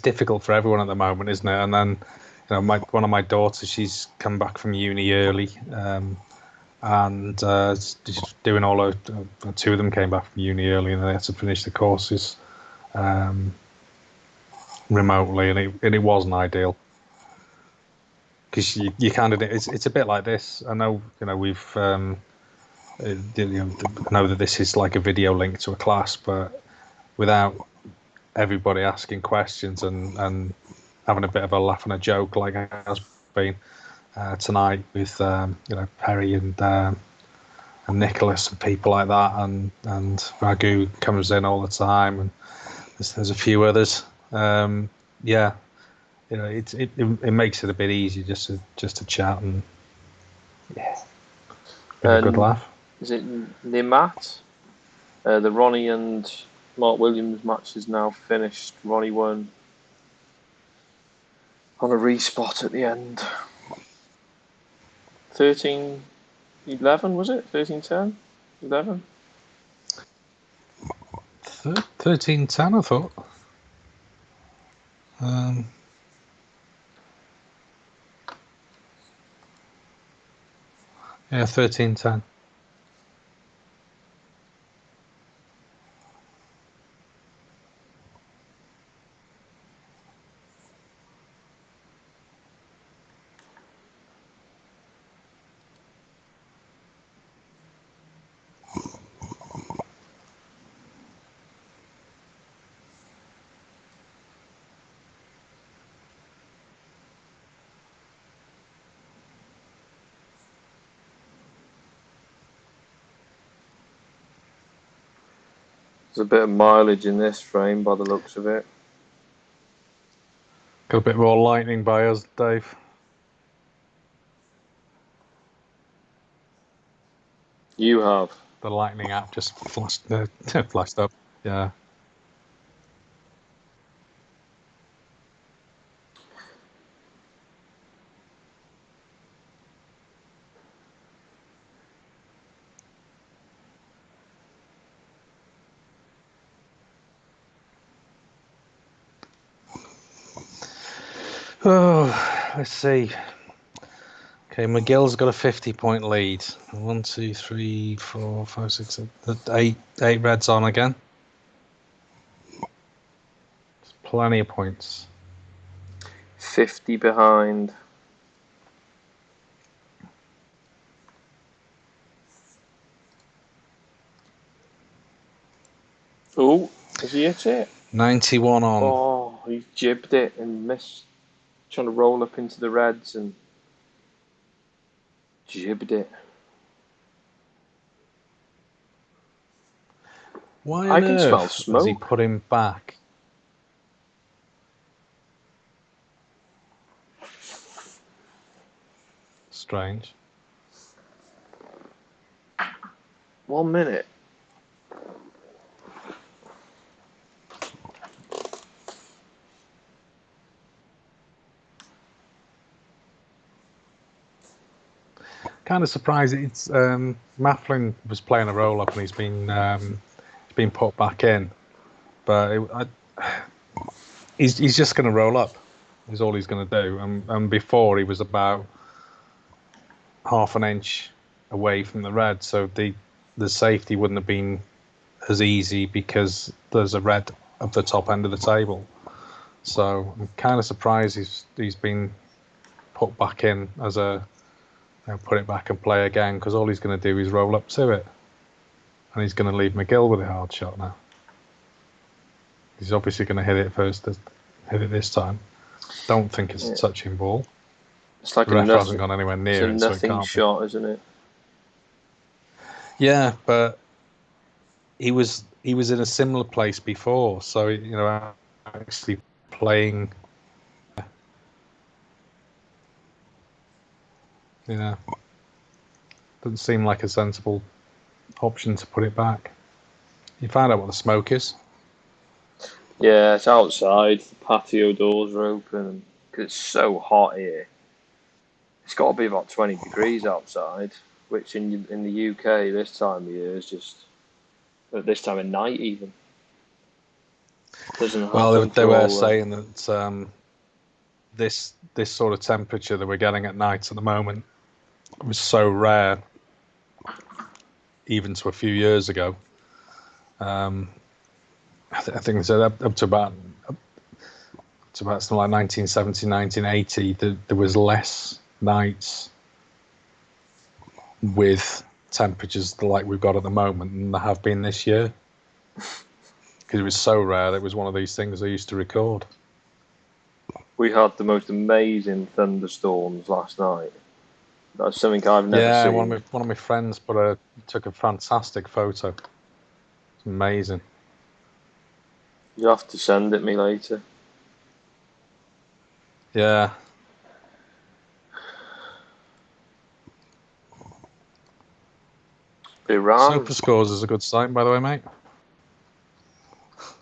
difficult for everyone at the moment, isn't it? And then, one of my daughters, she's come back from uni early, and she's doing all her. Two of them came back from uni early, and they had to finish the courses remotely, and it wasn't ideal. Because you kind of, it's a bit like this. I know, we've know that this is like a video link to a class, but without everybody asking questions and having a bit of a laugh and a joke, like it has been tonight with Perry and Nicholas and people like that, and Raghu comes in all the time, and there's a few others. It makes it a bit easier just to chat and a good laugh. Is it Nimat? The Ronnie and Mark Williams match is now finished. Ronnie won on a respot at the end. 13-11 was it? 13-10? 11? 13-10, I thought. Yeah, 13-10. There's a bit of mileage in this frame by the looks of it. Got a bit more lightning by us, Dave. You have. The lightning app just flashed up. Yeah. Oh, let's see. Okay, McGill's got a 50-point lead. 1, 2, 3, 4, 5, 6, 7, 8 reds on again. There's plenty of points. 50 behind. Oh, has he hit it? 91 on. Oh, he jibbed it and missed. Trying to roll up into the reds and jibbed it. Why on can earth smell smoke. has he put him back? Strange. 1 minute. Kind of surprised. It's Mafflin was playing a roll up and he's been put back in, but he's just going to roll up. Is all he's going to do. And before he was about half an inch away from the red, so the safety wouldn't have been as easy because there's a red at the top end of the table. So I'm kind of surprised he's been put back in as a put it back and play again, because all he's going to do is roll up to it, and he's going to leave McGill with a hard shot now. He's obviously going to hit it this time. Don't think it's a touching ball. It's like The a ref hasn't nothing. gone anywhere It's near a it, so it nothing can't shot, isn't it? be. Yeah, but he was in a similar place before, so you know, actually playing. Yeah, doesn't seem like a sensible option to put it back. You found out what the smoke is? Yeah, it's outside. The patio doors are open because it's so hot here. It's got to be about 20 degrees outside, which in the UK this time of year is just at this time of night even. Doesn't happen. Well, they were saying that this sort of temperature that we're getting at night at the moment was so rare, even to a few years ago. I think they said up to about something like 1970, 1980, there was less nights with temperatures like we've got at the moment than there have been this year. Because it was so rare that it was one of these things they used to record. We had the most amazing thunderstorms last night. That's something I've never seen. Yeah, one of my friends took a fantastic photo. It's amazing. You have to send it me later. Yeah. Iran. Super Scores is a good site, by the way, mate. It's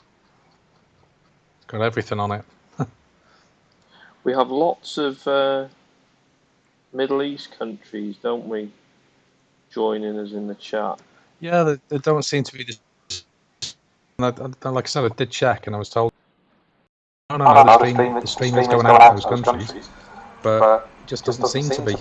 got everything on it. We have lots of Middle East countries, don't we, joining us in the chat? Yeah, they don't seem to be. Like I said, I did check, and I was told, no, the stream is going out to those countries, but it just doesn't seem to be.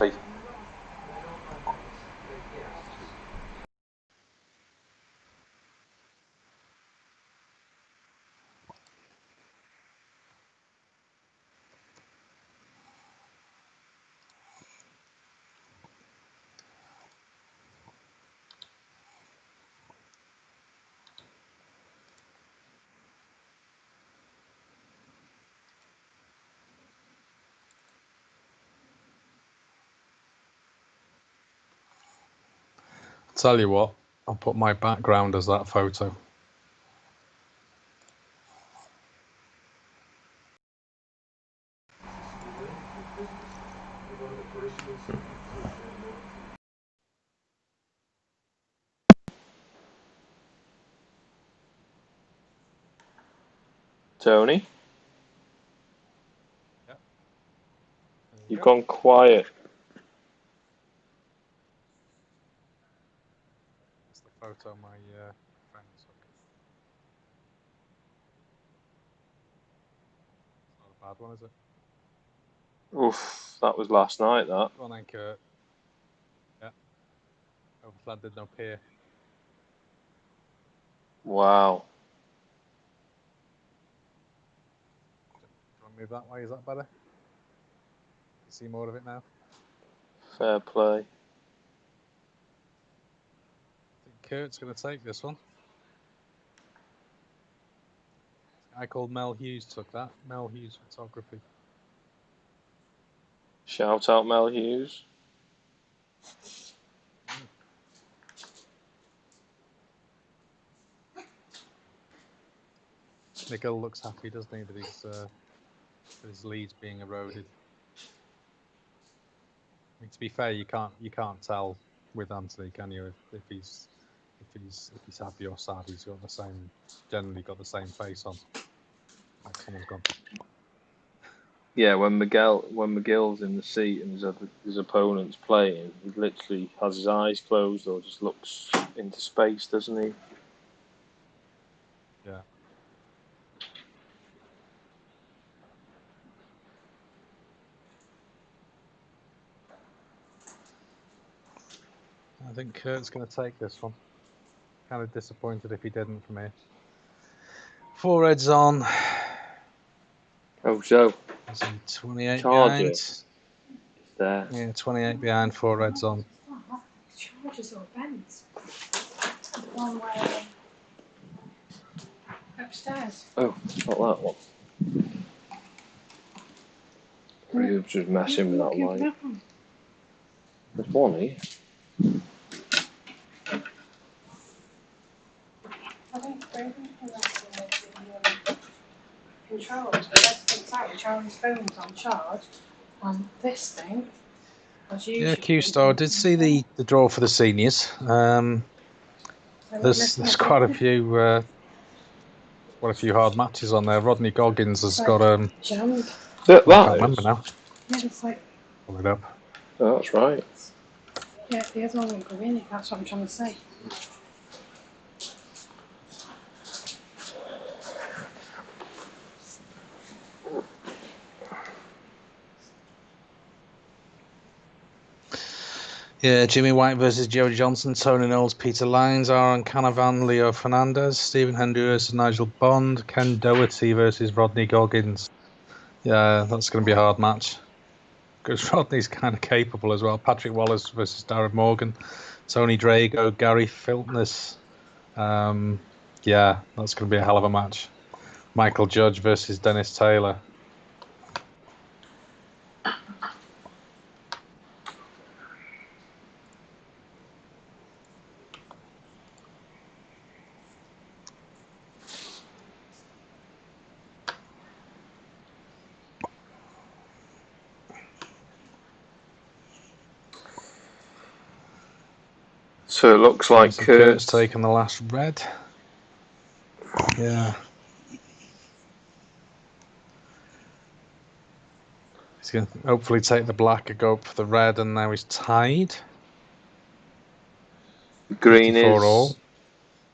Tell you what, I'll put my background as that photo. Tony? Yep. You've gone quiet. That's the photo my friend took. It's not a bad one, is it? Oof, that was last night, that. Go on then, Kurt. Yeah. Overlanded no pier. Wow. Do you want to move that way? Is that better? You see more of it now? Fair play. I think Kurt's going to take this one. A guy called Mel Hughes took that. Mel Hughes Photography. Shout out Mel Hughes. Miguel looks happy, doesn't he, that his lead's being eroded. I mean, to be fair, you can't tell with Anthony, can you? If he's happy or sad, he's generally got the same face on. Like someone's gone. Yeah, when McGill's in the seat and his opponent's playing, he literally has his eyes closed or just looks into space, doesn't he? Yeah. I think Kurt's going to take this one. Kind of disappointed if he didn't from here. 4 reds on. Oh, so. Is he 28 Charger. behind? It's there. Yeah, 28 behind, 4 reds on. Chargers or bends? One way upstairs. Oh, not that one. He was just messing with that light. There's one here. I think controlled. The rest thing's out. Charlie's phone's on charge. And this thing, as usual. Yeah, Q-Star did see the draw for the seniors. There's quite a few hard matches on there. Rodney Goggins has got jammed. I can't remember now. Yeah, it's like. Pull it up. Oh, that's right. Yeah, the other one won't go in. That's what I'm trying to say. Yeah, Jimmy White versus Joe Johnson, Tony Knowles, Peter Lyons, Aaron Canavan, Leo Fernandez, Stephen Hendry versus Nigel Bond, Ken Doherty versus Rodney Goggins. Yeah, that's going to be a hard match. Because Rodney's kind of capable as well. Patrick Wallace versus Darren Morgan, Tony Drago, Gary Filtness. Yeah, that's going to be a hell of a match. Michael Judge versus Dennis Taylor. So it looks like Kurt's taken the last red. Yeah. He's going to hopefully take the black and go up for the red, and now he's tied. Green 54 all.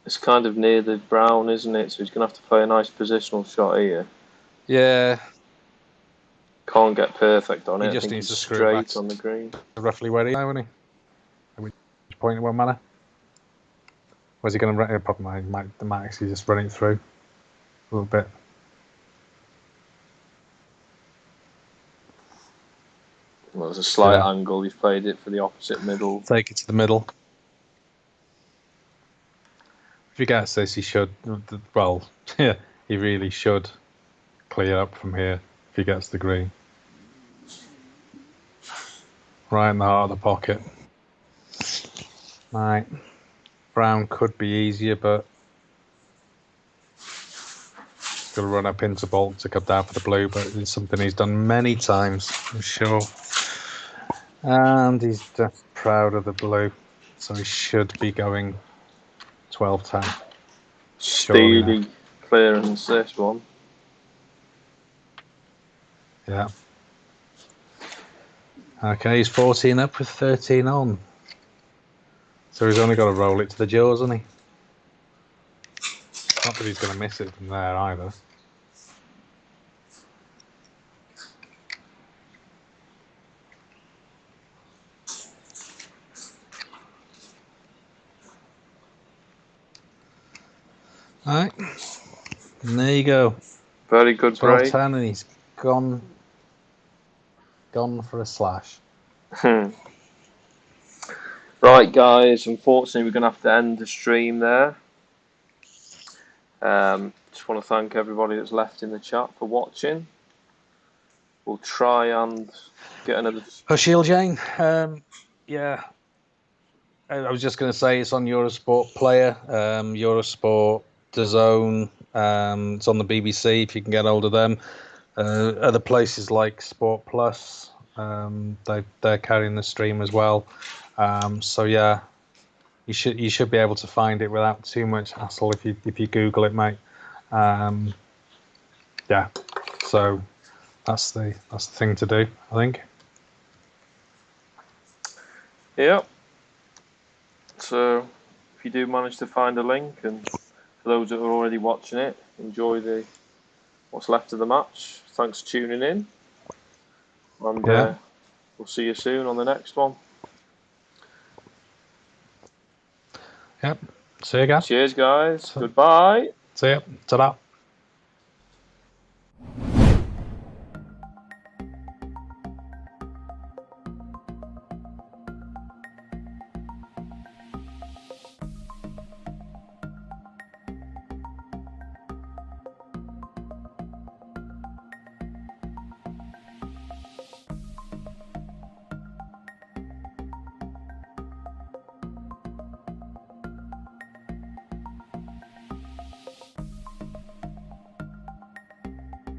It's kind of near the brown, isn't it? So he's going to have to play a nice positional shot here. Yeah. Can't get perfect on it. He just I think needs he's to screw it back straight on the green. Roughly where he is, won't he? At which point it won't matter. Or is he going to run it? Probably might actually just run it through a little bit. Well, there's a slight angle. He's played it for the opposite middle. Take it to the middle. If he gets this, he should. Well, yeah, he really should clear up from here if he gets the green. Right in the heart of the pocket. Right. Brown could be easier, but he's got to run up into Bolt to come down for the blue, but it's something he's done many times, I'm sure. And he's just proud of the blue, so he should be going 12-10. Steely clearance, this one. Yeah. Okay, he's 14 up with 13 on. So he's only got to roll it to the jaws, hasn't he? Not that he's going to miss it from there either. All right. And there you go. Very good break. 12-10, and he's gone for a slash. Right, guys. Unfortunately, we're going to have to end the stream there. Just want to thank everybody that's left in the chat for watching. We'll try and get another. Shield Jane. Yeah. I was just going to say it's on Eurosport Player, Eurosport, DAZN. It's on the BBC if you can get hold of them. Other places like Sport Plus, they're carrying the stream as well. So yeah, you should be able to find it without too much hassle if you Google it, mate. Yeah, so that's the thing to do, I think. Yep. So if you do manage to find a link, and for those that are already watching it, enjoy what's left of the match. Thanks for tuning in, and we'll see you soon on the next one. Yep. See you again. Cheers, guys. Goodbye. See ya. Ta-da.